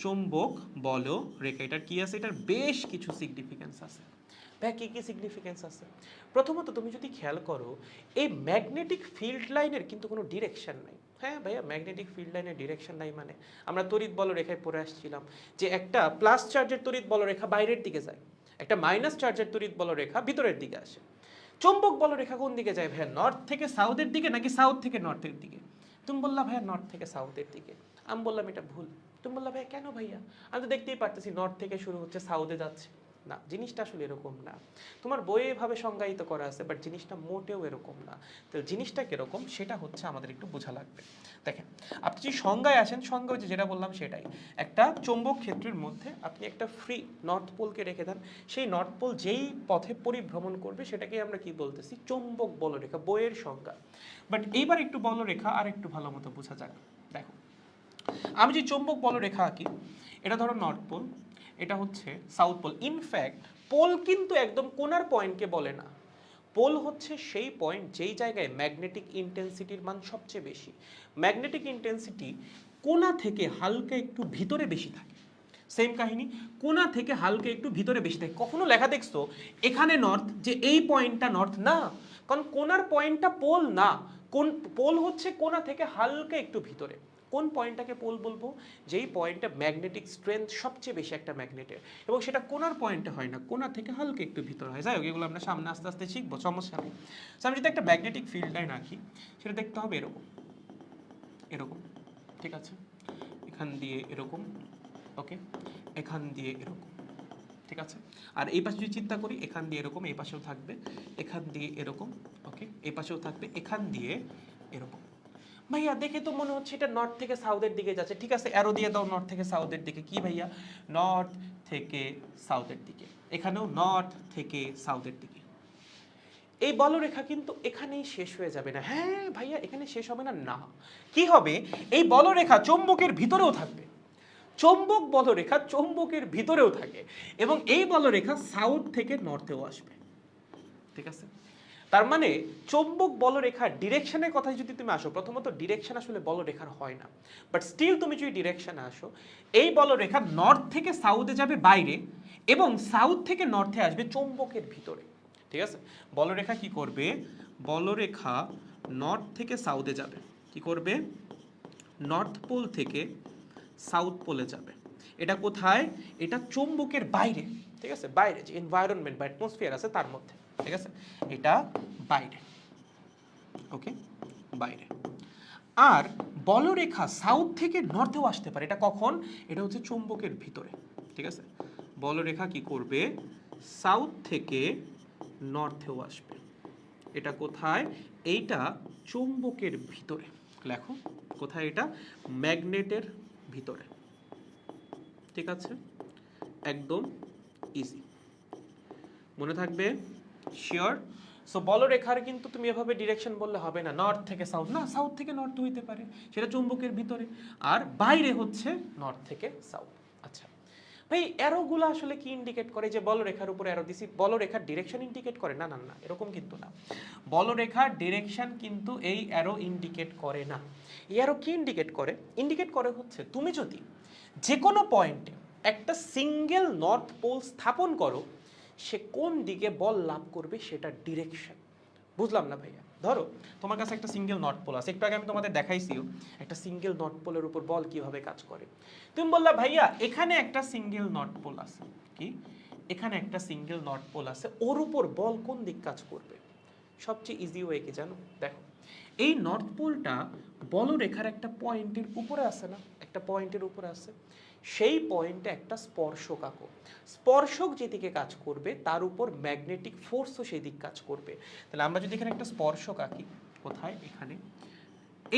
চৌম্বক বলরেখা, এটার কি আছে, এটার বেশ কিছু সিগনিফিকেন্স আছে। ভাই কী কী সিগনিফিকেন্স আছে? প্রথমত তুমি যদি খেয়াল করো, এই ম্যাগনেটিক ফিল্ড লাইনের কিন্তু কোনো ডিরেকশন নাই। হ্যাঁ ভাইয়া, ম্যাগনেটিক ফিল্ড লাইনের ডিরেকশন নাই মানে আমরা তড়িৎ বলরেখায় পড়ে আসছিলাম যে একটা প্লাস চার্জের তড়িৎ বলরেখা বাইরের দিকে যায়, একটা মাইনাস চার্জের তড়িৎ বলরেখা ভিতরের দিকে আসে। চৌম্বক বলরেখা কোন দিকে যায় ভাইয়া, নর্থ থেকে সাউথের দিকে নাকি সাউথ থেকে নর্থের দিকে? তুমি বললা ভাইয়া নর্থ থেকে সাউথের দিকে, আমি বললাম এটা ভুল। তুমি বললা ভাইয়া কেন ভাইয়া, আমি তো দেখতেই পারতেছি নর্থ থেকে শুরু হচ্ছে সাউথে যাচ্ছে। না, জিনিসটা আসলে এরকম না। তোমার বইয়ে এভাবে সংজ্ঞায়িত করা আছে, বাট জিনিসটা মোটেও এরকম না। তো জিনিসটা কিরকম সেটা হচ্ছে আমাদের একটু বোঝা লাগবে। দেখেন, আপনি যদি সংজ্ঞায় আসেন, সংজ্ঞা হচ্ছে যেটা বললাম সেটাই। একটা চৌম্বক ক্ষেত্রের মধ্যে আপনি একটা ফ্রি নর্থ পোলকে রেখে দেন, সেই নর্থ পোল যেই পথে পরিভ্রমণ করবে সেটাকে আমরা কি বলতেছি, চৌম্বক বলরেখা, বইয়ের সংজ্ঞা। বাট এইবার একটু বলরেখা আর একটু ভালো মতো বোঝা যাক। দেখো, আমি যে চৌম্বক বলরেখা আঁকি, এটা ধরো নর্থ পোল, এটা হচ্ছে সাউথ পোল। ইনফ্যাক্ট পোল কিন্তু একদম কোনার পয়েন্টকে বলে না। পোল হচ্ছে সেই পয়েন্ট যেই জায়গায় ম্যাগনেটিক ইন্টেন্সিটির মান সবচেয়ে বেশি। ম্যাগনেটিক ইন্টেন্সিটি কোনা থেকে হালকা একটু ভিতরে বেশি থাকে। সেম কাহিনী, কোনা থেকে হালকা একটু ভিতরে বেশি থাকে। কখনো লেখা দেখছো এখানে নর্থ, যে এই পয়েন্টটা নর্থ না, কারণ কোনার পয়েন্টটা পোল না। কোন পোল হচ্ছে কোনা থেকে হালকা একটু ভিতরে। কোন পয়েন্টটাকে পোল বলবো, যেই পয়েন্টে ম্যাগনেটিক স্ট্রেংথ সবচেয়ে বেশি একটা ম্যাগনেটের, এবং সেটা কোনার পয়েন্টে হয় না, কোনা থেকে হালকা একটু ভিতরে হয়। যাই হোক, এগুলো আমরা সামনে আস্তে আস্তে শিখবো, সমস্যা নেই। আমি যদি একটা ম্যাগনেটিক ফিল্ড লাইন আঁকি, সেটা দেখতে হবে এরকম, এরকম, ঠিক আছে, এখান দিয়ে এরকম, ওকে, এখান দিয়ে এরকম, ঠিক আছে। আর এই পাশে যদি চিন্তা করি, এখান দিয়ে এরকম, এই পাশেও থাকবে, এখান দিয়ে এরকম, ওকে, এই পাশেও থাকবে, এখান দিয়ে এরকম। ভাইয়া দেখে তো মনে হচ্ছে এটা নর্থ থেকে সাউথের দিকে যাচ্ছে। ঠিক আছে, অ্যারো দিয়ে দাও নর্থ থেকে সাউথের দিকে। কি ভাইয়া, নর্থ থেকে সাউথের দিকে, এখানেও নর্থ থেকে সাউথের দিকে। এই বলরেখা কিন্তু এখানেই শেষ হয়ে যাবে না। হ্যাঁ ভাইয়া, এখানে শেষ হবে না, না, কি হবে, এই বলরেখা চৌম্বকের ভিতরেও থাকবে। চৌম্বক বলরেখা চৌম্বকের ভিতরেও থাকে, এবং এই বলরেখা সাউথ থেকে নর্থেও আসবে, ঠিক আছে। তার মানে চৌম্বক বলরেখার ডিরেকশনের কথায় যদি তুমি আসো, প্রথমত ডিরেকশন আসলে বলরেখার হয় না, বাট স্টিল তুমি যদি ডিরেকশনে আসো, এই বলরেখা নর্থ থেকে সাউথে যাবে বাইরে, এবং সাউথ থেকে নর্থে আসবে চৌম্বকের ভিতরে, ঠিক আছে। বলরেখা কি করবে, বলরেখা নর্থ থেকে সাউথে যাবে, কি করবে, নর্থ পোল থেকে সাউথ পোলে যাবে। এটা কোথায়, এটা চৌম্বকের বাইরে, ঠিক আছে, বাইরে যে এনভায়রনমেন্ট বা অ্যাটমসফিয়ার আছে তার মধ্যে, ঠিক আছে, এটা বাইরে, ওকে, বাইরে। আর বলরেখা সাউথ থেকে নর্থেও আসতে পারে, এটা কখন, এটা হচ্ছে চৌম্বকের ভিতরে, ঠিক আছে। বলরেখা কি করবে, সাউথ থেকে নর্থেও আসবে। এটা কোথায়, এইটা চৌম্বকের ভিতরে। লেখো কোথায়, এটা ম্যাগনেটের ভিতরে, ঠিক আছে, একদম ইজি, মনে থাকবে, শিওর। সো বলরেখার কিন্তু তুমি এভাবে ডিরেকশন বললে হবে না, নর্থ থেকে সাউথ না, সাউথ থেকে নর্থ হইতে পারে, সেটা চৌম্বকের ভিতরে, আর বাইরে হচ্ছে নর্থ থেকে সাউথ। আচ্ছা ভাই, অ্যারোগুলো আসলে কি ইন্ডিকেট করে, যে বলরেখার উপর অ্যারো দিছি, বলরেখার ডিরেকশন ইন্ডিকেট করে? না না না, এরকম কিন্তু না। বলরেখার ডিরেকশন কিন্তু এই অ্যারো ইন্ডিকেট করে না। এই অ্যারো কি ইন্ডিকেট করে, ইন্ডিকেট করে হচ্ছে তুমি যদি যে কোনো পয়েন্টে একটা সিঙ্গেল নর্থ পোল স্থাপন করো, সে কোন দিকে বল লাভ করবে সেটা ডিরেকশন। বুঝলাম না ভাইয়া, ধরো তোমার কাছে একটা সিঙ্গেল নর্থ পোল আছে, একটু আগে আমি তোমাদের দেখাইছিও একটা সিঙ্গেল নর্থ পোলের উপর বল কিভাবে কাজ করে। তুমি বললা ভাইয়া এখানে একটা সিঙ্গেল নর্থ পোল আছে, কি, এখানে একটা সিঙ্গেল নর্থ পোল আছে, ওর উপর বল কোন দিক কাজ করবে? সবচেয়ে ইজি ওয়ে কি জানো, দেখো, এই নর্থ পোলটা বলরেখার একটা পয়েন্টের উপরে আছে না, একটা পয়েন্টের উপরে আছে, সেই পয়েন্টে একটা স্পর্শক আঁকো। স্পর্শক যেদিকে কাজ করবে তার উপর ম্যাগনেটিক ফোর্সও সেই দিক কাজ করবে। তাহলে আমরা যদি এখানে একটা স্পর্শক আঁকি, কোথায়, এখানে,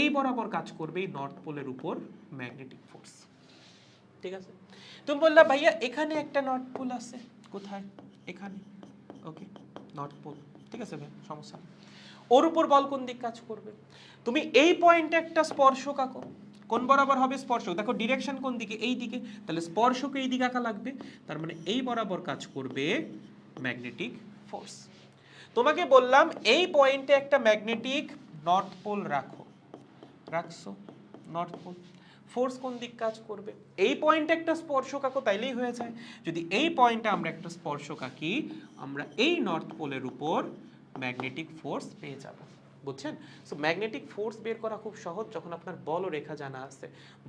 এই বরাবর কাজ করবে এই নর্থ পোলের উপর ম্যাগনেটিক ফোর্স, ঠিক আছে। তুমি বললা ভাইয়া এখানে একটা নর্থ পোল আছে, কোথায়, এখানে, ওকে, নর্থ পোল, ঠিক আছে ভাই, সমস্যা নেই। ওর উপর বল কোন দিক কাজ করবে, তুমি এই পয়েন্টে একটা স্পর্শক আঁকো, কোন বরাবর হবে স্পর্শক, দেখো ডিরেকশন কোন দিকে, এই দিকে, তাহলে স্পর্শক এই দিকে আঁকা লাগবে, তার মানে এই বরাবর কাজ করবে ম্যাগনেটিক ফোর্স। তোমাকে বললাম এই পয়েন্টে একটা ম্যাগনেটিক নর্থ পোল রাখো, রাখছো নর্থ পোল, ফোর্স কোন দিক কাজ করবে, এই পয়েন্টে একটা স্পর্শক আঁকো, তাইলেই হয়ে যায়। যদি এই পয়েন্টে আমরা একটা স্পর্শক আঁকি, আমরা এই নর্থ পোলের উপর ম্যাগনেটিক ফোর্স পেয়ে যাব, বুঝছেন। সো ম্যাগনেটিক ফোর্স বের করা খুব সহজ যখন আপনার বলরেখা জানা আছে।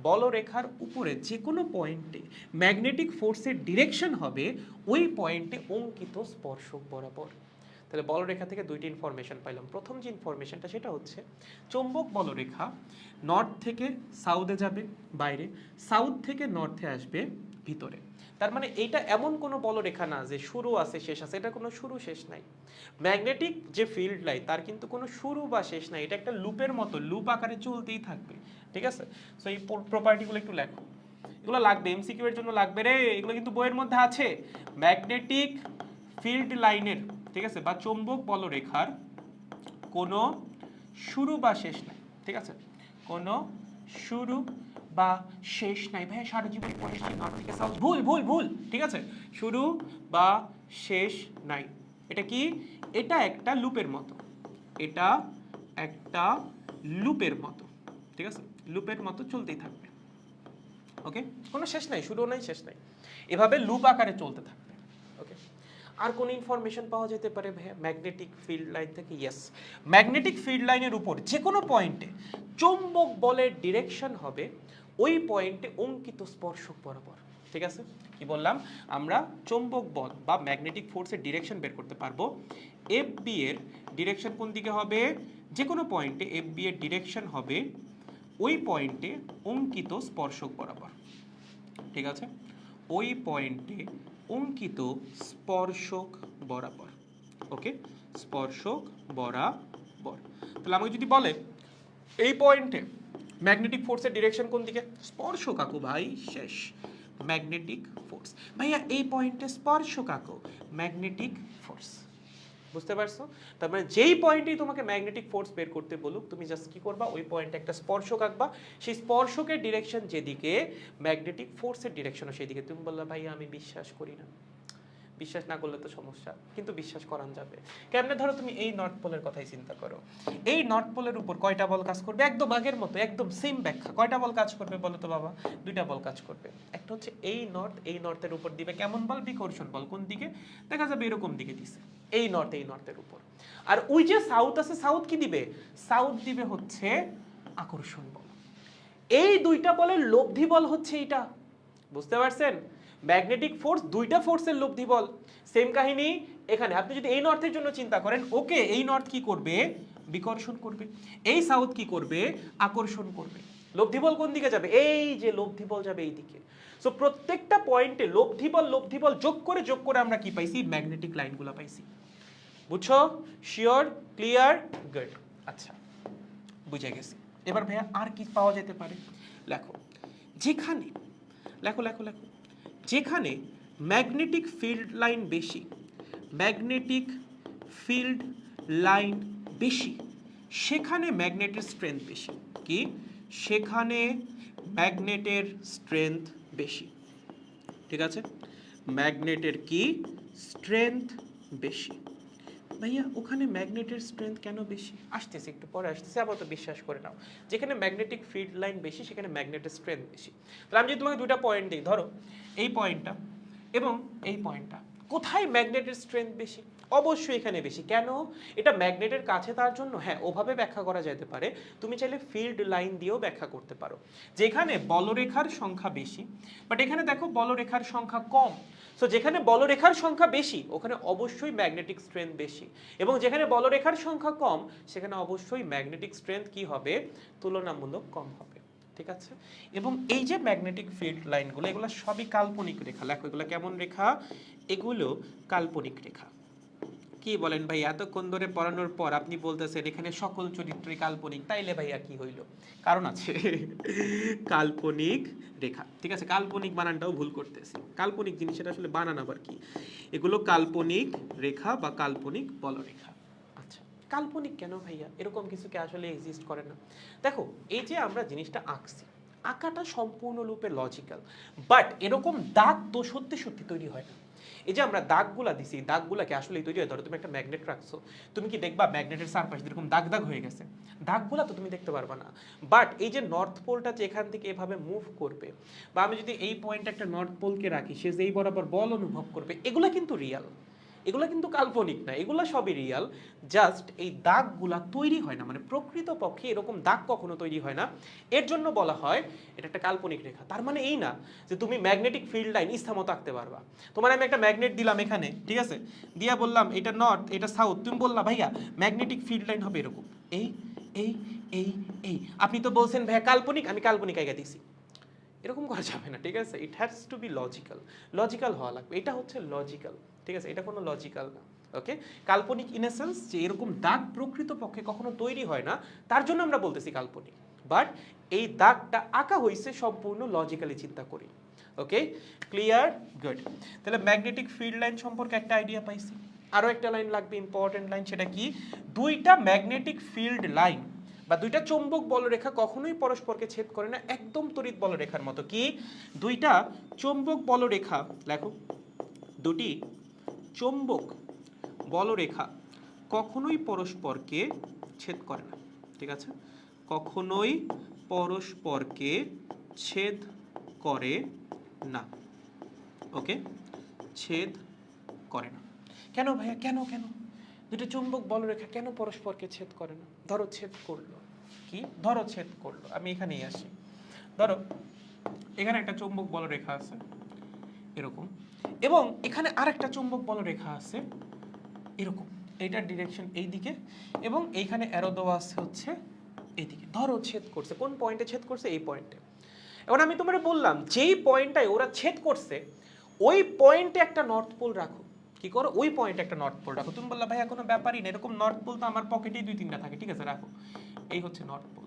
বলরেখার উপরে যে কোনো পয়েন্টে ম্যাগনেটিক ফোর্সের ডিরেকশন হবে ওই পয়েন্টে অঙ্কিত স্পর্শক বরাবর। তাহলে বলরেখা থেকে দুইটি ইনফরমেশন পাইলাম। প্রথম যে ইনফরমেশনটা সেটা হচ্ছে চৌম্বক বলরেখা নর্থ থেকে সাউথে যাবে বাইরে, সাউথ থেকে নর্থে আসবে ভিতরে। তার মানে এইটা এমন কোনো বলরেখা না যে শুরু আছে শেষ আছে, এটা কোনো শুরু শেষ নাই। ম্যাগনেটিক যে ফিল্ড লাইন তার কিন্তু কোনো শুরু বা শেষ নাই, এটা একটা লুপের মতো, লুপ আকারে চলতেই থাকবে। ঠিক আছে, সো এই প্রপার্টিগুলো একটু লেখো, এগুলো লাগবে এমসিকিউ এর জন্য লাগবে রে, এগুলো কিন্তু বইয়ের মধ্যে আছে। ম্যাগনেটিক ফিল্ড লাইনের, ঠিক আছে, বা চৌম্বক বলরেখার কোনো শুরু বা শেষ নাই। ঠিক আছে, কোনো শুরু বা শেষ নাই। ভাই সারা জীবন পড়ে নর্থ থেকে সাউথ, ভুল ভুল ভুল। ঠিক আছে, শুরু বা শেষ নাই। এটা কি? এটা একটা লুপের মতো, এটা একটা লুপের মতো। ঠিক আছে, লুপের মতো চলতেই থাকবে। ওকে, কোনো শেষ নাই, শুরু নাই শেষ নাই, এভাবে লুপ আকারে চলতে থাকবে। ওকে, আর কোন ইনফরমেশন পাওয়া যেতে পারে ভাইয়া ম্যাগনেটিক ফিল্ড লাইন থেকে? ইয়েস, ম্যাগনেটিক ফিল্ড লাইনের উপর যে কোনো পয়েন্টে চৌম্বক বলের ডিরেকশন হবে ওই পয়েন্টে অঙ্কিত স্পর্শক বরাবর। ঠিক আছে, কি বললাম? আমরা চৌম্বক বল বা ম্যাগনেটিক ফোর্সের ডিরেকশন বের করতে পারবো। এফ বি এর ডিরেকশন কোন দিকে হবে? যে কোনো পয়েন্টে এফ বি এর ডিরেকশন হবে ওই পয়েন্টে অঙ্কিত স্পর্শক বরাবর। ঠিক আছে, ওই পয়েন্টে অঙ্কিত স্পর্শক বরাবর। ওকে, স্পর্শক বরাবর। তাহলে আমাকে যদি বলে এই পয়েন্টে ম্যাগনেটিক ফোর্সের ডিরেকশন কোন দিকে? স্পর্শক আঁকো ভাই, শেষ। ম্যাগনেটিক ফোর্স, ভাইয়া এই পয়েন্টে স্পর্শক আঁকো, ম্যাগনেটিক ফোর্স। বুঝতে পারছো? তার মানে যেই পয়েন্টেই তোমাকে ম্যাগনেটিক ফোর্স বের করতে বলুক, তুমি জাস্ট কি করবা? ওই পয়েন্টে একটা স্পর্শক আঁকবা, সেই স্পর্শকের ডিরেকশন যেদিকে ম্যাগনেটিক ফোর্সের ডিরেকশনও সেদিকে। তুমি বললা ভাই আমি বিশ্বাস করি না। বিশ্বাস না করলে তো সমস্যা, কিন্তু বিশ্বাস করান যাবে কেমনে? ধরো তুমি এই নর্থ পোলের কথাই চিন্তা করো, এই নর্থ পোলের উপর কয়টা বল কাজ করবে? একদম আগের মতো, একদম সেম ব্যাখ্যা। কয়টা বল কাজ করবে বলো তো বাবা? দুইটা বল কাজ করবে। একটা হচ্ছে এই নর্থ, এই নর্থের উপর দিবে কেমন বল? বিকর্ষণ বল। কোন দিকে? দেখা যাবে এরকম দিকে দিছে, এই নর্থ, এই নর্থের উপর। আর ওই যে সাউথ আছে, সাউথ কি দিবে? সাউথ দিবে হচ্ছে আকর্ষণ বল। এই দুইটা বলের লব্ধি বল হচ্ছে এইটা। বুঝতে পারছেন? ম্যাগনেটিক ফোর্স দুইটা ফোর্সের লব্ধি বল। সেম কাহিনী এখানে। আপনি যদি এই নর্থের জন্য চিন্তা করেন, ওকে এই নর্থ কি করবে? বিকর্ষণ করবে। এই সাউথ কি করবে? আকর্ষণ করবে। লব্ধি বল কোন দিকে যাবে? এই যে লব্ধি বল যাবে এই দিকে। সো প্রত্যেকটা পয়েন্টে লব্ধি বল যোগ করে আমরা কি পাইছি? ম্যাগনেটিক লাইনগুলো পাইছি। বুঝছো? শিওর? ক্লিয়ার? গুড। আচ্ছা, বুঝে গেছি। এবার ভাইয়া আর কি পাওয়া যেতে পারে? লেখো, যেখানে, লেখো লেখো লেখো, যেখানে ম্যাগনেটিক ফিল্ড লাইন বেশি, ম্যাগনেটিক ফিল্ড লাইন বেশি, সেখানে ম্যাগনেটের স্ট্রেংথ বেশি। কি? সেখানে ম্যাগনেটের স্ট্রেংথ বেশি। ঠিক আছে, ম্যাগনেটের কি? স্ট্রেংথ বেশি। ভাইয়া ওখানে ম্যাগনেটের স্ট্রেংথ কেন বেশি? আসতেছে, একটু পরে আসতেছে, আবার তো বিশ্বাস করে নাও। যেখানে ম্যাগনেটিক ফিল্ড লাইন বেশি সেখানে ম্যাগনেটের স্ট্রেংথ বেশি। তাহলে আমি যদি তোমাকে দুইটা পয়েন্ট দিই, ধরো এই পয়েন্টটা এবং এই পয়েন্টটা, কোথায় ম্যাগনেটের স্ট্রেংথ বেশি? অবশ্যই এখানে বেশি। কেন? এটা ম্যাগনেটের কাছে তার জন্য। হ্যাঁ, ওভাবে ব্যাখ্যা করা যেতে পারে। তুমি চাইলে ফিল্ড লাইন দিয়েও ব্যাখ্যা করতে পারো, যেখানে বলরেখার সংখ্যা বেশি, বাট এখানে দেখো বলরেখার সংখ্যা কম। সো যেখানে বলরেখার সংখ্যা বেশি ওখানে অবশ্যই ম্যাগনেটিক স্ট্রেংথ বেশি, এবং যেখানে বলরেখার সংখ্যা কম সেখানে অবশ্যই ম্যাগনেটিক স্ট্রেংথ কি হবে? তুলনামূলক কম হবে। ঠিক আছে, এবং এই যে ম্যাগনেটিক ফিল্ড লাইনগুলো, এগুলো সবই কাল্পনিক রেখা। লেখো, এগুলো কেমন রেখা? এগুলো কাল্পনিক রেখা। কি বলেন ভাই, এতক্ষণ ধরে পড়ানোর পর আপনি বলতেছেন এখানে সকল চরিত্রই কাল্পনিক, তাইলে ভাইয়া কি হইল? কারণ আছে। কাল্পনিক রেখা। ঠিক আছে, কাল্পনিক বানানটাও ভুল করতেছি। কাল্পনিক জিনিসটা আসলে বানান আবার কি? এগুলো কাল্পনিক রেখা বা কাল্পনিক বলরেখা। আচ্ছা, কাল্পনিক কেন ভাইয়া? এরকম কিছু কি আসলে এক্সিস্ট করে না? দেখো, এই যে আমরা জিনিসটা আঁকছি, আঁকাটা সম্পূর্ণরূপে লজিক্যাল, বাট এরকম দাগ তো সত্যি সত্যি তৈরি হয় না। এই যে আমরা দাগগুলা দিছি, দাগগুলাকে আসলে তৈরি হয়। ধরো তুমি একটা ম্যাগনেট রাখছো, তুমি কি দেখবা ম্যাগনেটের চারপাশে এরকম দাগ দাগ হয়ে গেছে? দাগগুলা তো তুমি দেখতে পারবা না। বাট এই যে নর্থ পোলটা যে এখান থেকে এভাবে মুভ করবে, বা আমি যদি এই পয়েন্টে একটা নর্থ পোলকে রাখি, সে যেই বরাবর বল অনুভব করবে, এগুলো কিন্তু রিয়াল। এগুলো কিন্তু কাল্পনিক না, এগুলো সবই রিয়াল। জাস্ট এই দাগগুলা তৈরি হয় না, মানে প্রকৃতপক্ষে এরকম দাগ কখনো তৈরি হয় না, এর জন্য বলা হয় এটা একটা কাল্পনিক রেখা। তার মানে এই না যে তুমি ম্যাগনেটিক ফিল্ড লাইন ইচ্ছামতো আঁকতে পারবা। তোমার আমি একটা ম্যাগনেট দিলাম এখানে, ঠিক আছে, দিয়া বললাম এটা নর্থ এটা সাউথ, তুমি বললা ভাইয়া ম্যাগনেটিক ফিল্ড লাইন হবে এরকম, এই এই এই এই, আপনি তো বলছেন ভাইয়া কাল্পনিক, আমি কাল্পনিক আইগা দিছি। এরকম করা যাবে না, ঠিক আছে? It has to be logical, logical হওয়া লাগবে। এটা হচ্ছে লজিক্যাল, ঠিক আছে? এটা কোনো লজিক্যাল না। ওকে, কাল্পনিক ইন এ সেন্স যে এরকম দাগ প্রকৃতপক্ষে কখনো তৈরি হয় না, তার জন্য আমরা বলতেছি কাল্পনিক। বাট এই দাগটা আঁকা হয়েছে সম্পূর্ণ লজিক্যালি চিন্তা করি। ওকে, ক্লিয়ার, গুড। তাহলে ম্যাগনেটিক ফিল্ড লাইন সম্পর্কে একটা আইডিয়া পাইছি। আরও একটা লাইন লাগবে, ইম্পর্টেন্ট লাইন, সেটা কি? দুইটা ম্যাগনেটিক ফিল্ড লাইন বা দুইটা চৌম্বক বলরেখা কখনোই পরস্পরকে ছেদ করে না, একদম তড়িৎ বলরেখার মতো। কি? দুইটা চৌম্বক বলরেখা, লেখো, দুটি চৌম্বক বলরেখা কখনোই পরস্পরকে ছেদ করে না, ঠিক আছে? কখনোই পরস্পরকে ছেদ করে না। ওকে, ছেদ করে না। কেন ভাইয়া, কেন কেন দুটো চুম্বক বলরেখা কেন পরস্পরকে ছেদ করে না? ধরো ছেদ করলো, কি ধরো ছেদ করলো, আমি এখানেই আসি। ধরো এখানে একটা চুম্বক বলরেখা আছে এরকম, এবং এখানে আরেকটা চুম্বক বলরেখা আছে এরকম, এইটার ডিরেকশন এই দিকে, এবং এইখানে অ্যারো দেওয়া আছে হচ্ছে এইদিকে। ধরো ছেদ করছে, কোন পয়েন্টে ছেদ করছে? এই পয়েন্টে। এখন আমি তোমার বললাম যেই পয়েন্টটায় ওরা ছেদ করছে ওই পয়েন্টে একটা নর্থ পোল রাখো। কি করো? ওই পয়েন্টে একটা নর্থ পোল রাখো। তুমি বললা ভাইয়া কোনো ব্যাপারই না, এরকম নর্থ পোল তো আমার পকেটেই 2-3টা থাকে, ঠিক আছে রাখো। এই হচ্ছে নর্থ পোল।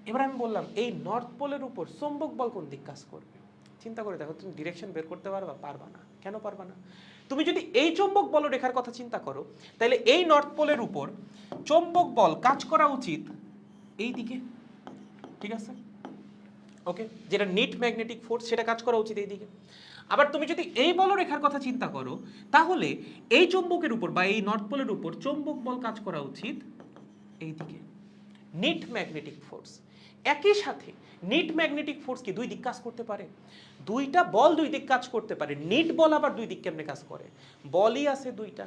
এবার আমি বললাম এই নর্থ পোলের উপর চৌম্বক বল কোন দিক কাজ করবে? চিন্তা করে দেখো, তুমি ডিরেকশন বের করতে পারবা? পারবা না। কেন পারবা না? তুমি যদি এই চৌম্বক বলরেখার কথা চিন্তা করো, তাহলে এই নর্থ পোলের উপর চৌম্বক বল কাজ করা উচিত এই দিকে, ঠিক আছে? ওকে, যেটা নিট ম্যাগনেটিক ফোর্স সেটা কাজ করা উচিত এইদিকে। আবার তুমি যদি এই বলরেখার কথা চিন্তা করো, তাহলে এই চৌম্বকের উপর বা এই নর্থ পোলের উপর চৌম্বক বল কাজ করা উচিত এইদিকে, নিট ম্যাগনেটিক ফোর্স। একই সাথে নিট ম্যাগনেটিক ফোর্স কি দুই দিক কাজ করতে পারে? দুইটা বল দুই দিক কাজ করতে পারে। নিট বল আবার দুই দিক কেমনে কাজ করে? বলই আছে দুইটা,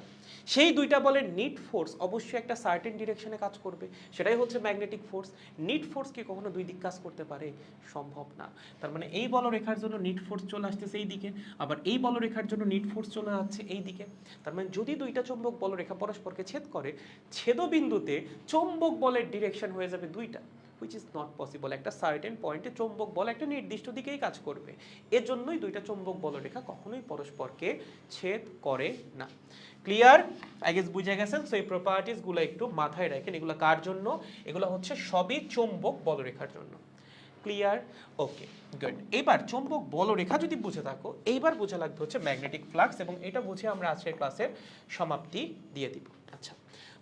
সেই দুইটা বলের নিট ফোর্স অবশ্যই একটা সার্টেন ডিরেকশনে কাজ করবে, সেটাই হচ্ছে ম্যাগনেটিক ফোর্স। নিট ফোর্স কি কখনো দুই দিক কাজ করতে পারে? সম্ভব না। তার মানে এই বলরেখার জন্য নিট ফোর্স চলে আসতেছে এই দিকে, আবার এই বলরেখার জন্য নিট ফোর্স চলে যাচ্ছে এই দিকে। তার মানে যদি দুইটা চৌম্বক বলরেখা পরস্পরকে ছেদ করে, ছেদবিন্দুতে চৌম্বক বলের ডিরেকশন হয়ে যাবে দুইটা, which is not possible। একটা সার্টেন পয়েন্টে চৌম্বক বল একটা নির্দিষ্ট দিকেই কাজ করবে, এর জন্যই দুইটা চৌম্বক বলরেখা কখনোই পরস্পরকে ছেদ করে না। ক্লিয়ার? আই গেস বুঝে গেছেন। সো এই প্রপার্টিজ গুলো একটু মাথায় রাখেন। এগুলো কার জন্য? এগুলো হচ্ছে সবই চৌম্বক বলরেখার জন্য। ক্লিয়ার? ওকে, গুড। এবার চৌম্বক বলরেখা যদি বুঝে থাকো, এইবার বোঝা লাগবে হচ্ছে ম্যাগনেটিক ফ্লাক্স, এবং এটা বুঝে আমরা আজকের ক্লাসের সমাপ্তি দিয়ে দিব। আচ্ছা,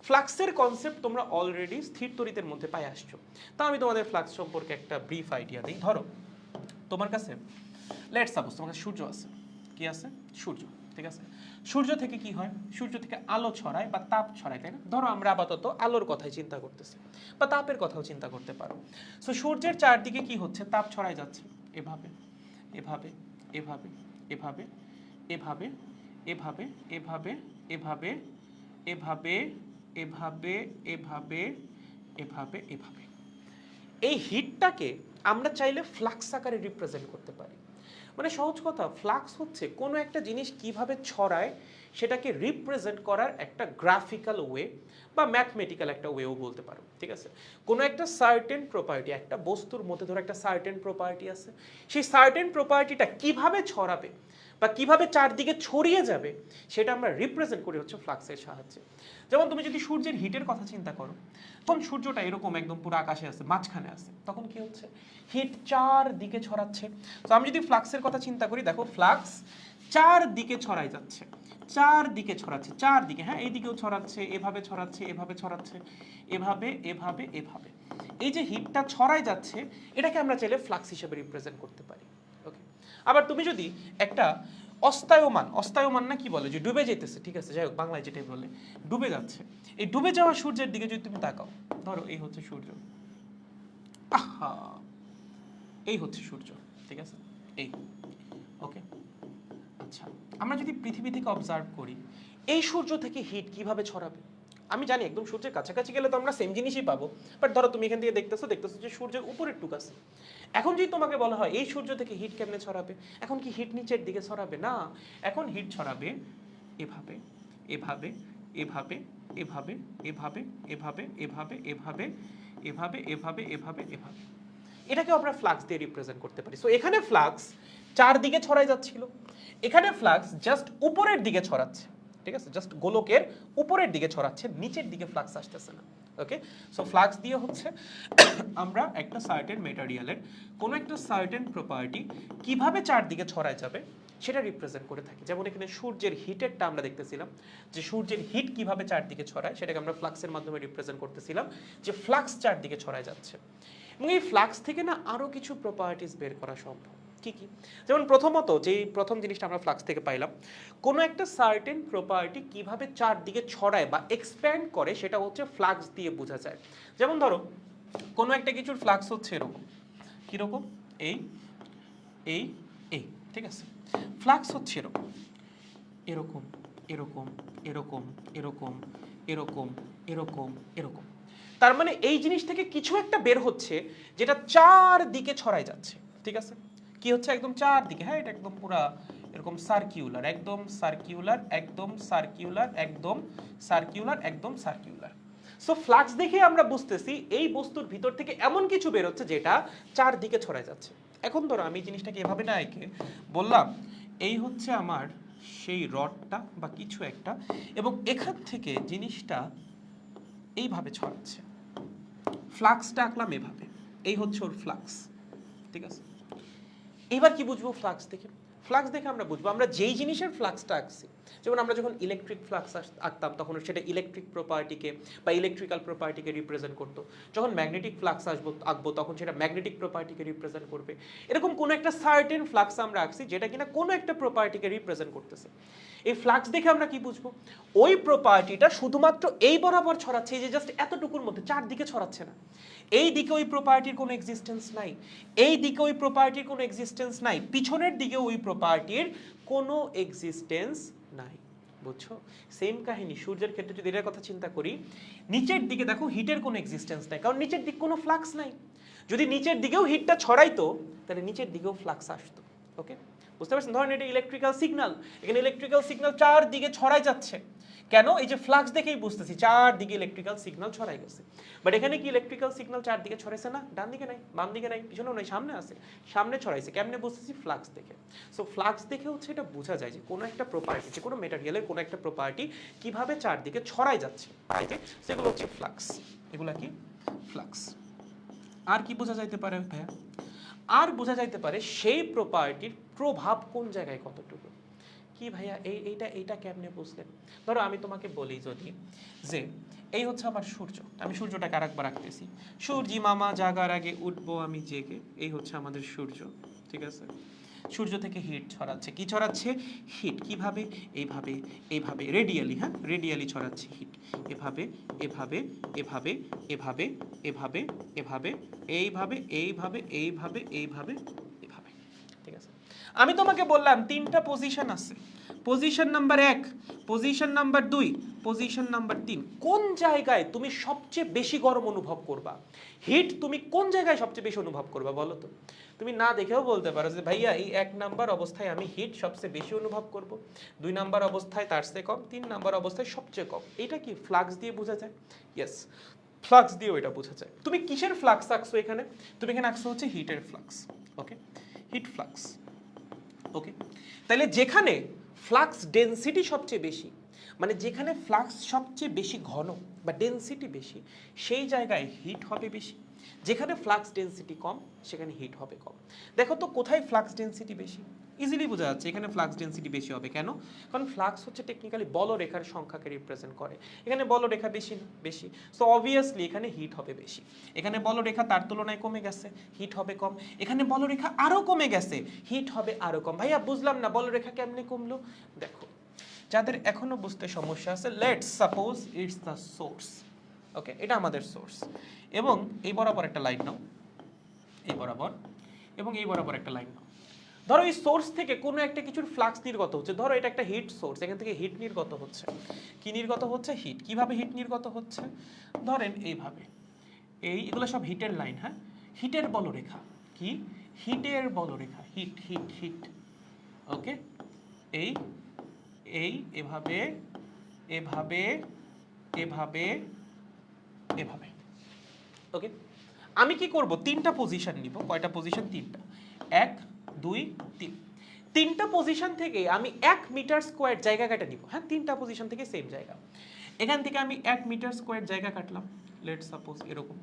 ফ্লাক্সের কনসেপ্ট তোমরা অলরেডি স্থির তড়িতের মধ্যে পাই আসছো। তা আমি তোমাদের ফ্লাক্স সম্পর্কে একটা ব্রিফ আইডিয়া দিই। ধরো তোমার কাছে, লেটস সাপোজ তোমার কাছে সূর্য আছে। কি আছে? সূর্য, ঠিক আছে? সূর্য থেকে কি হয়? সূর্য থেকে আলো ছড়ায় বা তাপ ছড়ায়, তাই না? ধরো আমরা আপাতত আলোর কথাই চিন্তা করতেছি, বা তাপের কথাও চিন্তা করতে পারো। সো সূর্যের চারদিকে কি হচ্ছে? তাপ ছড়ায় যাচ্ছে এভাবে এভাবে এভাবে এভাবে এভাবে এভাবে এভাবে এভাবে এভাবে এভাবে এভাবে এভাবে এভাবে। এই হিটটাকে আমরা চাইলে ফ্লাক্স আকারে রিপ্রেজেন্ট করতে পারি। মানে সহজ কথা, ফ্লাক্স হচ্ছে কোনো একটা জিনিস কিভাবে ছড়ায় সেটাকে রিপ্রেজেন্ট করার একটা গ্রাফিক্যাল ওয়ে বা ম্যাথমেটিক্যাল একটা ওয়েও বলতে পারো, ঠিক আছে? কোনো একটা সার্টেন প্রপার্টি, একটা বস্তুর মধ্যে ধরো একটা সার্টেন প্রপার্টি আছে, সেই সার্টেন প্রপার্টিটা কিভাবে ছড়াবে বা কিভাবে চারদিকে ছড়িয়ে যাবে সেটা আমরা রিপ্রেজেন্ট করি হচ্ছে ফ্লাক্সের সাহায্যে। যেমন তুমি যদি সূর্যের হিটের কথা চিন্তা করো, তখন সূর্যটা এরকম একদম পুরো আকাশে আছে, মাঝখানে আছে, তখন কি হচ্ছে? হিট চারদিকে ছড়াচ্ছে। তো আমি যদি ফ্লাক্সের কথা চিন্তা করি, দেখো ফ্লাক্স চারদিকে ছড়াই যাচ্ছে, চারদিকে ছড়াচ্ছে, চারদিকে, হ্যাঁ এইদিকেও ছড়াচ্ছে, এভাবে ছড়াচ্ছে, এভাবে ছড়াচ্ছে, এভাবে এভাবে এভাবে। এই যে হিটটা ছড়াই যাচ্ছে, এটাকে আমরা চাইলে ফ্লাক্স হিসেবে রিপ্রেজেন্ট করতে পারি। ওকে, আবার তুমি যদি একটা অস্তায়মান, অস্তায়মান না কি বলে, যে ডুবে যেতেছে, ঠিক আছে, যাই হোক বাংলায় যেটাই বলে, ডুবে যাচ্ছে, এই ডুবে যাওয়া সূর্যের দিকে যদি তুমি তাকাও, ধরো এই হচ্ছে সূর্য, আহা, এই হচ্ছে সূর্য, ঠিক আছে, এই, ওকে। আচ্ছা, আমরা যদি পৃথিবী থেকে অবজার্ভ করি, এই সূর্য থেকে হিট কিভাবে ছড়াবে? আমি জানি একদম সূর্যের কাছাকাছি গেলে তো আমরা সেম জিনিসই পাবো, বাট ধরো তুমি এখান থেকে দেখতেছো যে সূর্যের উপরের টুক আছে। এখন যদি তোমাকে বলা হয় এই সূর্য থেকে হিট কেমনে ছড়াবে, এখন কি হিট নিচের দিকে ছড়াবে? না, এখন হিট ছড়াবে এভাবে এভাবে এভাবে এভাবে এভাবে এভাবে এভাবে এভাবে এভাবে এভাবে এভাবে এভাবে। এটাকে আমরা ফ্লাক্স দিয়ে রিপ্রেজেন্ট করতে পারি। সো এখানে ফ্লাক্স চারদিকে ছড়াই যাচ্ছিল, এখানে ফ্লাক্স জাস্ট উপরের দিকে ছড়াচ্ছে, ঠিক আছে, জাস্ট গোলকের উপরের দিকে ছড়াচ্ছে, নিচের দিকে ফ্লাক্স আসতেছে না। ওকে, সো ফ্লাক্স দিয়ে হচ্ছে আমরা একটা সার্টেন মেটেরিয়ালের কোনো একটা সার্টেন প্রপার্টি কিভাবে চারদিকে ছড়ায় যাবে সেটা রিপ্রেজেন্ট করে থাকি। যেমন এখানে সূর্যের হিটেরটা আমরা দেখতেছিলাম, যে সূর্যের হিট কিভাবে চারদিকে ছড়ায় সেটাকে আমরা ফ্লাক্সের মাধ্যমে রিপ্রেজেন্ট করতেছিলাম, যে ফ্লাক্স চারদিকে ছড়ায় যাচ্ছে। এবং এই ফ্লাক্স থেকে না আরও কিছু প্রপার্টিস বের করা সম্ভব। কি কি? যেমন প্রথমত যেই প্রথম জিনিসটা আমরা ফ্লাক্স থেকে পাইলাম, কোনো একটা সার্টেন প্রপার্টি কিভাবে চারদিকে ছড়ায় বা এক্সপ্যান্ড করে সেটা হচ্ছে ফ্লাক্স দিয়ে বোঝা যায়। যেমন ধরো কোনো একটা কিছুর ফ্লাক্স হচ্ছে এরকম, কীরকম, এই এই এই, ঠিক আছে, ফ্লাক্স হচ্ছে এরকম এরকম এরকম এরকম এরকম এরকম এরকম এরকম। তার মানে এই জিনিস থেকে কিছু একটা বের হচ্ছে যেটা চারদিকে ছড়ায় যাচ্ছে, ঠিক আছে। কি হচ্ছে? একদম চারদিকে, হ্যাঁ, এটা একদম পুরা এরকম সার্কিউলার, একদম সার্কিউলার, একদম সার্কিউলার, একদম সার্কিউলার, একদম সার্কিউলার। সো ফ্লাক্স দেখে আমরা বুঝতেছি এই বস্তুর ভিতর থেকে এমন কিছু বের হচ্ছে যেটা চারদিকে ছড়ায় যাচ্ছে। এখন ধরো আমি জিনিসটাকে এভাবে না এঁকে বললাম এই হচ্ছে আমার সেই রডটা বা কিছু একটা, এবং এখান থেকে জিনিসটা এইভাবে ছড়াচ্ছে, ফ্লাক্সটা আঁকলাম এভাবে, এই হচ্ছে ওর ফ্লাক্স, ঠিক আছে। এবার কি বুঝবো ফ্লাক্স দেখে? ফ্লাক্স দেখে আমরা বুঝবো আমরা যেই জিনিসের ফ্লাক্সটা আঁকছি, যেমন আমরা যখন ইলেকট্রিক ফ্লাক্স আঁকতাম তখন সেটা ইলেকট্রিক প্রপার্টিকে বা ইলেকট্রিক্যাল প্রপার্টিকে রিপ্রেজেন্ট করতো, যখন ম্যাগনেটিক ফ্লাক্স আঁকবো তখন সেটা ম্যাগনেটিক প্রপার্টিকে রিপ্রেজেন্ট করবে। এরকম কোনো একটা সার্টেন ফ্লাক্স আমরা আঁকছি যেটা কিনা কোনো একটা প্রপার্টিকে রিপ্রেজেন্ট করতেছে। এই ফ্লাক্স দেখে আমরা কি বুঝবো? ওই প্রপার্টিটা শুধুমাত্র এই বরাবর ছড়াচ্ছে, এই যে জাস্ট এতটুকুর মধ্যে, চারদিকে ছড়াচ্ছে না। এই দিকে ওই প্রপার্টির কোনো এক্সিস্টেন্স নাই, এই দিকে ওই প্রপার্টির কোনো এক্সিস্টেন্স নাই, পিছনের দিকে ওই প্রপার্টির কোনো এক্সিস্টেন্স নাই। বুঝছো? সেম কাহিনী সূর্যের ক্ষেত্রে যদি এটার কথা চিন্তা করি, নিচের দিকে দেখো হিটের কোনো এক্সিস্টেন্স নাই, কারণ নিচের দিকে কোনো ফ্লাক্স নাই। যদি নিচের দিকেও হিটটা ছড়াইতো তাহলে নিচের দিকেও ফ্লাক্স আসতো। ওকে, বুঝতে পারছেন? ধরেন এটা ইলেকট্রিক্যাল সিগন্যাল, এখানে ইলেকট্রিক্যাল সিগন্যাল চারদিকে ছড়াই যাচ্ছে, কেন? এই যে ফ্লাক্স দেখেই বুঝতেছি চারদিকে ইলেকট্রিক্যাল সিগন্যাল ছড়াই গেছে। বাট এখানে কি ইলেকট্রিক্যাল সিগন্যাল চারদিকে ছড়াইছে না? ডান দিকে নাই, বাম দিকে নাই, পিছনেও নাই, সামনে আছে, সামনে ছড়াইছে। কেমনে বুঝতেছি? ফ্লাক্স দেখে। সো ফ্লাক্স দেখে হচ্ছে এটা বোঝা যায় যে কোনো একটা প্রপার্টি, যে কোনো মেটেরিয়ালের কোনো একটা প্রপার্টি কিভাবে চারদিকে ছড়াই যাচ্ছে, সেগুলো হচ্ছে ফ্লাক্স। এগুলা কি? ফ্লাক্স। আর কি বোঝা যাইতে পারে ভাইয়া? আর বোঝা যাইতে পারে সেই প্রপার্টির প্রভাব কোন জায়গায় কতটুকু। কি ভাইয়া এইটা কেমনে বুঝলেন? ধরো আমি তোমাকে বলি যদি যে এই হচ্ছে আমার সূর্য, আমি সূর্যটাকে আরেকবার রাখতেছি, সূর্যি মামা জাগার আগে উঠবো আমি জেগে, এই হচ্ছে আমাদের সূর্য, ঠিক আছে। সূর্য থেকে হিট ছড়াচ্ছে, কি ছড়াচ্ছে? হিট। কিভাবে? এইভাবে, এইভাবে, রেডিয়ালি, হ্যাঁ, রেডিয়ালি ছড়াচ্ছে হিট, এভাবে এভাবে এভাবে এভাবে এভাবে এভাবে এইভাবে এইভাবে এইভাবে এইভাবে এভাবে, ঠিক আছে। আমি তোমাকে বললাম তিনটা পজিশন আছে, position number 1, position number 2, position number 3। কোন জায়গায় তুমি সবচেয়ে বেশি গরম অনুভব করবা? হিট তুমি কোন জায়গায় সবচেয়ে বেশি অনুভব করবা বলো তো? তুমি না দেখেও বলতে পারো যে ভাইয়া এই 1 নাম্বার অবস্থায় আমি হিট সবচেয়ে বেশি অনুভব করব, 2 নাম্বার অবস্থায় তার চেয়ে কম, 3 নাম্বার অবস্থায় সবচেয়ে কম। এটা কি ফ্লাক্স দিয়ে বোঝা যায়? ইয়েস, ফ্লাক্স দিয়েও এটা বোঝা যায়। তুমি কিসের ফ্লাক্স আঁকছো এখানে? তুমি এখানে আঁকছো হচ্ছে হিটের ফ্লাক্স। ওকে, হিট ফ্লাক্স। ওকে, তাহলে যেখানে ফ্লাক্স ডেনসিটি সবচেয়ে বেশি, মানে যেখানে ফ্লাক্স সবচেয়ে বেশি ঘন বা ডেনসিটি বেশি, সেই জায়গায় হিট হবে বেশি। যেখানে ফ্লাক্স ডেনসিটি কম সেখানে হিট হবে কম। দেখো তো কোথায় ফ্লাক্স ডেনসিটি বেশি? ইজিলি বোঝা যাচ্ছে এখানে ফ্লাক্স ডেনসিটি বেশি হবে। কেন? কারণ ফ্লাক্স হচ্ছে টেকনিক্যালি বলরেখার সংখ্যাকে রিপ্রেজেন্ট করে, এখানে বলরেখা বেশি না, বেশি। সো অবভিয়াসলি এখানে হিট হবে বেশি। এখানে বলরেখা তার তুলনায় কমে গেছে, হিট হবে কম। এখানে বলরেখা আরো কমে গেছে, হিট হবে আরো কম। ভাইয়া বুঝলাম না বলরেখা কেমনে কমলো? দেখো, যাদের এখনো বুঝতে সমস্যা আছে, let's suppose it's the source. Okay, এটা আমাদের সোর্স, এবং এই বরাবর একটা লাইন নাও, এই বরাবর, এবং এই বরাবর একটা লাইন নাও। ধরো এই সোর্স থেকে কোনো একটা কিছুর ফ্লাক্স নির্গত হচ্ছে, ধরো এটা একটা হিট সোর্স, এখান থেকে হিট নির্গত হচ্ছে। কি নির্গত হচ্ছে? হিট। কিভাবে হিট নির্গত হচ্ছে? ধরেন এইভাবে, এগুলো সব হিটের লাইন, হ্যাঁ, হিটের বলরেখা। কি? হিটের বলরেখা, হিট হিট হিট। ওকে, এই এই এভাবে এভাবে এভাবে এভাবে। ওকে, আমি কি করব? তিনটা পজিশন নিব। কয়টা পজিশন? তিনটা। 1 2 3। তিনটা পজিশন থেকে আমি 1 মিটার স্কোয়ার জায়গা কাটা নিব। হ্যাঁ, তিনটা পজিশন থেকে সেম জায়গা। এখান থেকে আমি 1 মিটার স্কোয়ার জায়গা কাটলাম, লেটস সাপোজ এরকম।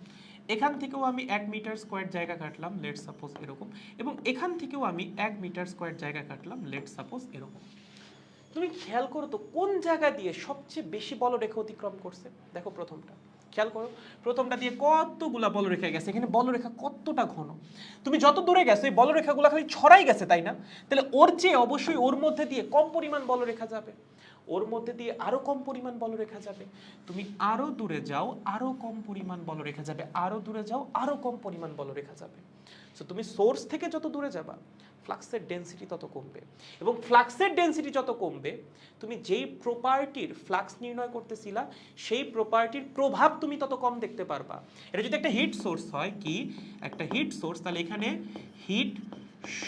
এখান থেকেও আমি 1 মিটার স্কোয়ার জায়গা কাটলাম, লেটস সাপোজ এরকম। এবং এখান থেকেও আমি 1 মিটার স্কোয়ার জায়গা কাটলাম, লেটস সাপোজ এরকম। তুমি খেয়াল করো তো কোন জায়গা দিয়ে সবচেয়ে বেশি বলরেখা অতিক্রম করছে? দেখো প্রথমটা, খেয়াল করো প্রথমটা দিয়ে কতগুলা বলরেখা গেছে, এখানে বলরেখা কতটা ঘন। তুমি যত দূরে গেছো এই বলরেখাগুলো খালি ছড়াই গেছে, তাই না? তাহলে ওর চেয়ে অবশ্যই ওর মধ্যে দিয়ে কম পরিমাণ বলরেখা যাবে, ওর মধ্যে দিয়ে আরো কম পরিমাণ বলরেখা যাবে। তুমি আরো দূরে যাও, আরো কম পরিমাণ বলরেখা যাবে, আরো দূরে যাও, আরো কম পরিমাণ বলরেখা যাবে। সো তুমি সোর্স থেকে যত দূরে যাবা ফ্লাক্সের ডেনসিটি তত কমবে, এবং ফ্লাক্সের ডেনসিটি যত কমবে তুমি যেই প্রপার্টির ফ্লাক্স নির্ণয় করতেছিলা সেই প্রপার্টির প্রভাব তুমি তত কম দেখতে পারবা। এটা যদি একটা হিট সোর্স হয়, কি একটা হিট সোর্স, তাহলে এখানে হিট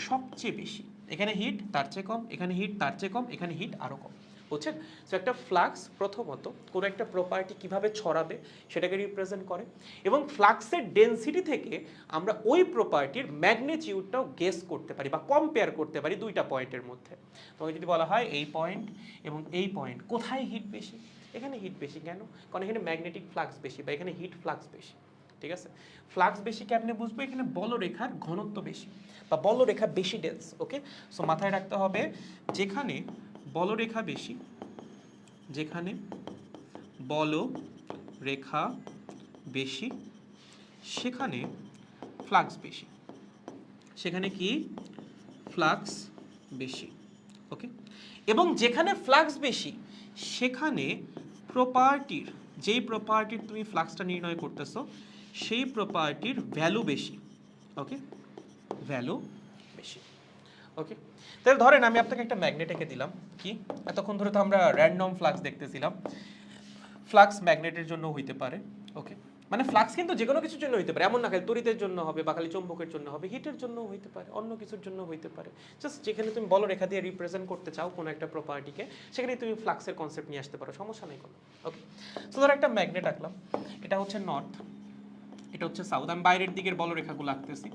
সবচেয়ে বেশি, এখানে হিট তার চেয়ে কম, এখানে হিট তার চেয়ে কম, এখানে হিট আরো কম। বুঝছেন? সো একটা ফ্লাক্স প্রথমত কোনো একটা প্রপার্টি কিভাবে ছড়াবে সেটাকে রিপ্রেজেন্ট করে, এবং ফ্লাক্সের ডেনসিটি থেকে আমরা ওই প্রপার্টির ম্যাগনিটিউডটাও গেস করতে পারি বা কম্পেয়ার করতে পারি দুইটা পয়েন্টের মধ্যে। তোমাকে যদি বলা হয় এই পয়েন্ট এবং এই পয়েন্ট কোথায় হিট বেশি, এখানে হিট বেশি কেন? কারণ এখানে ম্যাগনেটিক ফ্লাক্স বেশি বা এখানে হিট ফ্লাক্স বেশি। ঠিক আছে, ফ্লাক্স বেশি কেমনে বুঝবো? এখানে বলরেখার ঘনত্ব বেশি বা বলরেখা বেশি ডেন্স। ওকে, সো মাথায় রাখতে হবে যেখানে বলরেখা বেশি, যেখানে বলরেখা বেশি সেখানে ফ্লাক্স বেশি, সেখানে কি ফ্লাক্স বেশি। ওকে, এবং যেখানে ফ্লাক্স বেশি সেখানে প্রপার্টির, যেই প্রপার্টির তুমি ফ্লাক্সটা নির্ণয় করতেছো সেই প্রপার্টির ভ্যালু বেশি। ওকে, ভ্যালু বেশি। ওকে, তাহলে ধরেন আমি আপনাকে একটা ম্যাগনেট এঁকে দিলাম। কি এতক্ষণ ধরে তো আমরা র্যান্ডম ফ্লাক্স দেখতেছিলাম, ফ্লাক্স ম্যাগনেটের জন্য হইতে পারে। ওকে, মানে ফ্লাক্স কিন্তু যে কোনো কিছুর জন্য হইতে পারে, এমন না খালি তড়িতের জন্য হবে বা খালি চৌম্বকের জন্য হবে, হিটের জন্য হইতে পারে, অন্য কিছুর জন্য হইতে পারে। জাস্ট যেখানে তুমি বলরেখা দিয়ে রিপ্রেজেন্ট করতে চাও কোনো একটা প্রপার্টিকে, সেখানে তুমি ফ্লাক্সের কনসেপ্ট নিয়ে আসতে পারো, সমস্যা নেই কোনো। ওকে, তো ধরো একটা ম্যাগনেট আঁকলাম, এটা হচ্ছে নর্থ, এটা হচ্ছে সাউথ। আমি বাইরের দিকের বলরেখাগুলো আঁকতেছি।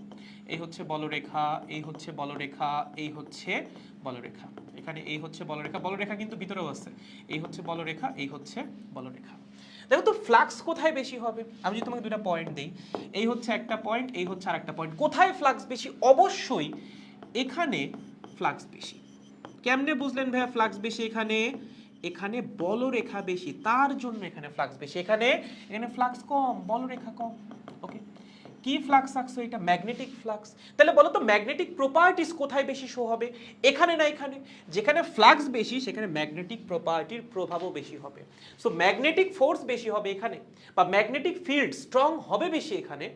এই হচ্ছে বলরেখা, এই হচ্ছে বলরেখা, এই হচ্ছে বলরেখা, এখানে এই হচ্ছে বলরেখা, বলরেখা কিন্তু ভিতরেও আছে। এই হচ্ছে বলরেখা, এই হচ্ছে বলরেখা। দেখো তো ফ্লাক্স কোথায় বেশি হবে? আমি যদি তোমাকে দুটো পয়েন্ট দেই, এই হচ্ছে একটা পয়েন্ট, এই হচ্ছে আরেকটা পয়েন্ট, কোথায় ফ্লাক্স বেশি? অবশ্যই এখানে ফ্লাক্স বেশি। কেমনে বুঝলেন ভাইয়া ফ্লাক্স বেশি এখানে? এখানে বলরেখা বেশি, তার জন্য এখানে ফ্লাক্স বেশি। এখানে ফ্লাক্স কম, বলরেখা কম। ওকে, কি ফ্লাক্স আঁকছো? এটা ম্যাগনেটিক ফ্লাক্স। তাহলে বলো তো ম্যাগনেটিক প্রপার্টিস কোথায় বেশি শো হবে? এখানে না এখানে? যেখানে ফ্লাক্স বেশি সেখানে ম্যাগনেটিক প্রপার্টির প্রভাবও বেশি হবে। সো ম্যাগনেটিক ফোর্স বেশি হবে এখানে, বা ম্যাগনেটিক ফিল্ড স্ট্রং হবে বেশি এখানে,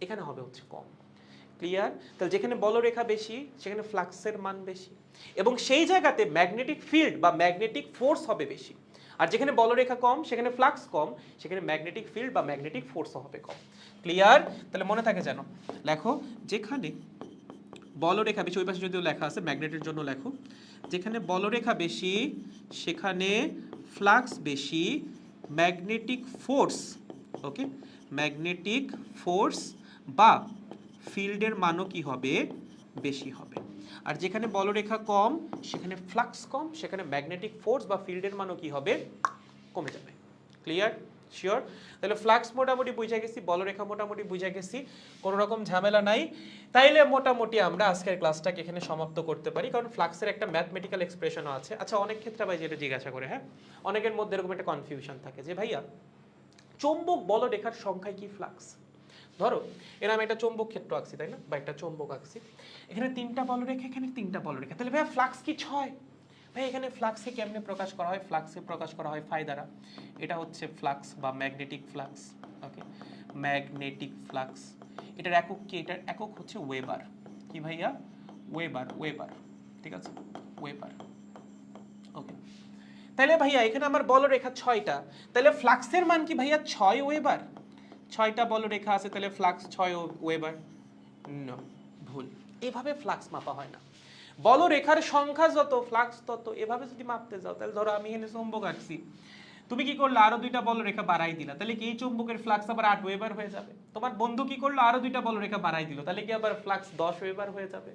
এখানে হবে হচ্ছে কম। ক্লিয়ার? তাহলে যেখানে বলরেখা বেশি সেখানে ফ্লাক্সের মান বেশি, এবং সেই জায়গাতে ম্যাগনেটিক ফিল্ড বা ম্যাগনেটিক ফোর্স হবে বেশি। আর যেখানে বলরেখা কম সেখানে ফ্লাক্স কম, সেখানে ম্যাগনেটিক ফিল্ড বা ম্যাগনেটিক ফোর্সও হবে কম। ক্লিয়ার? তাহলে মনে থাকে যেন, লেখো যেখানে বলরেখা বেশি, ওই পাশে যদিও লেখা আছে ম্যাগনেটের জন্য লেখো, যেখানে বলরেখা বেশি সেখানে ফ্লাক্স বেশি, ম্যাগনেটিক ফোর্স, ওকে, ম্যাগনেটিক ফোর্স বা ফিল্ডের মানও কি হবে? বেশি হবে। আর যেখানে বলরেখা কম সেখানে ফ্লাক্স কম, সেখানে ম্যাগনেটিক ফোর্স বা ফিল্ডের মানও কি হবে? কমে যাবে। ক্লিয়ার? শিওর? তাহলে ফ্লাক্স মোটামুটি বুঝে গেছি, বলরেখা মোটামুটি বুঝে গেছি, কোনো রকম ঝামেলা নাই। তাইলে মোটামুটি আমরা আজকের ক্লাসটাকে এখানে সমাপ্ত করতে পারি, কারণ ফ্লাক্সের একটা ম্যাথমেটিক্যাল এক্সপ্রেশনও আছে। আচ্ছা, অনেক ক্ষেত্রে ভাই যেটা জিজ্ঞাসা করে, হ্যাঁ, অনেকের মধ্যে এরকম একটা কনফিউশন থাকে যে ভাইয়া চৌম্বক বলরেখার সংখ্যায় কি ফ্লাক্স? ধরো এর আমি একটা চৌম্বক ক্ষেত্র আঁকছি, তাই না, বা একটা চৌম্বক আঁকছি, এখানে 3টা বলরেখা, এখানে 3টা বলরেখা, তাহলে ভাইয়া ফ্লাক্স কি 6? ভাই এখানে ফ্লাক্সে কেমনে প্রকাশ করা হয়? ফ্লাক্সে প্রকাশ করা হয় ফাই দ্বারা। এটা হচ্ছে ফ্লাক্স বা ম্যাগনেটিক ফ্লাক্স। ওকে, ম্যাগনেটিক ফ্লাক্স, এটার একক কি? এটার একক হচ্ছে ওয়েবার। কি ভাইয়া? ওয়েবার ওয়েবার, ঠিক আছে, ওয়েবার। ওকে, তাহলে ভাইয়া এখানে আমার বলরেখা 6টা, তাহলে ফ্লাক্সের মান কি ভাইয়া 6 ওয়েবার? 6টা বলরেখা আছে, তাহলে ফ্লাক্স 6 ওয়েবার? না, ভুল। এভাবে ফ্লাক্স মাপা হয় না। বলরেখার সংখ্যা যত ফ্লাক্স তত। এভাবে যদি মাপতে যাও তাহলে ধরো আমি এখানে চুম্বক আঁকছি, তুমি কি করলে আরো 2টা বলরেখা বাড়াই দিলা, তাহলে কি এই চুম্বকের ফ্লাক্স আবার 8 ওয়েবার হয়ে যাবে? তোমার বন্ধু কি করলো, আরো 2টা বলরেখা বাড়াই দিল, তাহলে কি আবার ফ্লাক্স 10 ওয়েবার হয়ে যাবে?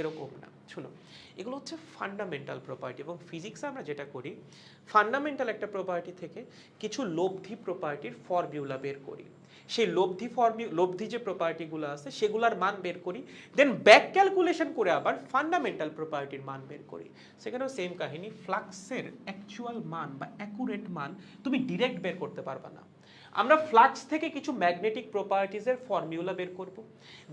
এরকম না। শুনো, এগুলো হচ্ছে ফান্ডামেন্টাল প্রপার্টি, এবং ফিজিক্সে আমরা যেটা করি, ফান্ডামেন্টাল একটা প্রপার্টি থেকে কিছু লব্ধি প্রপার্টির ফর্মুলা বের করি, সেই লব্ধি যে প্রপার্টিগুলো আছে সেগুলোর মান বের করি, দেন ব্যাক ক্যালকুলেশন করে আবার ফান্ডামেন্টাল প্রপার্টির মান বের করি। সেখানেও সেম কাহিনী, ফ্লাক্সের অ্যাকচুয়াল মান বা অ্যাকুরেট মান তুমি ডিরেক্ট বের করতে পারবা না। আমরা ফ্লাক্স থেকে কিছু ম্যাগনেটিক প্রপার্টিজের ফর্মুলা বের করব,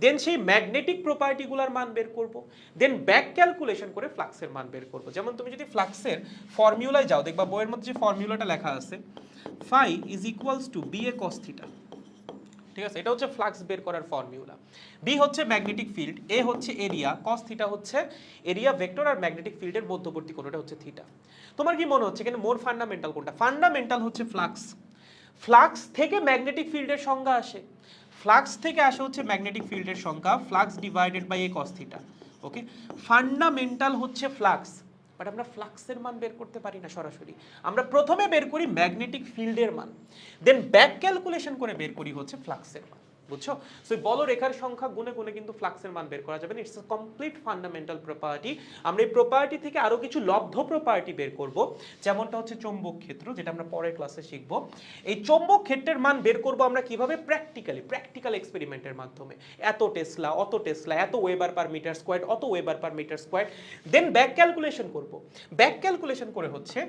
দেন সেই ম্যাগনেটিক প্রপার্টিগুলোর মান বের করব, দেন ব্যাক ক্যালকুলেশন করে ফ্লাক্সের মান বের করব। যেমন তুমি যদি ফ্লাক্সের ফর্মুলায় যাও, দেখবা বইয়ের মধ্যে যে ফর্মুলাটা লেখা আছে, phi is equals to B A cos theta, ঠিক আছে, এটা হচ্ছে ফ্লাক্স বের করার ফর্মুলা। বি হচ্ছে ম্যাগনেটিক ফিল্ড, এ হচ্ছে এরিয়া, কস থিটা হচ্ছে এরিয়া ভেক্টর আর ম্যাগনেটিক ফিল্ডের মধ্যবর্তী কোণটা হচ্ছে থিটা। তোমার কি মনে হচ্ছে এখানে মোর ফান্ডামেন্টাল কোনটা? ফান্ডামেন্টাল হচ্ছে ফ্লাক্স। ফ্লাক্স থেকে ম্যাগনেটিক ফিল্ডের সংজ্ঞা আসে, ফ্লাক্স থেকে আসে হচ্ছে ম্যাগনেটিক ফিল্ডের সংখ্যা, flux divided by A cos theta. Okay, fundamental হচ্ছে ফ্লাক্স, বাট আমরা ফ্লাক্সের মান বের করতে পারি না সরাসরি। আমরা প্রথমে বের করি ম্যাগনেটিক ফিল্ডের মান, দেন ব্যাক ক্যালকুলেশন করে বের করি হচ্ছে ফ্লাক্সের মান। বুঝছো? সো বলরেখার সংখ্যা গুণে গুণে কিন্তু ফ্লাক্সের মান বের করা যাবে না। It's a complete fundamental property. আমরা এই প্রপার্টি থেকে আরো কিছু লব্ধ প্রপার্টি বের করব, যেমনটা হচ্ছে চৌম্বক ক্ষেত্র, যেটা আমরা পরের ক্লাসে শিখব। এই চৌম্বক ক্ষেত্রের মান বের করব আমরা কিভাবে? প্র্যাকটিক্যাল এক্সপেরিমেন্টের মাধ্যমে। এত টেসলা, অত টেসলা, এত ওয়েবার পার মিটার স্কয়ার, অত weber per metre square, then back calculation করব। ব্যাক ক্যালকুলেশন করে হচ্ছে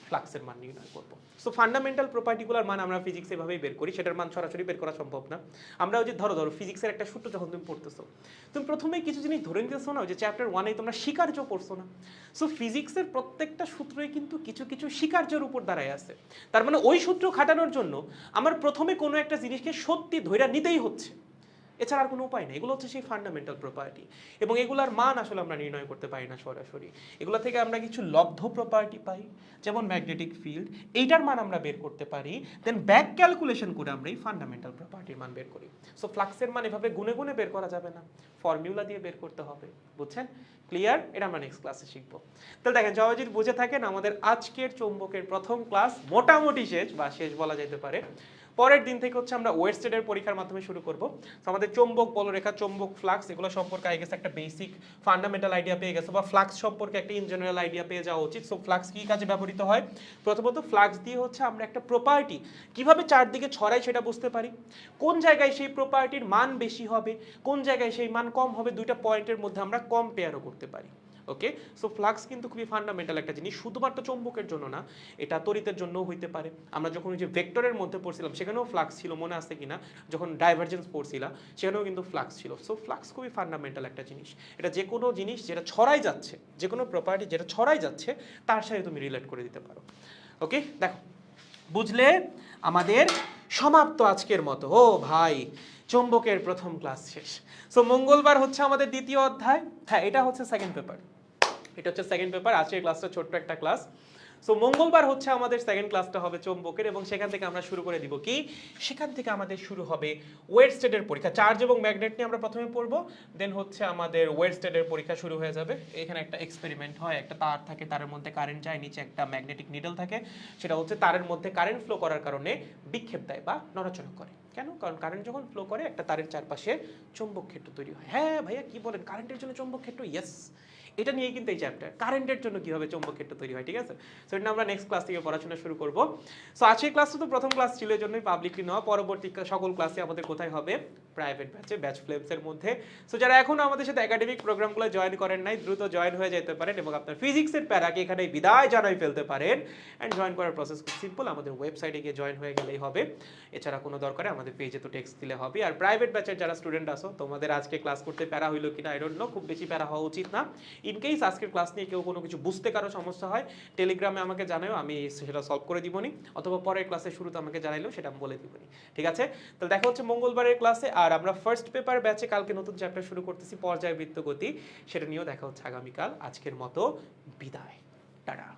ফ্লাক্সের মান নির্ণয় করব। সো ফান্ডামেন্টাল প্রপার্টিগুলোর মান আমরা ফিজিক্সে এভাবেই বের করি, সেটার মান সরাসরি বের করা সম্ভব না। আমরা ওই যে ধরো ফিজিক্সের একটা সূত্র যখন তুমি পড়তেছো, তুমি প্রথমেই কিছু জিনিস ধরে নিতেছো না, যে চ্যাপ্টার 1-এ তোমরা স্বীকার্য পড়ছো না। সো ফিজিক্সের প্রত্যেকটা সূত্রই কিন্তু কিছু কিছু স্বীকার্যের উপর দাঁড়ায় আছে। তার মানে ওই সূত্র খাটানোর জন্য আমার প্রথমে কোনো একটা জিনিসকে সত্যি ধরে নিতেই হচ্ছে, এছাড়া আর কোনো উপায় নেই। এগুলো হচ্ছে সেই ফান্ডামেন্টাল প্রপার্টি, এবং এগুলার মান আসলে আমরা নির্ণয় করতে পারি না সরাসরি। এগুলো থেকে আমরা কিছু লব্ধ প্রপার্টি পাই, যেমন ম্যাগনেটিক ফিল্ড, এইটার মান আমরা বের করতে পারি, দেন ব্যাক ক্যালকুলেশন করে আমরা এই ফান্ডামেন্টাল প্রপার্টির মান বের করি। সো ফ্লাক্সের মান এভাবে গুনে গুনে বের করা যাবে না, ফর্মুলা দিয়ে বের করতে হবে। বুঝছেন? ক্লিয়ার? এটা আমরা নেক্সট ক্লাসে শিখবো। তাহলে দেখেন, সবাই যদি বুঝে থাকেন, আমাদের আজকের চৌম্বকের প্রথম ক্লাস মোটামুটি শেষ, বা শেষ বলা যেতে পারে। পরের দিন থেকে হচ্ছে আমরা ওয়েস্টেডের পরীক্ষার মাধ্যমে শুরু করব। তো আমাদের চৌম্বক বলরেখা, চৌম্বক ফ্লাক্স, এগুলো সম্পর্কে আই গেছে একটা বেসিক ফান্ডামেন্টাল আইডিয়া পেয়ে গেছে, বা ফ্লাক্স সম্পর্কে একটা ইন জেনারেল আইডিয়া পেয়ে যাওয়া উচিত। সো ফ্লাক্স কি কাজে ব্যবহৃত হয়? প্রথমত ফ্লাক্স দিয়ে হচ্ছে আমরা একটা প্রপার্টি কিভাবে চারদিকে ছড়াই সেটা বুঝতে পারি, কোন জায়গায় সেই প্রপার্টির মান বেশি হবে, কোন জায়গায় সেই মান কম হবে, দুইটা পয়েন্টের মধ্যে আমরা কম্পেয়ারও করতে পারি। ওকে, সো ফ্লাক্স কিন্তু খুবই ফান্ডামেন্টাল একটা জিনিস, শুধুমাত্র চৌম্বকের জন্য না, এটা তড়িতের জন্যও হইতে পারে। আমরা যখন ওই যে ভেক্টরের মধ্যে পড়ছিলাম সেখানেও ফ্লাক্স ছিল, মনে আছে কিনা? যখন ডাইভারজেন্স পড়ছিলাম সেখানেও কিন্তু ফ্লাক্স ছিল। সো ফ্লাক্স খুবই ফান্ডামেন্টাল একটা জিনিস। এটা যে কোনো জিনিস যেটা ছড়াই যাচ্ছে, যে কোনো প্রপার্টি যেটা ছড়াই যাচ্ছে, তার সাথে তুমি রিলেট করে দিতে পারো। ওকে, দেখো, বুঝলে? আমাদের সমাপ্ত আজকের মতো। ও ভাই, চৌম্বকের প্রথম ক্লাস শেষ। সো মঙ্গলবার হচ্ছে আমাদের দ্বিতীয় অধ্যায়। হ্যাঁ, এটা হচ্ছে সেকেন্ড পেপার, এটা হচ্ছে সেকেন্ড পেপার। আজকের ক্লাসটা ছোট্ট একটা ক্লাস। সো মঙ্গলবার হচ্ছে আমাদের সেকেন্ড ক্লাসটা হবে চৌম্বকের, এবং সেখান থেকে আমরা শুরু করে দিব কি? সেখান থেকে আমাদের শুরু হবে ওয়েরস্টেডের পরীক্ষা। চার্জ এবং ম্যাগনেট নিয়ে আমরা প্রথমে পড়বো, দেন হচ্ছে আমাদের ওয়েরস্টেডের পরীক্ষা শুরু হয়ে যাবে। এখানে একটা এক্সপেরিমেন্ট হয়, একটা তার থাকে, তারের মধ্যে কারেন্ট যায়, নিচে একটা ম্যাগনেটিক নিডল থাকে, সেটা হচ্ছে তারের মধ্যে কারেন্ট ফ্লো করার কারণে বিক্ষেপ দেয় বা নড়াচড়া করে। কেন? কারণ কারেন্ট যখন ফ্লো করে একটা তারের চারপাশে চৌম্বক ক্ষেত্র তৈরি হয়। হ্যাঁ ভাইয়া, কি বলেন, কারেন্টের জন্য চৌম্বক ক্ষেত্র? ইয়েস, এটা নিয়েই কিন্তু এই চ্যাপ্টার, কারেন্টের জন্য কিভাবে চৌম্বক ক্ষেত্র তৈরি হয়। ঠিক আছে, সো এটা আমরা নেক্সট ক্লাস থেকে পড়াশোনা শুরু করব। সো আজকের ক্লাসটা তো প্রথম ক্লাস ছিল, এর জন্যই পাবলিকলি নেওয়া। পরবর্তী সকল ক্লাসে আমাদের কোথায় হবে? প্রাইভেট ব্যাচে, ব্যাচ ফ্লেমসের মধ্যে। সো যারা এখনো আমাদের সাথে একাডেমিক প্রোগ্রামগুলো জয়েন করেন নাই, দ্রুত জয়েন হয়ে যেতে পারেন, এবং আপনার ফিজিক্সের প্যারাকে এখানে বিদায় জানাই ফেলতে পারেন। অ্যান্ড জয়েন করার প্রসেস খুব সিম্পল, আমাদের ওয়েবসাইটে গিয়ে জয়েন হয়ে গেলেই হবে। এছাড়া কোনো দরকারে আমাদের পেজে তো টেক্সট দিলে হবে। আর প্রাইভেট ব্যাচের যারা স্টুডেন্ট আসো, তোমাদের আজকে ক্লাস করতে প্যারা হইলো কিনা আই ডোন্ট নো, খুব বেশি প্যারা হওয়া উচিত না। ইন কেস আজকের ক্লাস নিয়ে কেউ কোনো কিছু বুঝতে কারো সমস্যা হয় টেলিগ্রামে আমাকে জানাও, আমি সেটা সলভ করে দিবনি, অথবা পরের ক্লাসের শুরুতে আমাকে জানাইলেও সেটা আমি বলে দিবনি। ঠিক আছে, তাহলে দেখা হচ্ছে মঙ্গলবারের ক্লাসে। আর আমরা ফার্স্ট পেপার ব্যাচে কালকে নতুন চ্যাপ্টার শুরু করতেছি পর্যায়বৃত্ত গতি, সেটা নিয়েও দেখা হচ্ছে আগামীকাল। আজকের মতো বিদায়, টাটা।